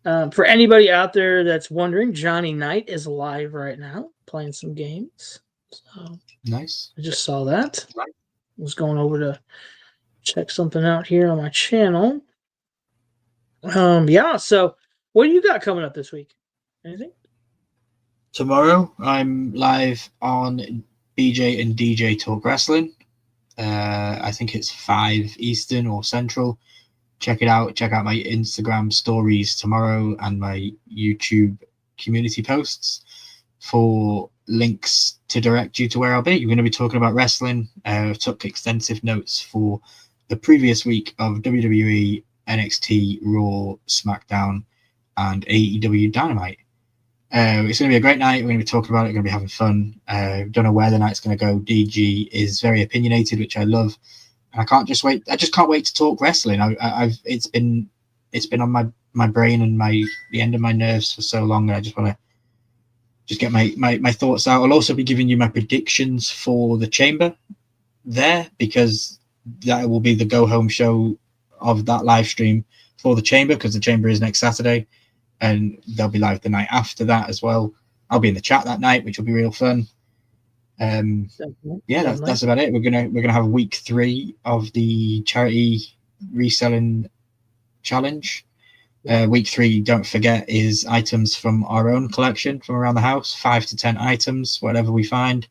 For anybody out there that's wondering, Johnny Knight is live right now playing some games. So Nice. I just saw that. I was going over to check something out here on my channel. Yeah. So, what do you got coming up this week? Anything? Tomorrow, I'm live on BJ and DJ Talk Wrestling. I think it's 5 Eastern or Central. Check it out. Check out my Instagram stories tomorrow and my YouTube community posts for links to direct you to where I'll be. You're going to be talking about wrestling. Took extensive notes for the previous week of WWE, NXT, Raw, SmackDown, and AEW Dynamite. It's going to be a great night. We're going to be talking about it. We're going to be having fun. Don't know where the night's going to go. DG is very opinionated, which I love. And I can't just wait. I just can't wait to talk wrestling. It's been on my brain and the end of my nerves for so long. I just want to just get my thoughts out. I'll also be giving you my predictions for the Chamber there, because that will be the go home show of that live stream for the Chamber, because the Chamber is next Saturday, and they'll be live the night after that as well. I'll be in the chat that night, which will be real fun. That's about it. We're gonna have week 3 of the charity reselling challenge. Week 3, don't forget, is items from our own collection from around the house, 5 to 10 items, whatever we find.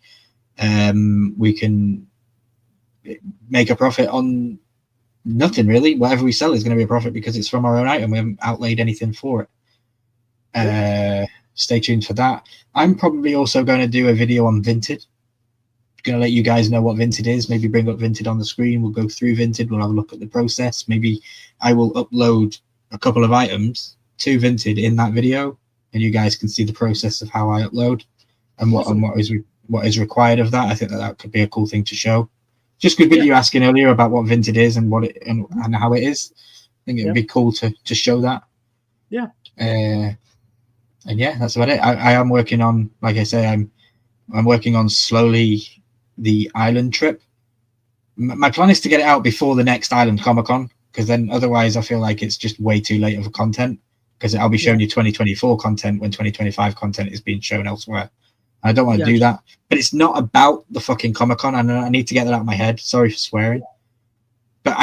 We can make a profit on nothing really. Whatever we sell is going to be a profit because it's from our own item. We haven't outlaid anything for it. Stay tuned for that. I'm probably also going to do a video on Vinted. Going to let you guys know what Vinted is. Maybe bring up Vinted on the screen. We'll go through Vinted. We'll have a look at the process. Maybe I will upload a couple of items to Vinted in that video, and you guys can see the process of how I upload and what is required of that. I think that could be a cool thing to show. Just good with you asking earlier about what Vinted is and what it and how it is. I think it would be cool to show that. Yeah. And that's about it. I am working on, like I say, I'm working on slowly the island trip. My plan is to get it out before the next Island Comic-Con, because then otherwise I feel like it's just way too late of a content, because I'll be showing you 2024 content when 2025 content is being shown elsewhere. I don't want to do that. But it's not about the fucking Comic-Con. I need to get that out of my head. Sorry for swearing. But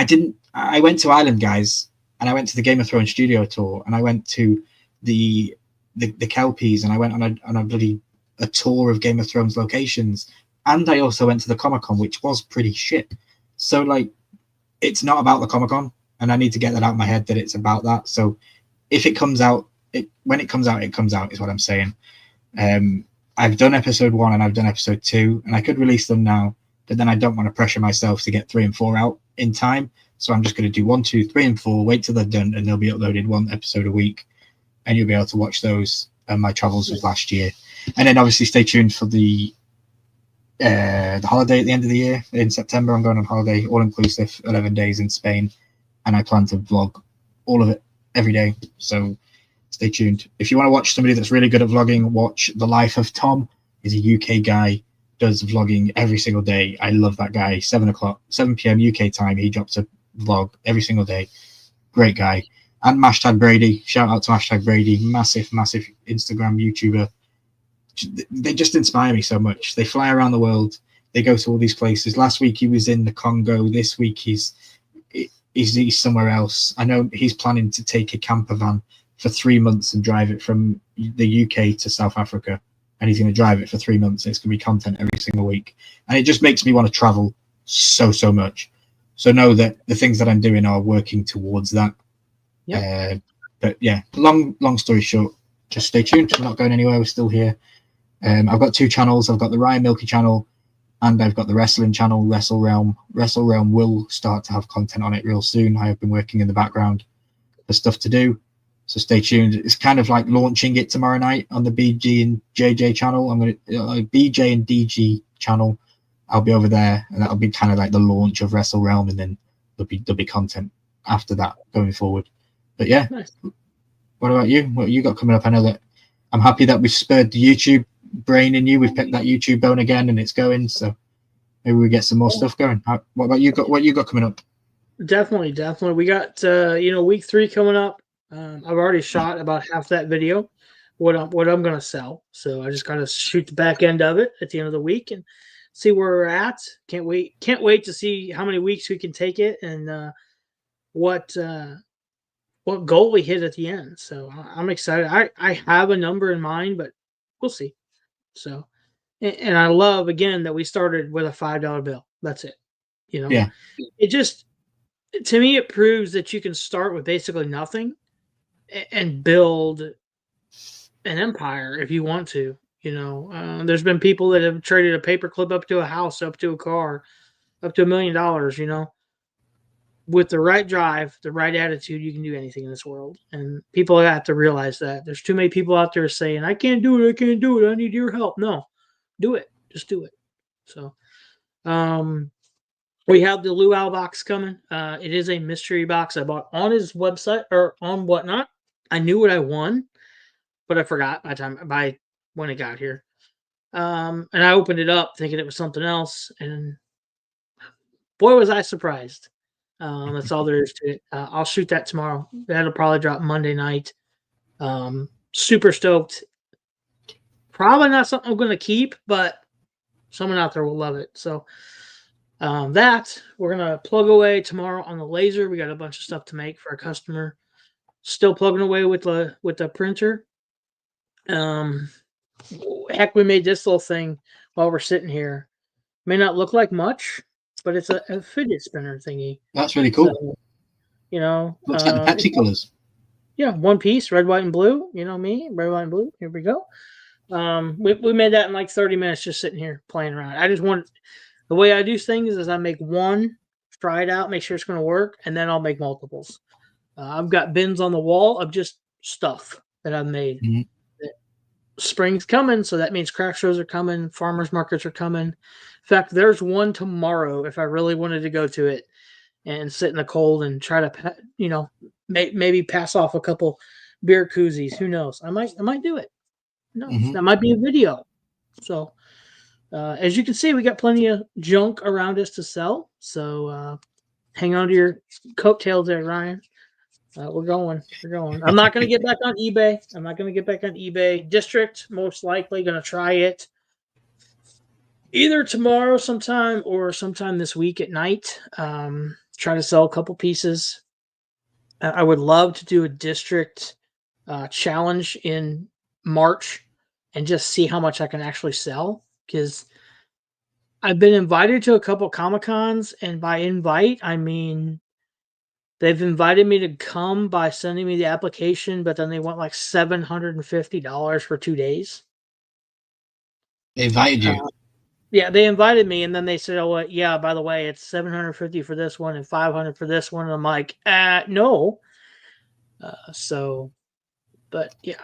I went to Ireland, guys, and I went to the Game of Thrones studio tour, and I went to the Kelpies, and I went on a bloody a tour of Game of Thrones locations, and I also went to the Comic-Con, which was pretty shit. So like, it's not about the Comic-Con, and I need to get that out of my head that it's about that. So if it comes out, when it comes out, it comes out, is what I'm saying. I've done episode 1 and I've done episode 2, and I could release them now, but then I don't want to pressure myself to get 3 and 4 out in time. So I'm just going to do 1, 2, 3, and 4, wait till they're done, and they'll be uploaded 1 episode a week, and you'll be able to watch those and my travels of last year. And then obviously stay tuned for the holiday at the end of the year in September. I'm going on holiday, all inclusive, 11 days in Spain, and I plan to vlog all of it every day. So stay tuned. If you want to watch somebody that's really good at vlogging, watch The Life of Tom. He's a UK guy, does vlogging every single day. I love that guy. 7 p.m. UK time, he drops a vlog every single day. Great guy. And Hashtag Brady. Shout out to Hashtag Brady. Massive Instagram YouTuber. They just inspire me so much. They fly around the world. They go to all these places. Last week he was in the Congo. This week he's somewhere else. I know he's planning to take a camper van for 3 months and drive it from the UK to South Africa. And he's going to drive it for 3 months. And it's going to be content every single week. And it just makes me want to travel so much. So know that the things that I'm doing are working towards that. Yeah. But yeah, long story short, just stay tuned. We're not going anywhere. We're still here. I've got 2 channels. I've got the Ryan Milky channel, and I've got the wrestling channel, Wrestle Realm. Wrestle Realm will start to have content on it real soon. I have been working in the background for stuff to do. So stay tuned. It's kind of like launching it tomorrow night on the BG and JJ channel. I'm going to BJ and DG channel. I'll be over there, and that'll be kind of like the launch of Wrestle Realm, and then there'll be content after that going forward. But yeah, Nice. What about you? What you got coming up? I know that I'm happy that we've spurred the YouTube brain in you. We've picked that YouTube bone again, and it's going. So maybe we get some more stuff going. What about you? What you got coming up? Definitely. We got week 3 coming up. I've already shot about half that video. What I'm gonna sell. So I just gotta shoot the back end of it at the end of the week and see where we're at. Can't wait to see how many weeks we can take it and what goal we hit at the end. So I'm excited. I have a number in mind, but we'll see. So, and I love again that we started with a $5 bill. That's it. Yeah. It just, to me, it proves that you can start with basically nothing and build an empire if you want to. There's been people that have traded a paperclip up to a house, up to a car, up to $1 million. With the right drive, the right attitude, you can do anything in this world. And people have to realize that. There's too many people out there saying, I can't do it, I need your help. No, do it. Just do it. So we have the Luau box coming. It is a mystery box I bought on his website or on Whatnot. I knew what I won, but I forgot by when it got here. And I opened it up thinking it was something else. And boy, was I surprised. That's all there is to it. I'll shoot that tomorrow. That'll probably drop Monday night. Super stoked. Probably not something I'm going to keep, but someone out there will love it. So that we're going to plug away tomorrow on the laser. We got a bunch of stuff to make for a customer. Still plugging away with the printer. Heck, we made this little thing while we're sitting here. May not look like much, but it's a fidget spinner thingy. That's really cool. So, looks like the Pepsi colors. Yeah, one piece, red, white, and blue. You know me, red, white, and blue. Here we go. We made that in like 30 minutes just sitting here playing around. I just want the way I do things is I make one, try it out, make sure it's going to work, and then I'll make multiples. I've got bins on the wall of just stuff that I've made. Mm-hmm. Spring's coming, so that means craft shows are coming, farmers markets are coming. In fact, there's one tomorrow if I really wanted to go to it and sit in the cold and try to, maybe pass off a couple beer koozies. Who knows? I might do it. No, that might be a video. So, as you can see, we got plenty of junk around us to sell. So, hang on to your coattails there, Ryan. We're going. I'm not going to get back on eBay. District, most likely going to try it either tomorrow sometime or sometime this week at night. Try to sell a couple pieces. I would love to do a district challenge in March and just see how much I can actually sell, because I've been invited to a couple Comic-Cons, and by invite, I mean they've invited me to come by sending me the application, but then they want like $750 for 2 days. They invited you? Yeah, they invited me, and then they said, "Oh, yeah, by the way, it's $750 for this one and $500 for this one." And I'm like, no. But yeah.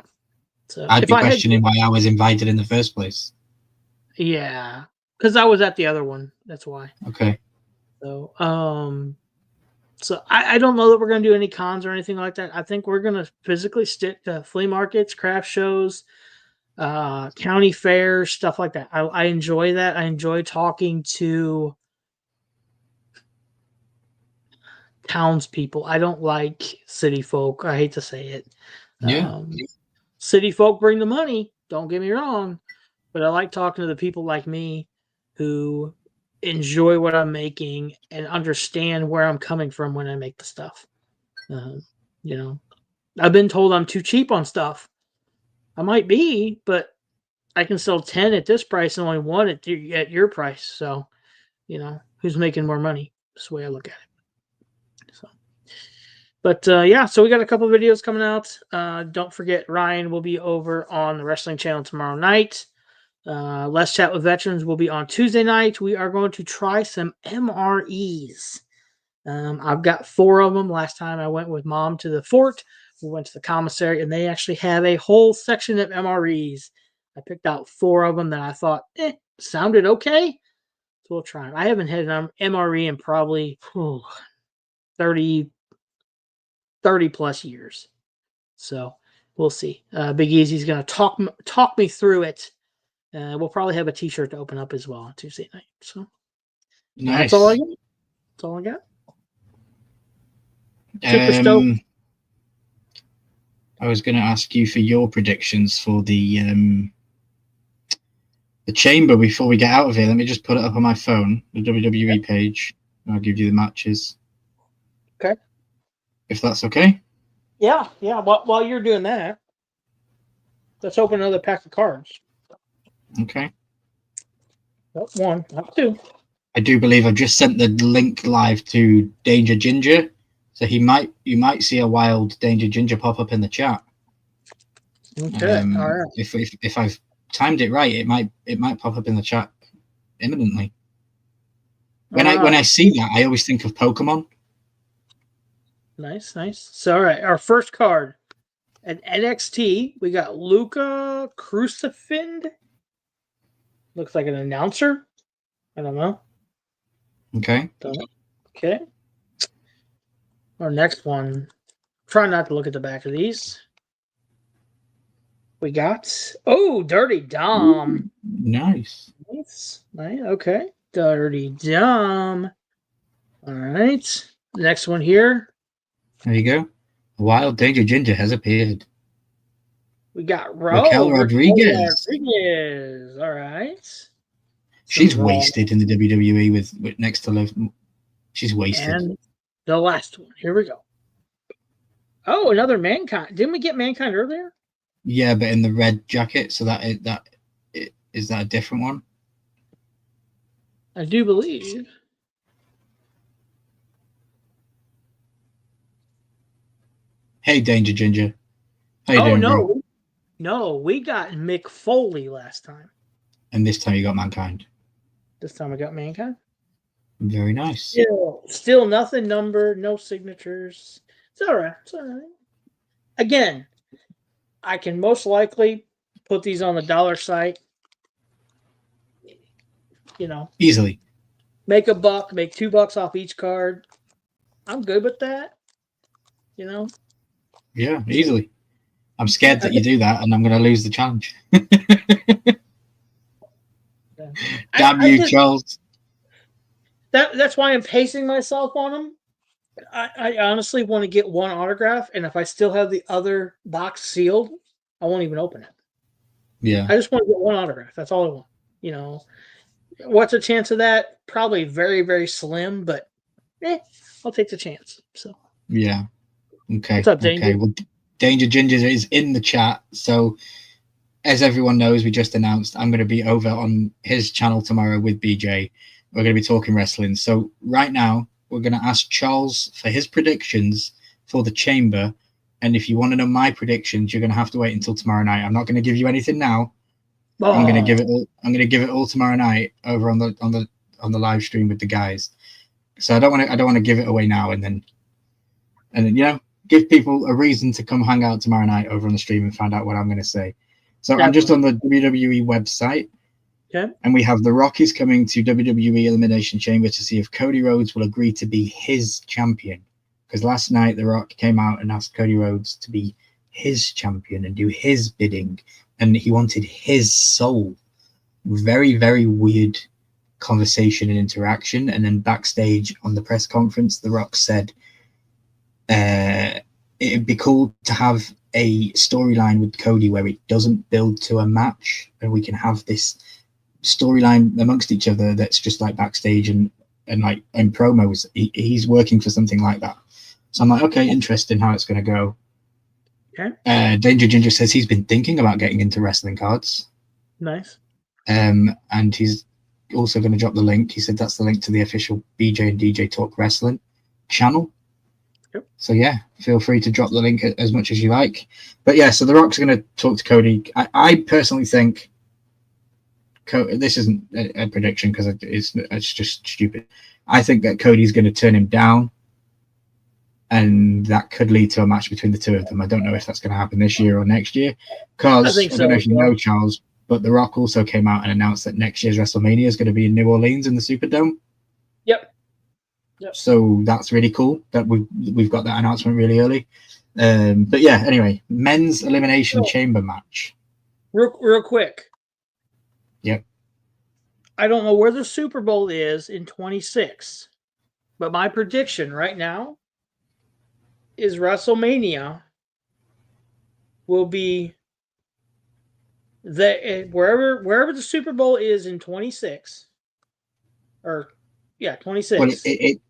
So I'd be questioning why I was invited in the first place. Yeah, because I was at the other one. That's why. Okay. So, so I don't know that we're going to do any cons or anything like that. I think we're going to physically stick to flea markets, craft shows, county fairs, stuff like that. I enjoy that. I enjoy talking to townspeople. I don't like city folk. I hate to say it. Yeah. City folk bring the money. Don't get me wrong, but I like talking to the people like me who enjoy what I'm making and understand where I'm coming from when I make the stuff. I've been told I'm too cheap on stuff. I might be, but I can sell 10 at this price and only 1 at your price. So, who's making more money? That's the way I look at it. So, but yeah, so we got a couple of videos coming out. Don't forget, Ryan will be over on the Wrestling Channel tomorrow night. Let's Chat with Veterans will be on Tuesday night. We are going to try some MREs. I've got 4 of them. Last time I went with Mom to the fort. we went to the commissary, and they actually have a whole section of MREs. I picked out 4 of them that I thought sounded okay. So we'll try them. I haven't had an MRE in probably 30 plus years. So we'll see. Big Easy's going to talk me through it. We'll probably have a T-shirt to open up as well on Tuesday night. So nice. That's all I got. That's all I got. Super stoked. I was going to ask you for your predictions for the chamber before we get out of here. Let me just put it up on my phone, the WWE page. And I'll give you the matches. Okay. If that's okay. Yeah. While you're doing that, let's open another pack of cards. Okay. Not 1, not 2. I do believe I've just sent the link live to Danger Ginger, so you might see a wild Danger Ginger pop up in the chat. Okay. All right. If I've timed it right, it might pop up in the chat imminently. When I see that, I always think of Pokemon. Nice. So, all right, our first card at NXT, we got Luca Crucifind. Looks like an announcer. I don't know. Okay. Okay. Our next one. Try not to look at the back of these. We got Dirty Dom. Nice. Okay. Dirty Dom. All right. Next one here. There you go. Wild Danger Ginger has appeared. We got Raquel Rodriguez. All right. She's wasted in the WWE with next to Liv. She's wasted. And the last one. Here we go. Oh, another Mankind. Didn't we get Mankind earlier? Yeah, but in the red jacket. So is that a different one? I do believe. Hey, Danger Ginger. How you doing, bro? No, we got Mick Foley last time. And this time you got Mankind. This time we got Mankind. Very nice. Still nothing numbered, no signatures. It's all right. Again, I can most likely put these on the dollar site. Easily. Make $1, make $2 off each card. I'm good with that. Yeah, easily. I'm scared that you do that, and I'm going to lose the challenge. Damn you, Charles. That's why I'm pacing myself on them. I honestly want to get 1 autograph, and if I still have the other box sealed, I won't even open it. Yeah. I just want to get 1 autograph. That's all I want. What's the chance of that? Probably very, very slim, but I'll take the chance. So yeah. Okay. What's up, Danger? Okay. Well, Danger Ginger is in the chat. So as everyone knows, we just announced I'm going to be over on his channel tomorrow with BJ. We're going to be talking wrestling. So right now, we're going to ask Charles for his predictions for the chamber. And if you want to know my predictions, you're going to have to wait until tomorrow night. I'm not going to give you anything now. I'm going to give it all. I'm going to give it all tomorrow night over on the live stream with the guys. So I don't want to give it away now and then give people a reason to come hang out tomorrow night over on the stream and find out what I'm going to say. So I'm just on the WWE website. Okay. And we have The Rock is coming to WWE Elimination Chamber to see if Cody Rhodes will agree to be his champion. Because last night The Rock came out and asked Cody Rhodes to be his champion and do his bidding. And he wanted his soul. Very, very weird conversation and interaction. And then backstage on the press conference, The Rock said it'd be cool to have a storyline with Cody where it doesn't build to a match, and we can have this storyline amongst each other that's just like backstage and like in promos. He's working for something like that. So I'm like, okay, interesting how it's going to go. Okay. Danger Ginger says he's been thinking about getting into wrestling cards. Nice. And he's also going to drop the link. He said that's the link to the official BJ and DJ Talk Wrestling channel. Yep. So yeah, feel free to drop the link as much as you like. But yeah, so The Rock's going to talk to Cody. I personally think this isn't a prediction because it's just stupid. I think that Cody's going to turn him down and that could lead to a match between the two of them. I don't know if that's going to happen this year or next year, because I don't know if you know, Charles, but The Rock also came out and announced that next year's WrestleMania is going to be in New Orleans in the Superdome. Yep. So that's really cool that we've got that announcement really early. But yeah, anyway, men's elimination chamber match. Real quick. Yep. I don't know where the Super Bowl is in 26, but my prediction right now is WrestleMania will be wherever the Super Bowl is in 26, or 26. Well, it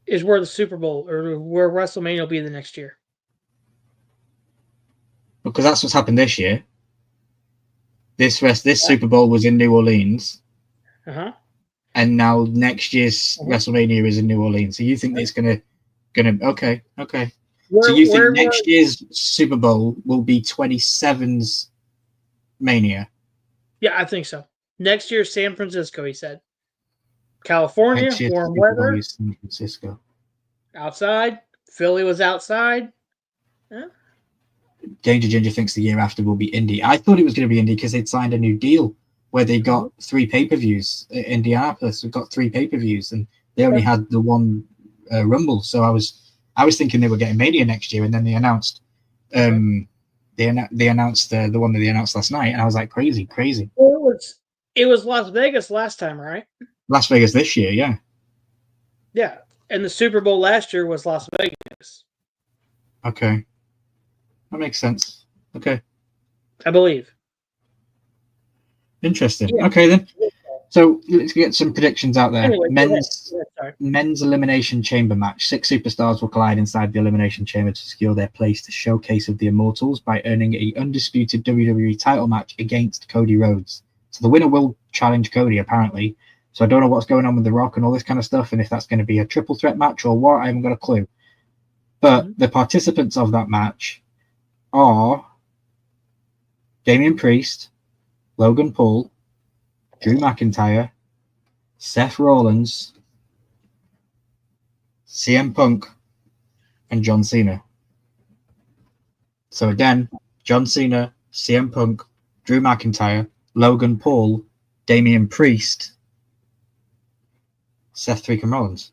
is where the Super Bowl or where WrestleMania will be the next year. Because that's what's happened this year. This Super Bowl was in New Orleans. And now next year's WrestleMania is in New Orleans. So you think it's gonna okay. So you think next year's Super Bowl will be 27's Mania? Yeah, I think so. Next year, San Francisco, he said. California, warm weather. San Francisco. Outside. Philly was outside. Huh? Danger Ginger thinks the year after will be Indy. I thought it was going to be Indy because they'd signed a new deal where they got 3 pay-per-views. Indianapolis got 3 pay-per-views, and they only had the one Rumble. So I was thinking they were getting Mania next year, and then they announced they announced the one that they announced last night, and I was like, crazy. Well, it was Las Vegas last time, right? Las Vegas this year, yeah. Yeah, and the Super Bowl last year was Las Vegas. Okay. That makes sense. Okay. I believe. Interesting. Yeah. Okay, then. So let's get some predictions out there. Anyway, men's elimination chamber match. 6 superstars will collide inside the elimination chamber to secure their place to Showcase of the Immortals by earning an undisputed WWE title match against Cody Rhodes. So the winner will challenge Cody, apparently. So I don't know what's going on with The Rock and all this kind of stuff, and if that's going to be a triple threat match or what, I haven't got a clue. But the participants of that match are Damian Priest, Logan Paul, Drew McIntyre, Seth Rollins, CM Punk, and John Cena. So again, John Cena, CM Punk, Drew McIntyre, Logan Paul, Damian Priest, Seth freaking Rollins.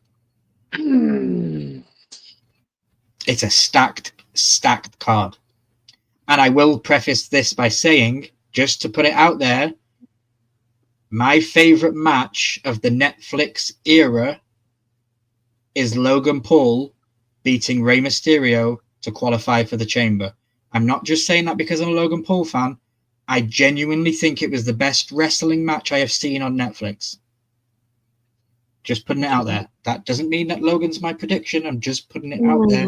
It's a stacked card. And I will preface this by saying, just to put it out there, my favorite match of the Netflix era is Logan Paul beating Rey Mysterio to qualify for the Chamber. I'm not just saying that because I'm a Logan Paul fan. I genuinely think it was the best wrestling match I have seen on Netflix. Just putting it out there. That doesn't mean that Logan's my prediction. I'm just putting it out there.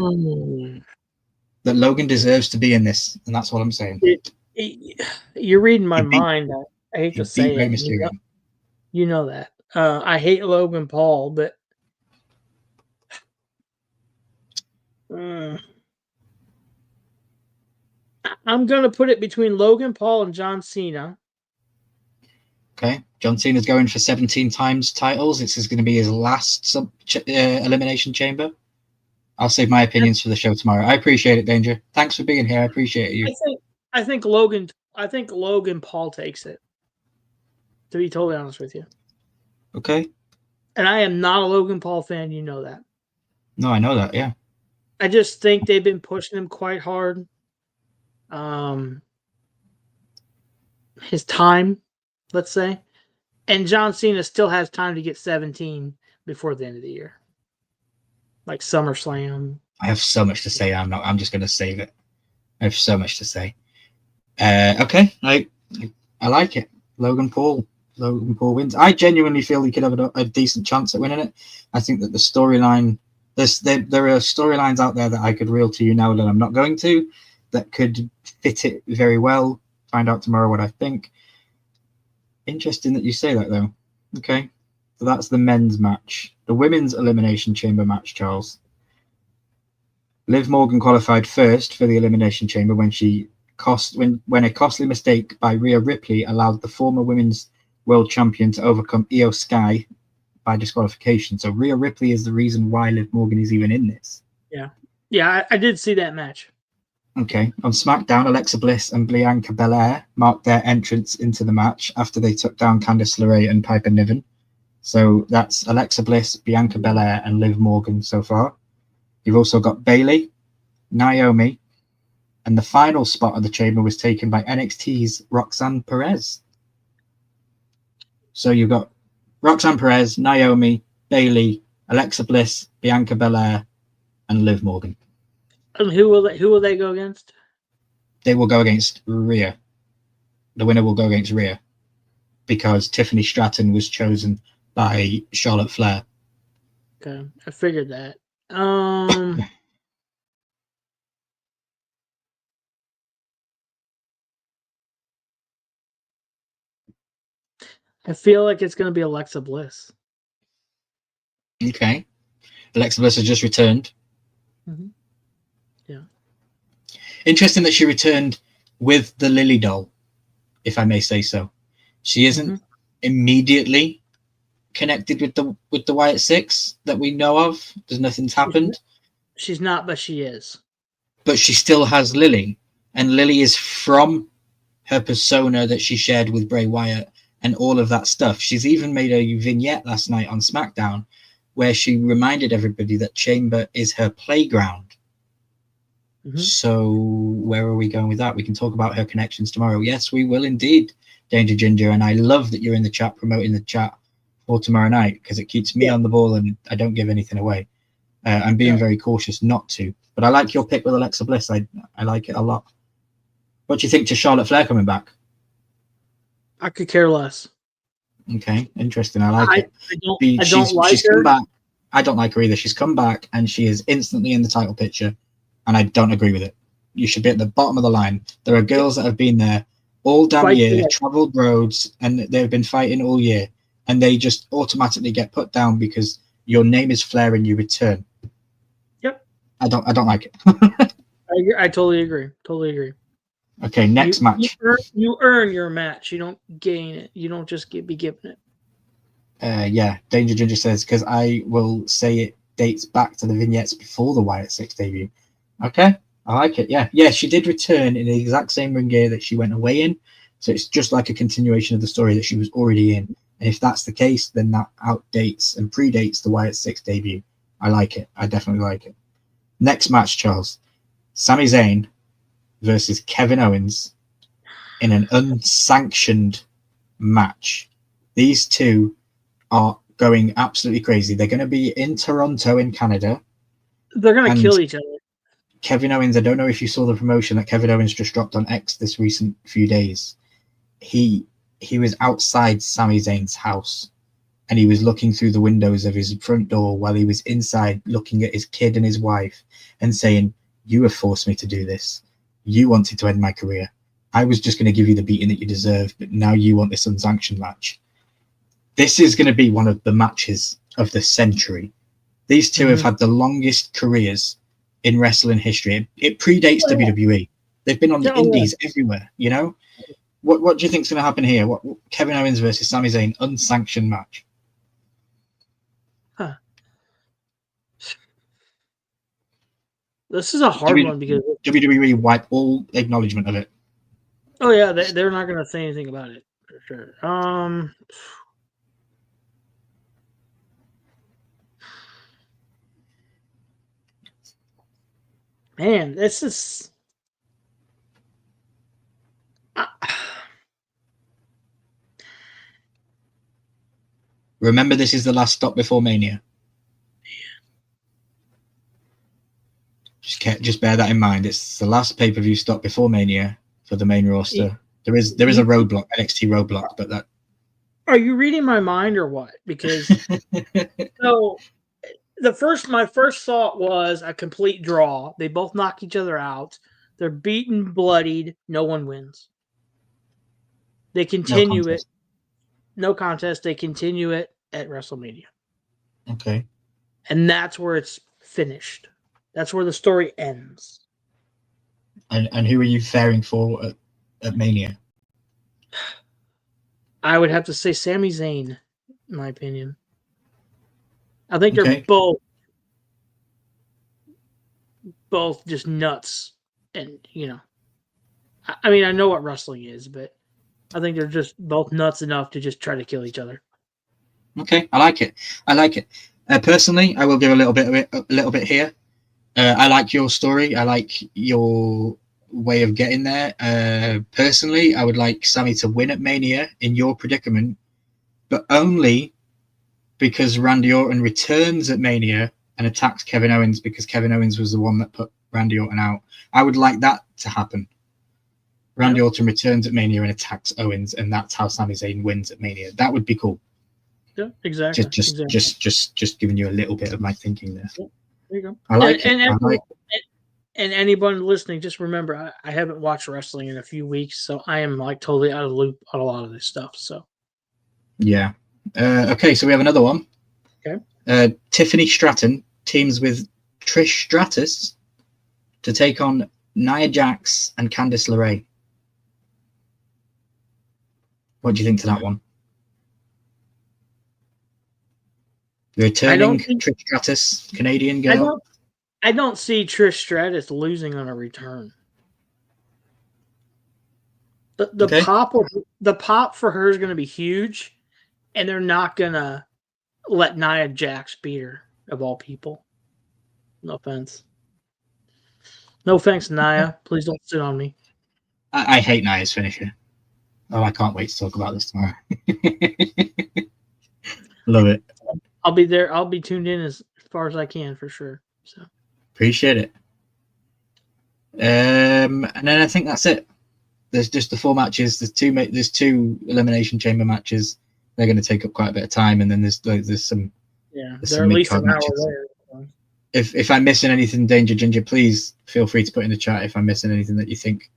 That Logan deserves to be in this, and that's what I'm saying. You're reading my mind. I hate to say it. You know that. I hate Logan Paul, but I'm going to put it between Logan Paul and John Cena. Okay. John Cena's going for 17 times titles. This is going to be his last elimination chamber. I'll save my opinions for the show tomorrow. I appreciate it, Danger. Thanks for being here. I appreciate you. I think Logan Paul takes it, to be totally honest with you. Okay. And I am not a Logan Paul fan. You know that. No, I know that, yeah. I just think they've been pushing him quite hard. His time, let's say. And John Cena still has time to get 17 before the end of the year. Like SummerSlam. I have so much to say. I'm just going to save it. I have so much to say. Okay. I like it. Logan Paul wins. I genuinely feel he could have a decent chance at winning it. I think that the storyline, there are storylines out there that I could reel to you now that I'm not going to, that could fit it very well. Find out tomorrow what I think. Interesting that you say that, though. Okay. So that's the men's match. The women's elimination chamber match, Charles. Liv Morgan qualified first for the elimination chamber when a costly mistake by Rhea Ripley allowed the former women's world champion to overcome Io Sky by disqualification. So Rhea Ripley is the reason why Liv Morgan is even in this. Yeah, I did see that match. Okay. On SmackDown, Alexa Bliss and Bianca Belair marked their entrance into the match after they took down Candice LeRae and Piper Niven. So that's Alexa Bliss, Bianca Belair, and Liv Morgan so far. You've also got Bayley, Naomi, and the final spot of the chamber was taken by NXT's Roxanne Perez. So you've got Roxanne Perez, Naomi, Bayley, Alexa Bliss, Bianca Belair, and Liv Morgan. And who will they go against? They will go against Rhea. The winner will go against Rhea because Tiffany Stratton was chosen by Charlotte Flair. Okay, I figured that. I feel like it's going to be Alexa Bliss. Okay. Alexa Bliss has just returned. Mm-hmm. Yeah. Interesting that she returned with the Lily doll, if I may say so. She isn't immediately connected with the Wyatt Six that we know of. There's nothing's happened. She's not, but she is. But she still has Lily, and Lily is from her persona that she shared with Bray Wyatt and all of that stuff. She's even made a vignette last night on SmackDown where she reminded everybody that Chamber is her playground. Mm-hmm. So where are we going with that? We can talk about her connections tomorrow. Yes, we will indeed, Danger Ginger. And I love that you're in the chat, promoting the chat for tomorrow night, because it keeps me on the ball and I don't give anything away. I'm being very cautious not to. But I like your pick with Alexa Bliss. I like it a lot. What do you think to Charlotte Flair coming back? I could care less. Okay, interesting. I like it. I don't like she's her. Come back. I don't like her either. She's come back and she is instantly in the title picture, and I don't agree with it. You should be at the bottom of the line. There are girls that have been there all damn year, travelled roads, and they've been fighting all year, and they just automatically get put down because your name is Flair and you return. Yep. I don't like it. I totally agree. Totally agree. Okay, next match. You earn your match. You don't gain it. You don't just be given it. Yeah, Danger Ginger says, because I will say it dates back to the vignettes before the Wyatt Six debut. Okay, I like it. Yeah, she did return in the exact same ring gear that she went away in. So it's just like a continuation of the story that she was already in. And if that's the case, then that outdates and predates the Wyatt Six debut. I like it. I definitely like it. Next match, Charles. Sami Zayn versus Kevin Owens in an unsanctioned match. These two are going absolutely crazy. They're going to be in Toronto in Canada. They're going to kill each other. Kevin Owens, I don't know if you saw the promotion that Kevin Owens just dropped on X this recent few days. He was outside Sami Zayn's house and he was looking through the windows of his front door while he was inside looking at his kid and his wife and saying, "You have forced me to do this. You wanted to end my career. I was just going to give you the beating that you deserve, but now you want this unsanctioned match." This is going to be one of the matches of the century. These two have had the longest careers in wrestling history. It predates WWE. They've been on the indies everywhere, you know? What do you think is going to happen here? What Kevin Owens versus Sami Zayn, unsanctioned match? Huh. This is a hard one because WWE wipe all acknowledgement of it. Oh yeah, they're not going to say anything about it for sure. Man, this is. Remember, this is the last stop before Mania. Just bear that in mind. It's the last pay-per-view stop before Mania for the main roster. There is a roadblock, NXT roadblock, but that. Are you reading my mind or what? Because so my first thought was a complete draw. They both knock each other out. They're beaten, bloodied. No one wins. They continue it. No contest. They continue it at WrestleMania. Okay. And that's where it's finished. That's where the story ends. And who are you faring for at Mania? I would have to say Sami Zayn, in my opinion. I think they're Okay. both just nuts, and I mean, I know what wrestling is, but I think they're just both nuts enough to just try to kill each other. Okay, I like it. Personally, I will give a little bit here. I like your story. I like your way of getting there. Personally, I would like Sammy to win at Mania in your predicament, but only because Randy Orton returns at Mania and attacks Kevin Owens, because Kevin Owens was the one that put Randy Orton out. I would like that to happen. Randy Orton returns at Mania and attacks Owens, and that's how Sami Zayn wins at Mania. That would be cool. Yeah, exactly. Just giving you a little bit of my thinking there. Yeah, there you go. I like it. And anyone listening, just remember, I haven't watched wrestling in a few weeks, so I am like totally out of the loop on a lot of this stuff. So, yeah. Okay, so we have another one. Okay. Tiffany Stratton teams with Trish Stratus to take on Nia Jax and Candice LeRae. What do you think to that one? The returning Trish Stratus, Canadian girl. I don't see Trish Stratus losing on a return. The pop for her is going to be huge, and they're not going to let Nia Jax beat her, of all people. No offense. No thanks, Nia. Please don't sit on me. I hate Nia's finisher. Oh, I can't wait to talk about this tomorrow. Love it. I'll be there. I'll be tuned in as far as I can for sure. So appreciate it. And then I think that's it. There's just the 4 matches. There's two elimination chamber matches. They're going to take up quite a bit of time, and then there's some. Yeah, they're at least an hour there. So. If I'm missing anything, Danger Ginger, please feel free to put in the chat if I'm missing anything that you think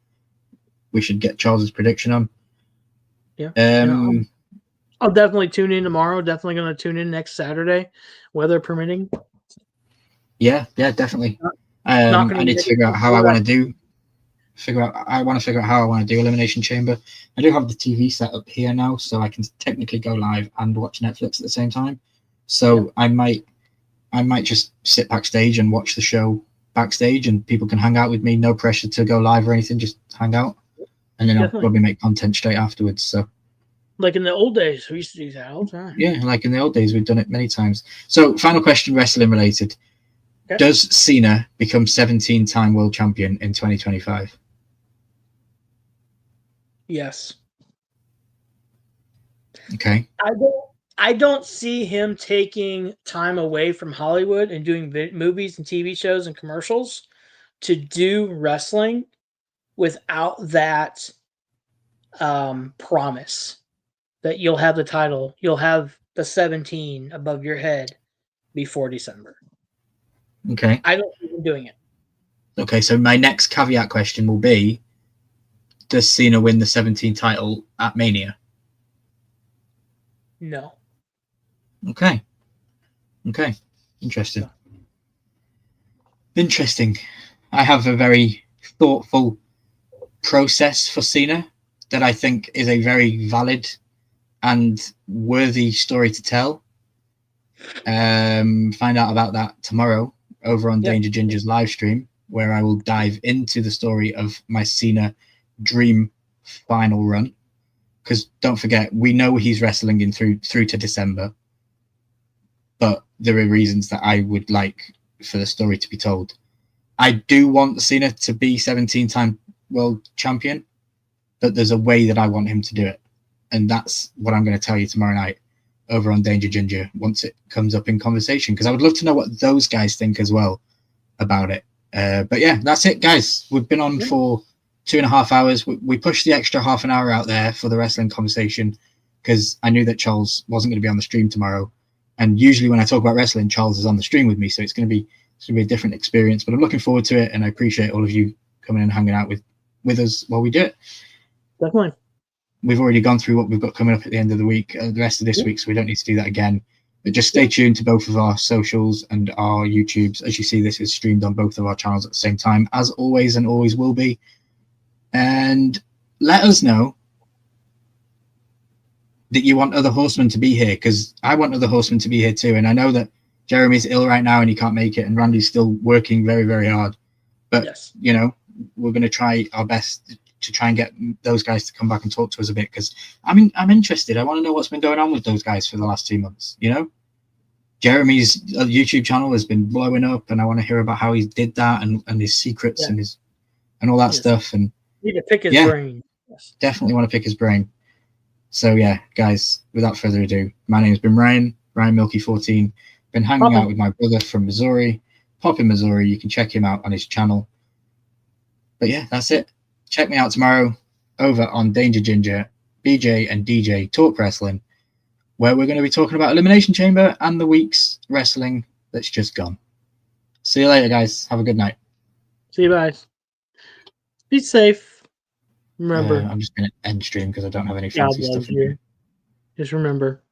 we should get Charles's prediction on. Yeah. I'll definitely tune in tomorrow. Definitely going to tune in next Saturday, weather permitting. Yeah, definitely. I need to figure out how I want to do. I want to figure out how I want to do Elimination Chamber. I do have the TV set up here now, so I can technically go live and watch Netflix at the same time. So I might just sit backstage and watch the show backstage, and people can hang out with me. No pressure to go live or anything. Just hang out, and then I'll probably make content straight afterwards. So. Like in the old days, we used to do that all the time. Yeah, like in the old days, we've done it many times. So, final question, wrestling related. Okay. Does Cena become 17-time world champion in 2025? Yes. Okay. I don't see him taking time away from Hollywood and doing movies and TV shows and commercials to do wrestling without that promise. That you'll have the title, you'll have the 17 above your head before December. Okay. I don't see him doing it. Okay, so my next caveat question will be, does Cena win the 17 title at Mania? No. Okay. Interesting. I have a very thoughtful process for Cena that I think is a very valid and worthy story to tell. Find out about that tomorrow over on Danger Ginger's live stream, where I will dive into the story of my Cena dream final run. Because don't forget, we know he's wrestling in through to December, but there are reasons that I would like for the story to be told. I do want Cena to be 17-time world champion, but there's a way that I want him to do it. And that's what I'm going to tell you tomorrow night over on Danger Ginger once it comes up in conversation, because I would love to know what those guys think as well about it. But yeah, that's it, guys. We've been on for 2.5 hours. We pushed the extra half an hour out there for the wrestling conversation because I knew that Charles wasn't going to be on the stream tomorrow. And usually when I talk about wrestling, Charles is on the stream with me, so it's going to be a different experience. But I'm looking forward to it, and I appreciate all of you coming and hanging out with us while we do it. Definitely. We've already gone through what we've got coming up at the end of the week, the rest of this week, so we don't need to do that again. But just stay tuned to both of our socials and our YouTubes. As you see, this is streamed on both of our channels at the same time, as always, and always will be. And let us know that you want other horsemen to be here, because I want other horsemen to be here too. And I know that Jeremy's ill right now and he can't make it, and Randy's still working very, very hard. But Yes. you know, we're going to try our best to try and get those guys to come back and talk to us a bit, because I'm interested. I want to know what's been going on with those guys for the last 2 months. You know, Jeremy's YouTube channel has been blowing up, and I want to hear about how he did that, and his secrets and all that stuff. And need to pick his brain. Yes. Definitely want to pick his brain. So yeah, guys, without further ado, my name's been Ryan Milky 14. Been hanging out with my brother from Missouri, Poppin Missouri. You can check him out on his channel. But yeah, that's it. Check me out tomorrow over on Danger Ginger, BJ and DJ Talk Wrestling, where we're going to be talking about Elimination Chamber and the week's wrestling that's just gone. See you later, guys. Have a good night. See you guys. Be safe. Remember. I'm just going to end stream because I don't have any fancy stuff. Just remember.